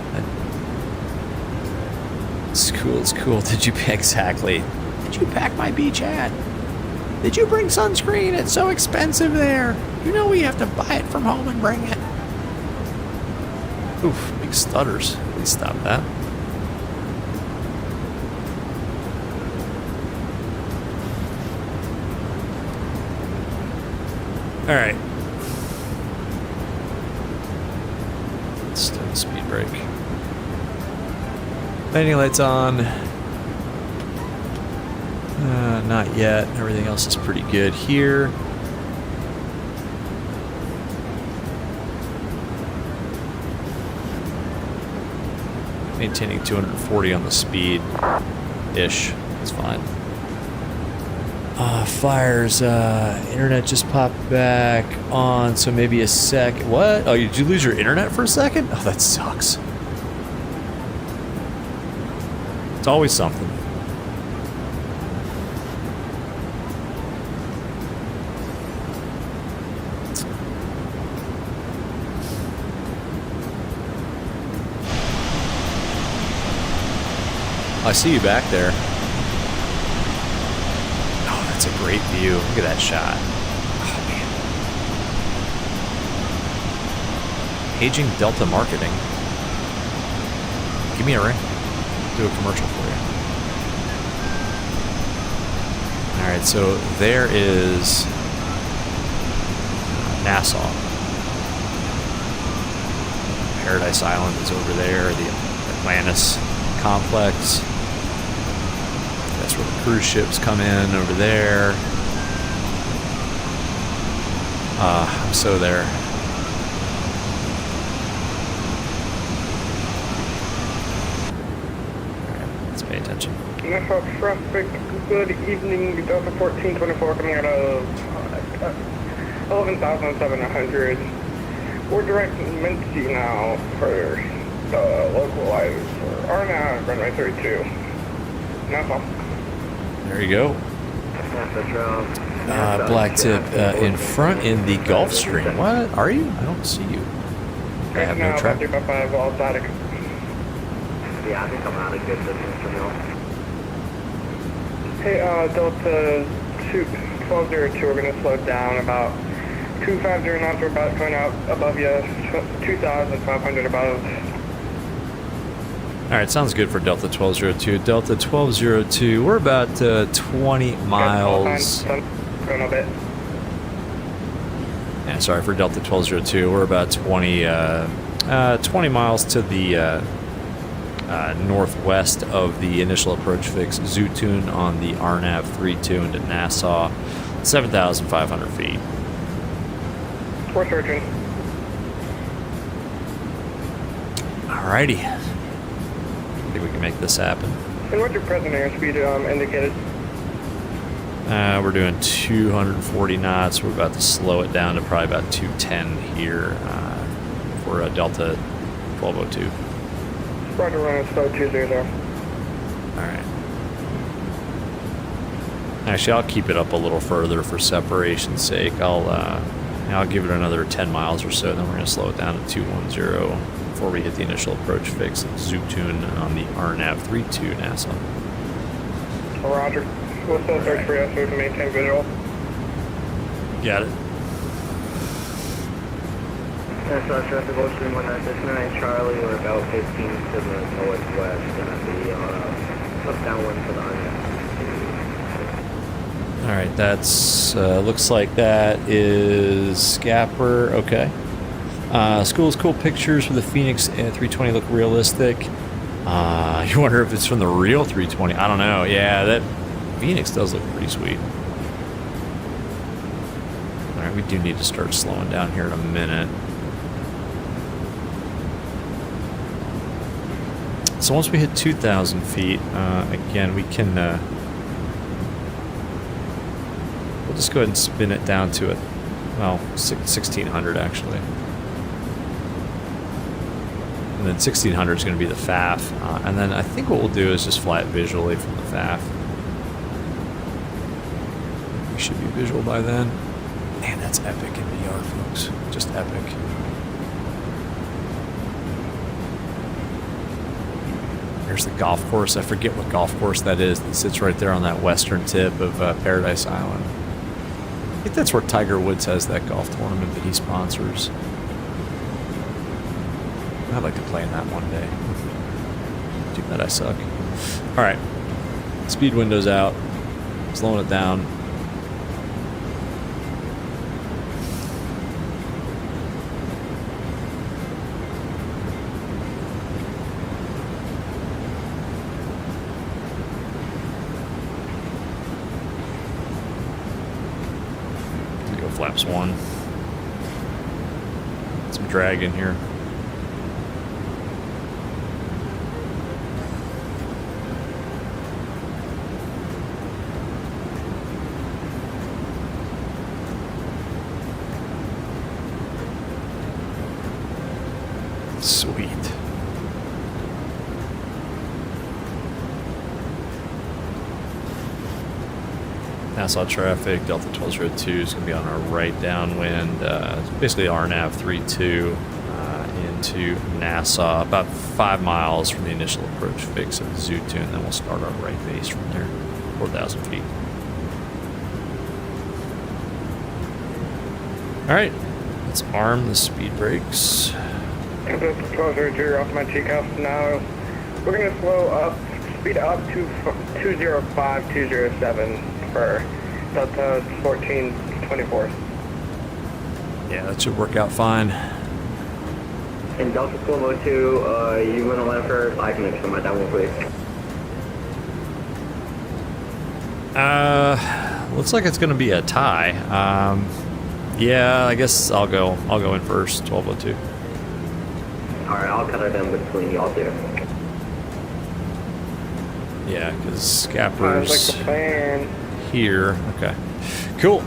It's cool. It's cool. Did you exactly? Did you pack my beach hat? Did you bring sunscreen? It's so expensive there. You know we have to buy it from home and bring it. Oof, big stutters. Please stop that. All right. Let's do the speed brake. Landing lights on. Not yet. Everything else is pretty good here. Maintaining 240 on the speed-ish. That's fine. Fires. Internet just popped back on, so maybe a sec. What? Oh, did you lose your internet for a second? Oh, that sucks. It's always something. I see you back there. Oh, that's a great view. Look at that shot. Oh, man. Paging Delta Marketing. Give me a ring. Do a commercial for you. Alright, so there is Nassau. Paradise Island is over there, the Atlantis complex. That's where the cruise ships come in over there. I'm so there. Let's pay attention. Nassau traffic, good evening, Delta 1424 coming out of 11,700. We're directing Mincy now for the localizer for RNAV runway 32. Nassau. There you go. Black tip in front in the Gulf Stream. What? Are you? I don't see you. I have no track. Yeah, I think I'm out of good distance from you. Hey, Delta 1202, we're going to slow down about 250 knots. We're about going out above you, 2,500 above. Alright, sounds good for Delta 1202. Delta 1202, we're about 20 miles. Yeah, sorry, for Delta 1202, we're about 20 miles to the northwest of the initial approach fix, Zutun on the RNAV 32 into Nassau, 7,500 feet. We're searching. Alrighty. I think we can make this happen. And what's your present airspeed indicated? We're doing 240 knots. We're about to slow it down to probably about 210 here for a Delta 1202. Roger, running slow 200. Alright. Actually, I'll keep it up a little further for separation's sake. I'll give it another 10 miles or so, then we're going to slow it down to 210 before we hit the initial approach fix at Zutun on the RNAV 32 Nassau. Roger. We'll still search for you so we can maintain visual. Got it. Nassau traffic, Ocean 169 Charlie, we're about 15 to the northwest, gonna be up downwind for the RNAV. Alright, that's, looks like that is Scapper, okay. School's cool pictures with the Phoenix 320 look realistic. You wonder if it's from the real 320, I don't know, yeah, that Phoenix does look pretty sweet. Alright, we do need to start slowing down here in a minute. So once we hit 2,000 feet, again, we can, we'll just go ahead and spin it down to it, well, 1,600 actually. And then 1,600 is going to be the FAF. And then I think what we'll do is just fly it visually from the FAF. We should be visual by then. Man, that's epic in VR, folks. Just epic. There's the golf course. I forget what golf course that is. That sits right there on that western tip of Paradise Island. I think that's where Tiger Woods has that golf tournament that he sponsors. I'd like to play in that one day. Too bad I suck. Alright. Speed window's out. Slowing it down. flaps 1. Some drag in here. Sweet. Nassau traffic, Delta 1202 is going to be on our right downwind. It's basically RNAV 32 into Nassau, about 5 miles from the initial approach fix of Zutu, and then we'll start our right base from there, 4,000 feet. All right, let's arm the speed brakes. Delta 1202, you're off my TCAS now. We're going to slow up, speed up to 205, 207 for Delta 1424. Yeah, that should work out fine. And Delta 1202, you want to land first? I can extend my down one quick. Looks like it's going to be a tie. Yeah, I guess I'll go in first, 1202. Alright, I'll cut it in between y'all two. Yeah, because Scapper's Sounds like the plan. here. Okay, cool.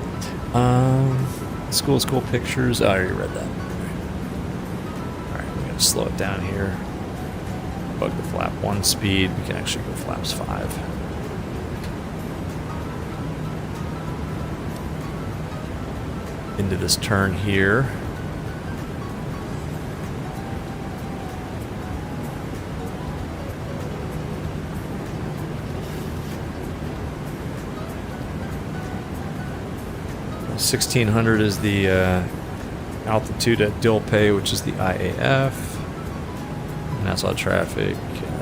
School pictures. I already read that. All right, we're going to slow it down here. Bug the flap 1 speed. We can actually go flaps 5. Into this turn here. Uh, 1600 is the altitude at Dilpay, which is the IAF. Nassau traffic.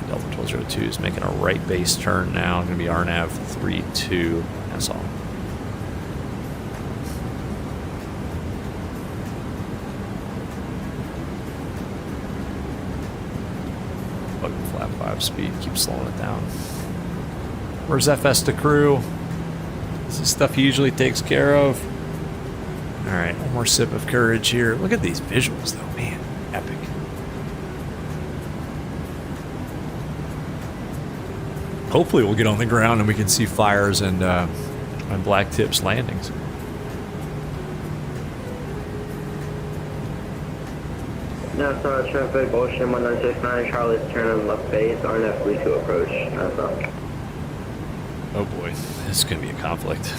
Delta 1202 is making a right base turn now. Going to be RNAV 32 Nassau. Flap 5 speed, keep slowing it down. Where's FS to crew? This is stuff he usually takes care of. Alright, one more sip of courage here. Look at these visuals though, man. Epic. Hopefully we'll get on the ground and we can see fires and black tips landings. Nassau traffic, Ocean 1969, Charlie's turning left base, RNF 32 approach, Nassau. Oh boy, this is going to be a conflict.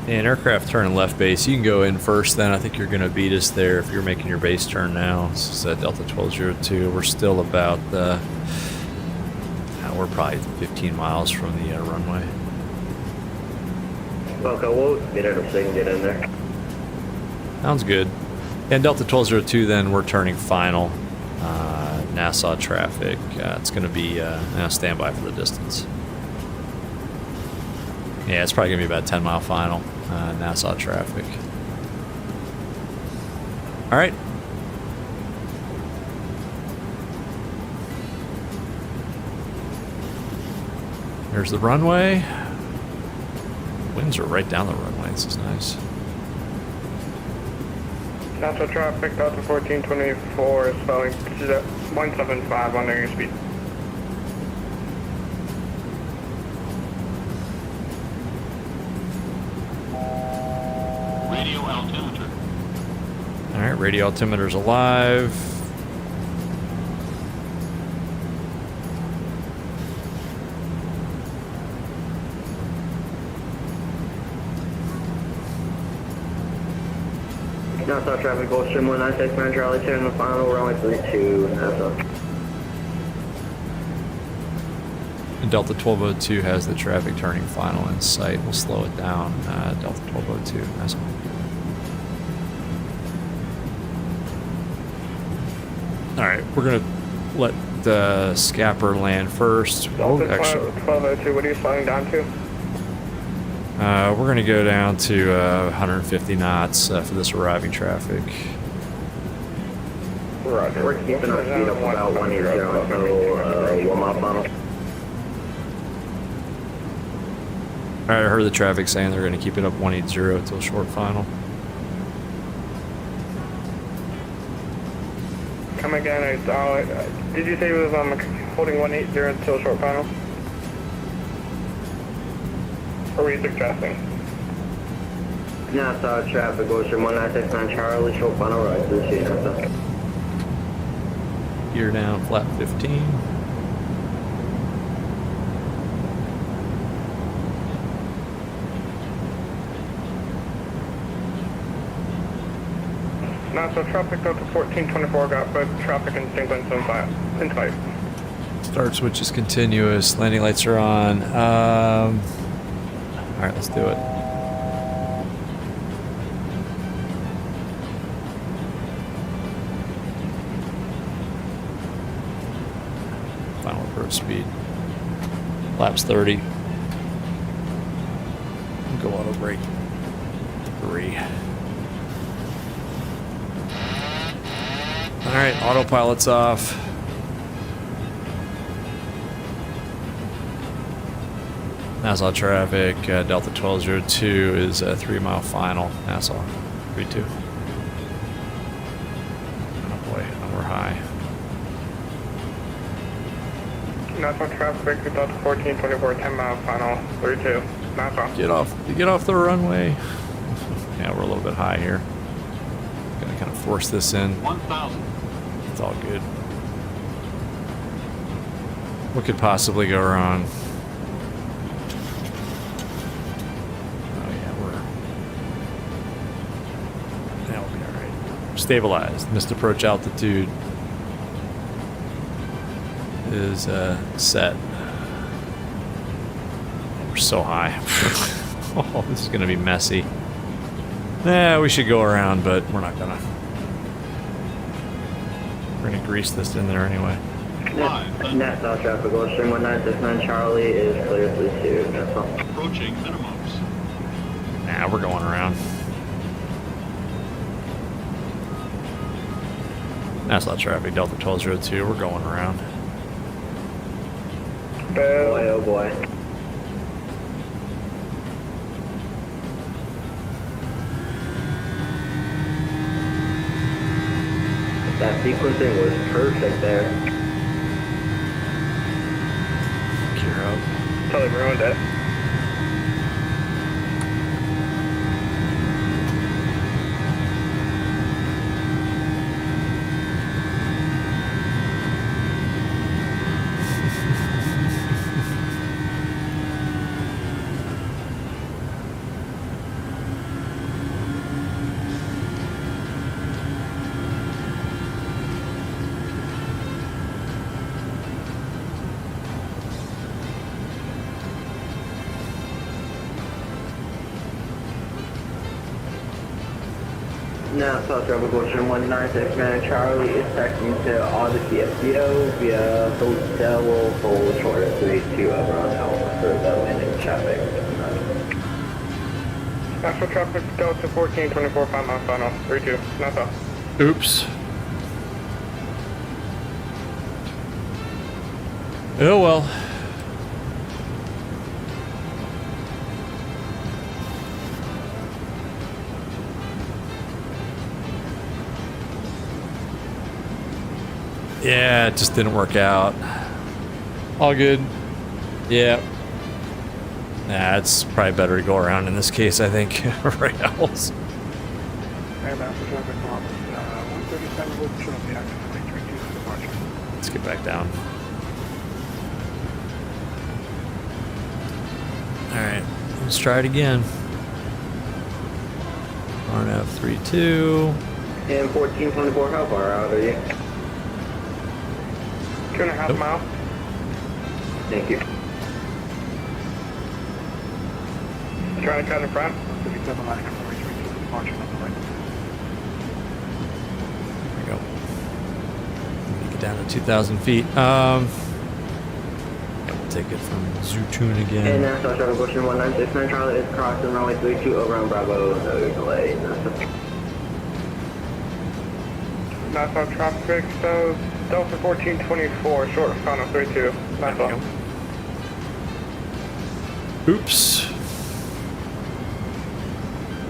And aircraft turning left base, you can go in first then. I think you're going to beat us there if you're making your base turn now. This is Delta 1202. We're still about, we're probably 15 miles from the runway. Okay, we'll get it so you can get in there. Sounds good. And Delta 1202, then we're turning final. Nassau traffic. It's going to be standby for the distance. Yeah, it's probably going to be about 10-mile final. Nassau traffic. All right. Here's the runway. Winds are right down the runway. This is nice. Nassau traffic, Delta 1424 is spelling 175 on your speed. Radio altimeter. All right, radio altimeter's alive. Nassau traffic, Gulfstream 1969, Charlie, turn the final, runway 32, Nassau. And Delta 1202 has the traffic turning final in sight. We'll slow it down. Delta 1202, Nassau. All right, we're gonna let the Scapper land first. Delta Oh, actually, 1202, what are you slowing down to? we're going to go down to 150 knots for this arriving traffic. Roger. We're keeping our speed up about 180 until warm-up funnel. I heard the traffic saying they're going to keep it up 180 until short final. Come again, did you say it was holding 180 until short final? Or were you suggesting? Nassau traffic, Ocean 1969 Charlie, short final right, this is Nassau. Gear down, flat 15. Nassau traffic go to 1424, got both traffic and sequence in sight. Start switch is continuous. Landing lights are on. All right, let's do it. Final approach speed. Laps 30. Go auto brake. 3. All right, autopilot's off. Nassau traffic, Delta 1202 is a 3-mile final. Nassau, 32. Oh boy, we're high. Nassau traffic, Delta 1424, 10-mile final, 32. Nassau. Get off the runway. Yeah, we're a little bit high here. Gonna kind of force this in. 1,000. It's all good. What could possibly go wrong? Oh yeah, that'll be all right. Stabilized. Missed approach altitude is set. We're so high. Oh, this is gonna be messy. Nah, we should go around, but we're not gonna. We're gonna grease this in there anyway. Nassau traffic, Ocean 1969 Charlie is clear, please to Nassau. Approaching minimums. Nah, we're going around. Nassau traffic, Delta 1202, we're going around. Boy, oh boy. That sequencing was perfect there. Gear up. Totally ruined it. Nassau traffic, Ocean 1969 Charlie is taxiing to Odyssey FBO via Hotel Hold short of 32 over on Aorus for the landing traffic. Nassau traffic, Delta 1424, 5-mile final, 32. Nassau. Oops. Oh well. Yeah, it just didn't work out. All good. Yeah. Nah, it's probably better to go around in this case, I think. Right, Owls. Let's get back down. Alright, let's try it again. RNF 32. And 1424, how far out are you? 2.5 miles. Thank you. Trying to cut in front. There we go. Get down to 2,000 feet. Yeah, we'll take it from Zootoon again. And Nassau traffic, Ocean 1969 Charlie is crossing runway 32 over on Bravo, no delay. Nassau traffic, so Delta 1424, short final 32. Nassau. Oops.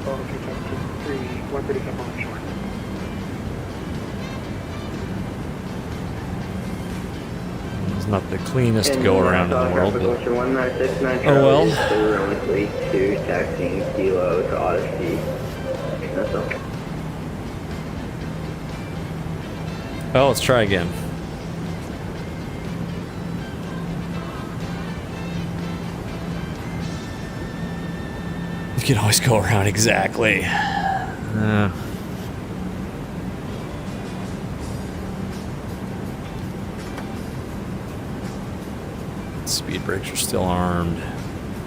Photo 273, 137 on shore. It's not the cleanest go around in the world, but Oh well. Runway 32, taxiing Kilo to Odyssey. Nassau. Well, let's try again. You can always go around exactly. Speed brakes are still armed.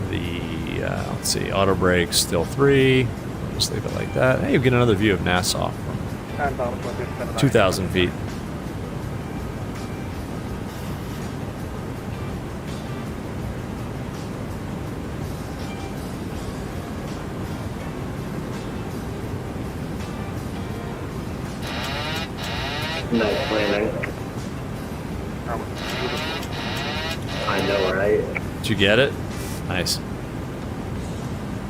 The, let's see, auto brakes still 3. We'll just leave it like that. Hey, you get another view of Nassau from 2,000 feet. Nice landing. I know, right? Did you get it? Nice.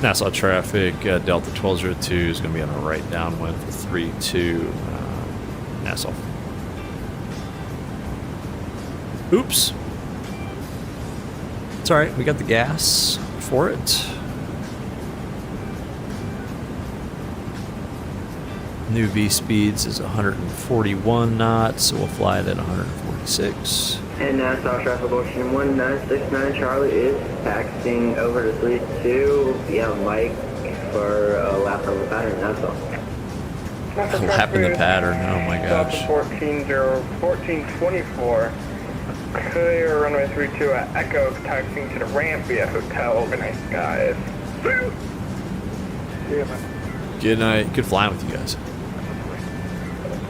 Nassau traffic, Delta 1202 is going to be on the right downwind for 32 Nassau. Oops. It's alright, we got the gas for it. New V speeds is 141 knots, so we'll fly it at 146. And Nassau traffic ocean 1969 Charlie is taxiing over to 32. Yeah, Mike for a lap on the pattern, Nassau. A lap in the pattern, oh my gosh. 1424. Clear runway 32 at Echo, taxiing to the ramp via hotel. Overnight skies. Good night. Good flying with you guys.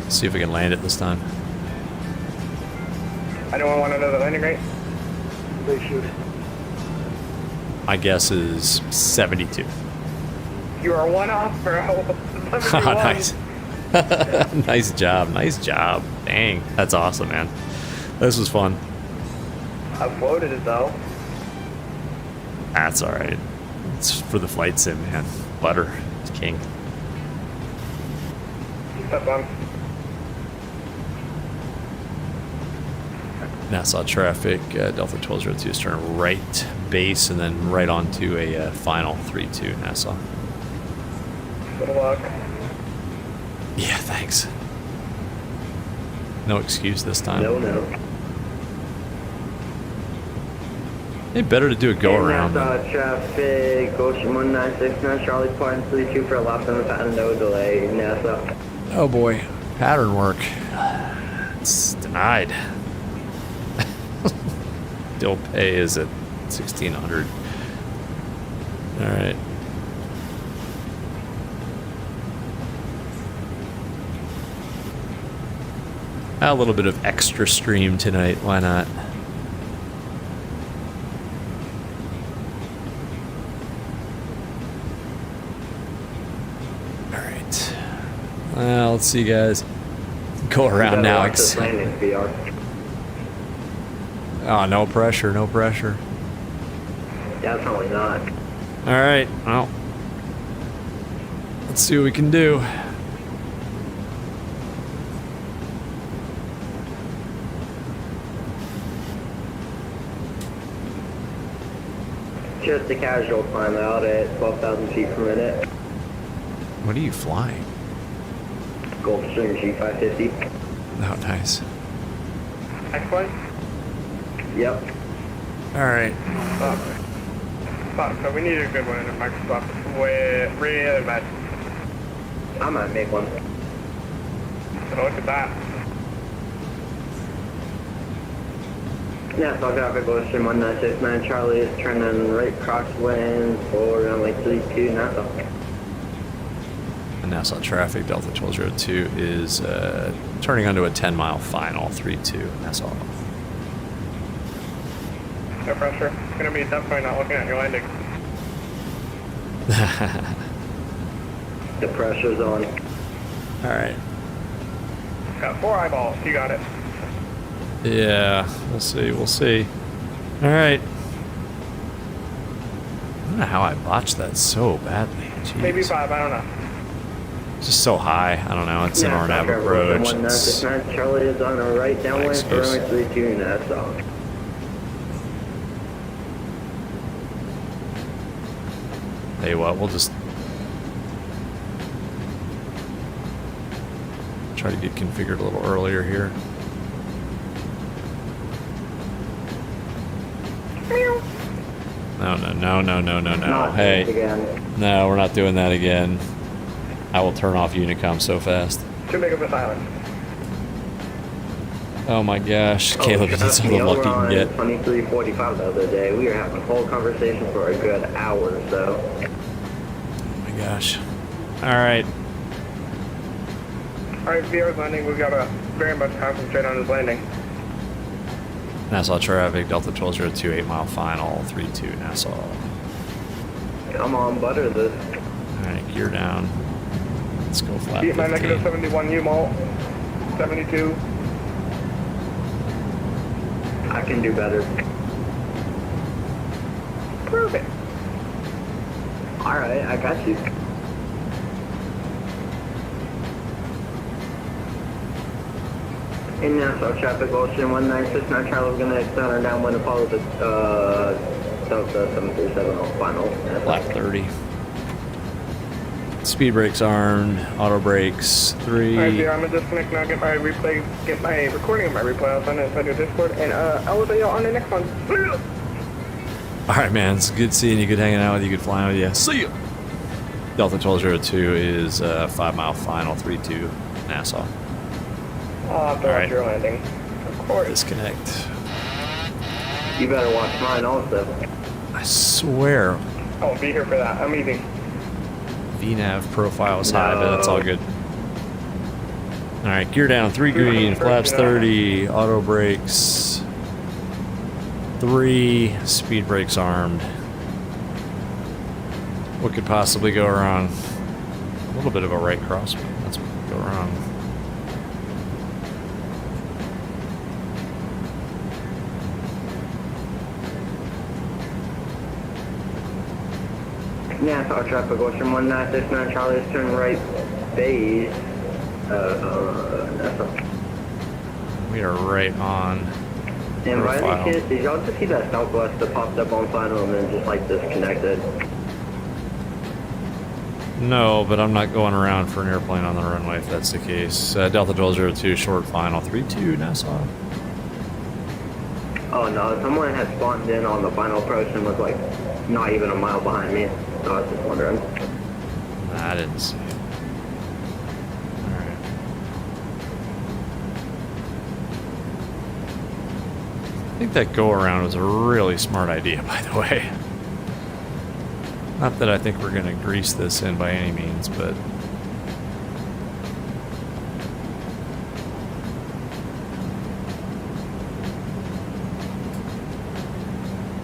See if we can land it this time. Anyone want another landing rate? They shoot it. My guess is 72. You are one off, bro. Oh, nice. Nice job. Nice job. Dang. That's awesome, man. This was fun. I floated it, though. That's alright. It's for the flight sim, man. Butter. It's king. Step on. Nassau traffic, Delta 1202 is turning right base and then right onto a final 3-2 Nassau. Good luck. Yeah, thanks. No excuse this time. No. Hey, better to do a go around. Nassau traffic, Ocean 1969, Charlie Point 32 for a lap on the pattern, no delay, Nassau. Oh boy, pattern work. It's denied. Still pay is at 1,600. All right. A little bit of extra stream tonight. Why not? All right. Well, let's see, guys. Go around now. Oh, no pressure, no pressure. Definitely not. All right, well, let's see what we can do. Just a casual climb out at 12,000 feet per minute. What are you flying? Gulfstream G550. Oh, nice. X-Flight? Yep. All right. So we need a good one in Microsoft. Way really bad. I might make one. So look at that. Nassau traffic Ocean 1969 Charlie is turning right crosswind for runway 32 Nassau. And Nassau traffic, Delta 1202 is turning onto a 10-mile final, 3-2 Nassau. No pressure. It's gonna be definitely not looking at your landing. The pressure's on. All right. Got 4 eyeballs. You got it. Yeah, we'll see. We'll see. All right. don't know how I botched that so badly. Jeez. Maybe 5, I don't know. It's just so high. I don't know. It's an Arnab approach. 1969 Charlie is on a right downwind for runway 32 Nassau. Hey, what? We'll just try to get configured a little earlier here. No. Hey, no, we're not doing that again. I will turn off Unicom so fast. Too big of a silence. Oh my gosh, Caleb, that's all the luck you can get. 23:45 the other day. We were having a whole conversation for a good hour or so. Oh my gosh. Alright. Alright, VR's landing. We've got to very much concentrate on his landing. Nassau traffic, Delta 1202, 8 mile final, 32 Nassau. Come on, butter this. Alright, gear down. Let's go flat. Keep my negative 71 U-mult. 72. I can do better. Prove it. Alright, I got you. In Nassau traffic, Ocean 1969 Charlie, we're going to extend our downwind and follow the Delta 737 on final. Flat 30. Speed brakes armed, auto brakes 3. Alright, VR, I'm gonna disconnect now, get my recording of my replay. I'll send it inside your Discord, and I'll see y'all on the next one. Alright, man, it's good seeing you, good hanging out with you, good flying with you. See ya! Delta 1202 is 5 mile final, 32 Nassau. Alright, your landing. Of course. Disconnect. You better watch mine also. I swear. I won't be here for that. I'm eating. VNAV profile is high, but that's all good. Alright, gear down, 3 green, flaps 30, auto brakes 3, speed brakes armed. What could possibly go wrong? A little bit of a right cross, but that's what could go wrong. Nassau traffic, Ocean 1969 Charlie, turn right base. Nassau. We are right on And by profile. any chance, did y'all just see that Southwest that popped up on final and then just like disconnected? No, but I'm not going around for an airplane on the runway if that's the case. Delta 1202, short final, 32 Nassau. Oh no, someone had spawned in on the final approach and was like not even a mile behind me. So I was just wondering. Nah, I didn't see it. Alright. I think that go around was a really smart idea, by the way. Not that I think we're going to grease this in by any means, but of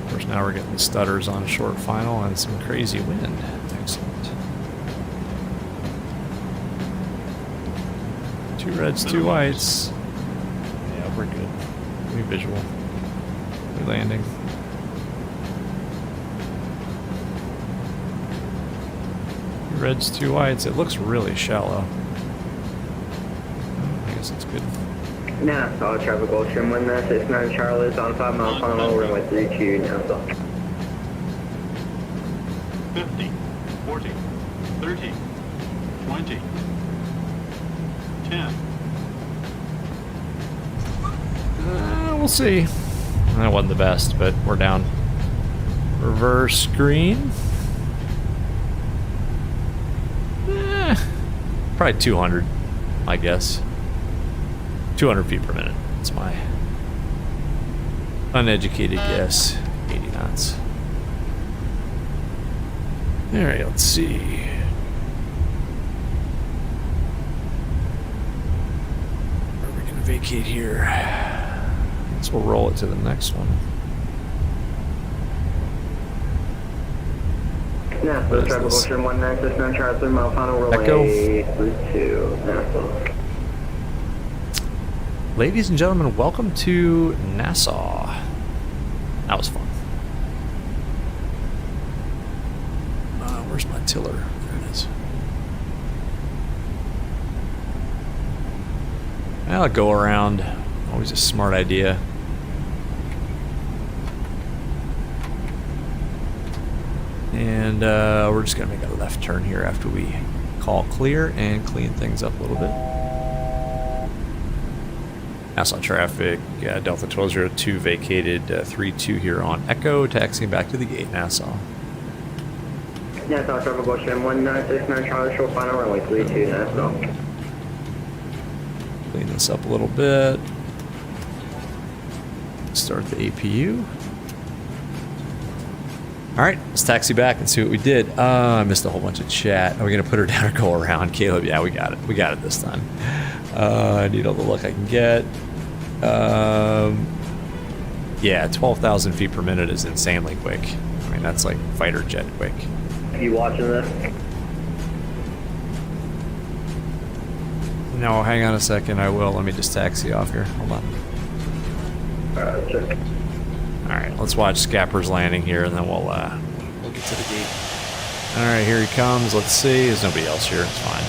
course now we're getting stutters on short final and some crazy wind. Excellent. 2 reds, 2 whites. Yeah, we're good. We visual. We're landing. Reds, 2 whites. It looks really shallow. I guess it's good. Nassau traffic, Ocean 1969 Charlie is on 5 mile final, runway 32 Nassau. 50, 40, 30, 20, 10. We'll see. That wasn't the best, but we're down. Reverse green. Probably 200, I guess. 200 feet per minute. That's my uneducated guess. 80 knots. Alright, let's see. Are we going to vacate here? I guess we'll roll it to the next one. Nassau traffic, Ocean 1969 Charlie, 3 mile final, runway 32 Nassau. Ladies and gentlemen, welcome to Nassau. That was fun. Where's my tiller? There it is. I'll go around. Always a smart idea. And we're just going to make a left turn here after we call clear and clean things up a little bit. Nassau traffic, Delta 1202 vacated 32 here on Echo, taxiing back to the gate, Nassau. Nassau traffic, Ocean 1969 Charlie, short final runway 32, Nassau. Clean this up a little bit. Start the APU. Alright, let's taxi back and see what we did. I missed a whole bunch of chat. Are we going to put her down or go around? Caleb, yeah, we got it. We got it this time. I need all the luck I can get. Yeah, 12,000 feet per minute is insanely quick. I mean, that's like fighter jet quick. Are you watching this? No, hang on a second. I will. Let me just taxi off here. Hold on. Alright, check. Alright, let's watch Scapper's landing here, and then we'll get to the gate. Alright, here he comes. Let's see. There's nobody else here. It's fine.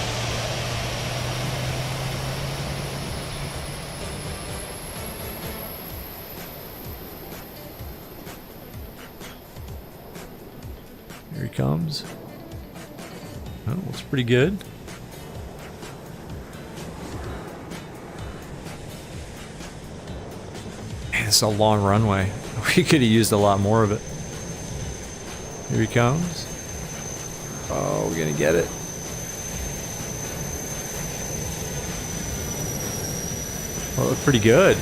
Here he comes. Oh, looks pretty good. Man, it's a long runway. We could have used a lot more of it. Here he comes. Oh, we're gonna get it. Well, it looked pretty good.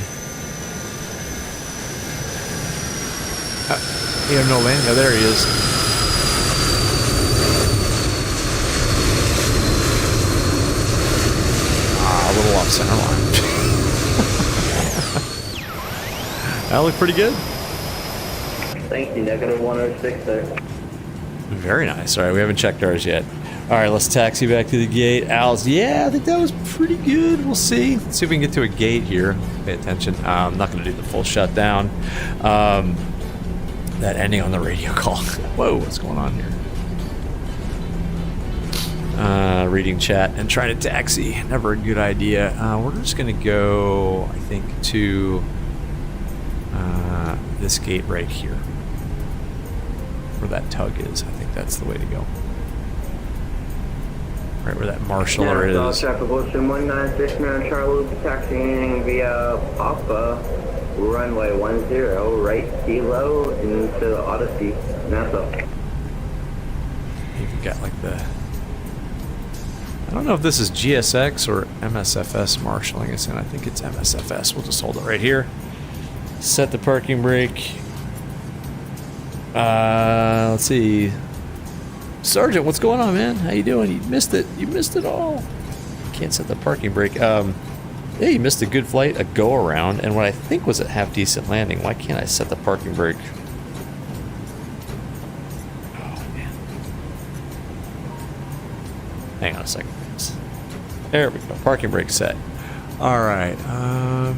You have no landing. Oh, there he is. A little off center line. That looked pretty good. Thank you, negative 106 there. Very nice. All right, we haven't checked ours yet. All right, let's taxi back to the gate. Al's, yeah, I think that was pretty good. We'll see. Let's see if we can get to a gate here. Pay attention. I'm not going to do the full shutdown. That ending on the radio call. Whoa, what's going on here? Reading chat and trying to taxi. Never a good idea. We're just going to go, I think, to this gate right here. Where that tug is. I think that's the way to go. Right where that marshaller is. Traffic Ocean 1969 Charlie, taxiing via Papa, runway 10, right kilo into Odyssey, Nassau. You've got like the... I don't know if this is GSX or MSFS marshalling us in. I think it's MSFS. We'll just hold it right here. Set the parking brake. Let's see. Sergeant, what's going on, man? How you doing? You missed it. You missed it all. Can't set the parking brake. Yeah, you missed a good flight, a go-around, and what I think was a half-decent landing. Why can't I set the parking brake? Oh, man. Hang on a second. There we go. Parking brake set. All right. All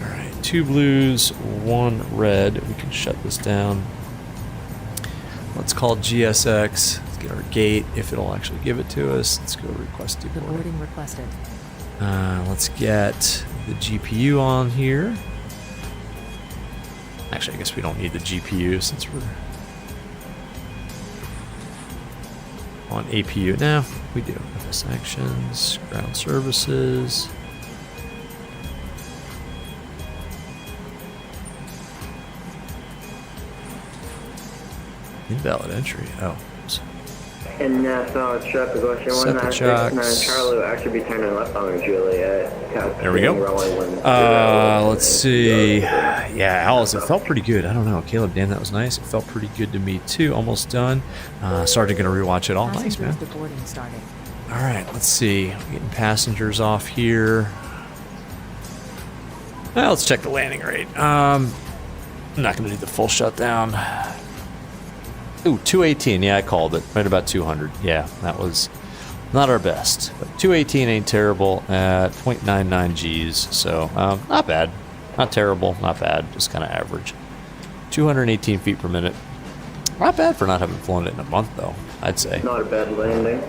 right. 2 blues, 1 red. We can shut this down. Let's call GSX. Let's get our gate if it'll actually give it to us. Let's go request deploy. Boarding requested. Let's get the GPU on here. Actually, I guess we don't need the GPU since we're on APU now. We do. FS actions, ground services. Invalid entry. Oh. And Nassau traffic Ocean 1969 Charlie will actually be turning left on Juliet. There we go. Let's see. Yeah, Alice, it felt pretty good. I don't know. Caleb, Dan, that was nice. It felt pretty good to me too. Almost done. Sergeant gonna rewatch it all. Nice, man. All right, let's see. Getting passengers off here. Well, let's check the landing rate. I'm not gonna do the full shutdown. Ooh, 218. Yeah, I called it. Right about 200. Yeah, that was not our best. But 218 ain't terrible at 0.99 Gs, so not bad. Not terrible, not bad, just kind of average. 218 feet per minute. Not bad for not having flown it in a month, though, I'd say. Not a bad landing.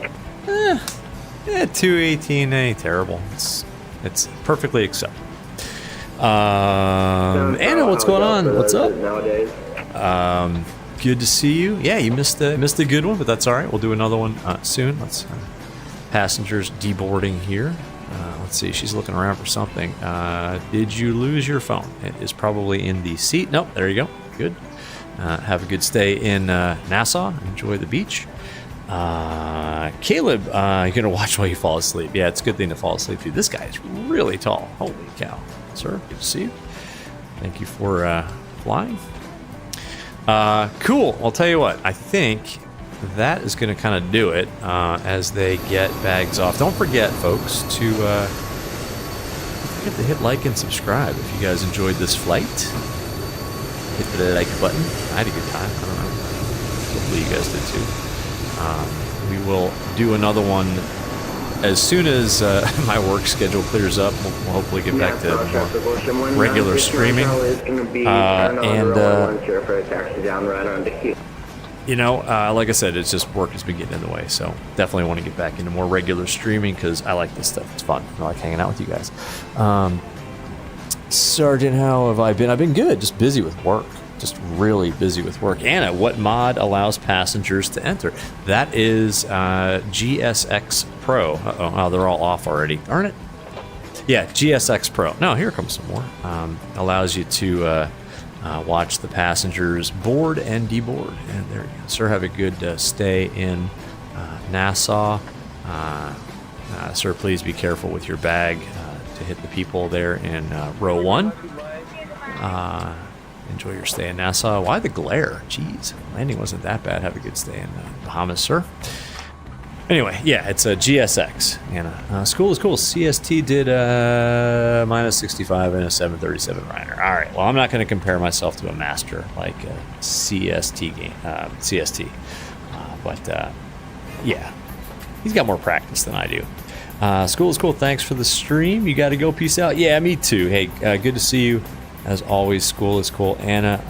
218 ain't terrible. It's perfectly acceptable. Anna, what's going on? What's up? Nowadays. Good to see you. Yeah, you missed a good one, but that's all right. We'll do another one soon. Let's passengers deboarding here. Let's see. She's looking around for something. Did you lose your phone? It is probably in the seat. Nope. There you go. Good. Have a good stay in Nassau. Enjoy the beach. Caleb, you're gonna watch while you fall asleep. Yeah, it's a good thing to fall asleep too. This guy is really tall. Holy cow, sir. Good to see you. Thank you for flying. Cool. I'll tell you what. I think that is going to kind of do it as they get bags off. Don't forget, folks, to don't forget to hit like and subscribe if you guys enjoyed this flight. Hit the like button. I had a good time. I don't know. Hopefully you guys did too. We will do another one as soon as my work schedule clears up. We'll hopefully get back to more regular streaming. You know, like I said, it's just work has been getting in the way, so definitely want to get back into more regular streaming because I like this stuff. It's fun. I like hanging out with you guys. Sergeant, how have I been? I've been good, just busy with work. Just really busy with work. Anna, what mod allows passengers to enter? That is GSX Pro. Oh, they're all off already, aren't it? Yeah, GSX Pro. No, here comes some more. Allows you to watch the passengers board and deboard. And there you go. Sir, have a good stay in Nassau. Sir, please be careful with your bag to hit the people there in row 1. Enjoy your stay in Nassau. Why the glare? Jeez, landing wasn't that bad. Have a good stay in Bahamas, sir. Anyway, yeah, it's a GSX. Anna, school is cool. CST did minus 65 and a 737 Reiner. All right. Well, I'm not going to compare myself to a master like a CST game, but yeah, he's got more practice than I do. School is cool. Thanks for the stream. You got to go. Peace out. Yeah, me too. Hey, good to see you. As always, school is cool, Anna.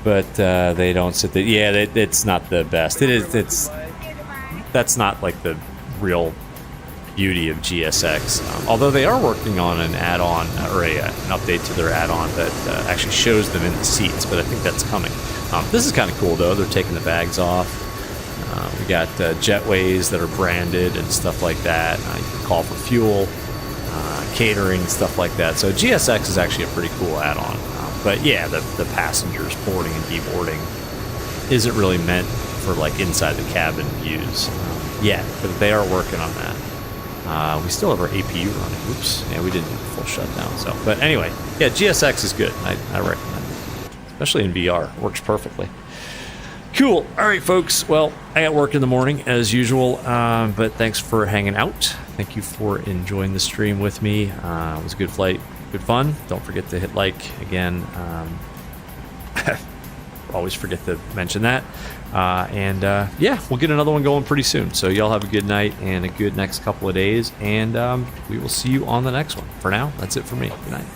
But they don't sit there. Yeah, it's not the best. It is. That's not like the real beauty of GSX. Although they are working on an add-on or an update to their add-on that actually shows them in the seats. But I think that's coming. This is kind of cool though. They're taking the bags off. We got jetways that are branded and stuff like that. You can call for fuel. Catering, stuff like that. So GSX is actually a pretty cool add-on. But yeah, the passengers boarding and deboarding isn't really meant for like inside the cabin views yet, but they are working on that. We still have our APU running. Oops, yeah, we didn't do the full shutdown. So, but anyway, yeah, GSX is good. I recommend it, especially in VR. It works perfectly. Cool. All right, folks. Well, I got work in the morning as usual, but thanks for hanging out. Thank you for enjoying the stream with me. It was a good flight, good fun. Don't forget to hit like again. Always forget to mention that. Yeah, we'll get another one going pretty soon. So y'all have a good night and a good next couple of days, and we will see you on the next one. For now, that's it for me. Good night.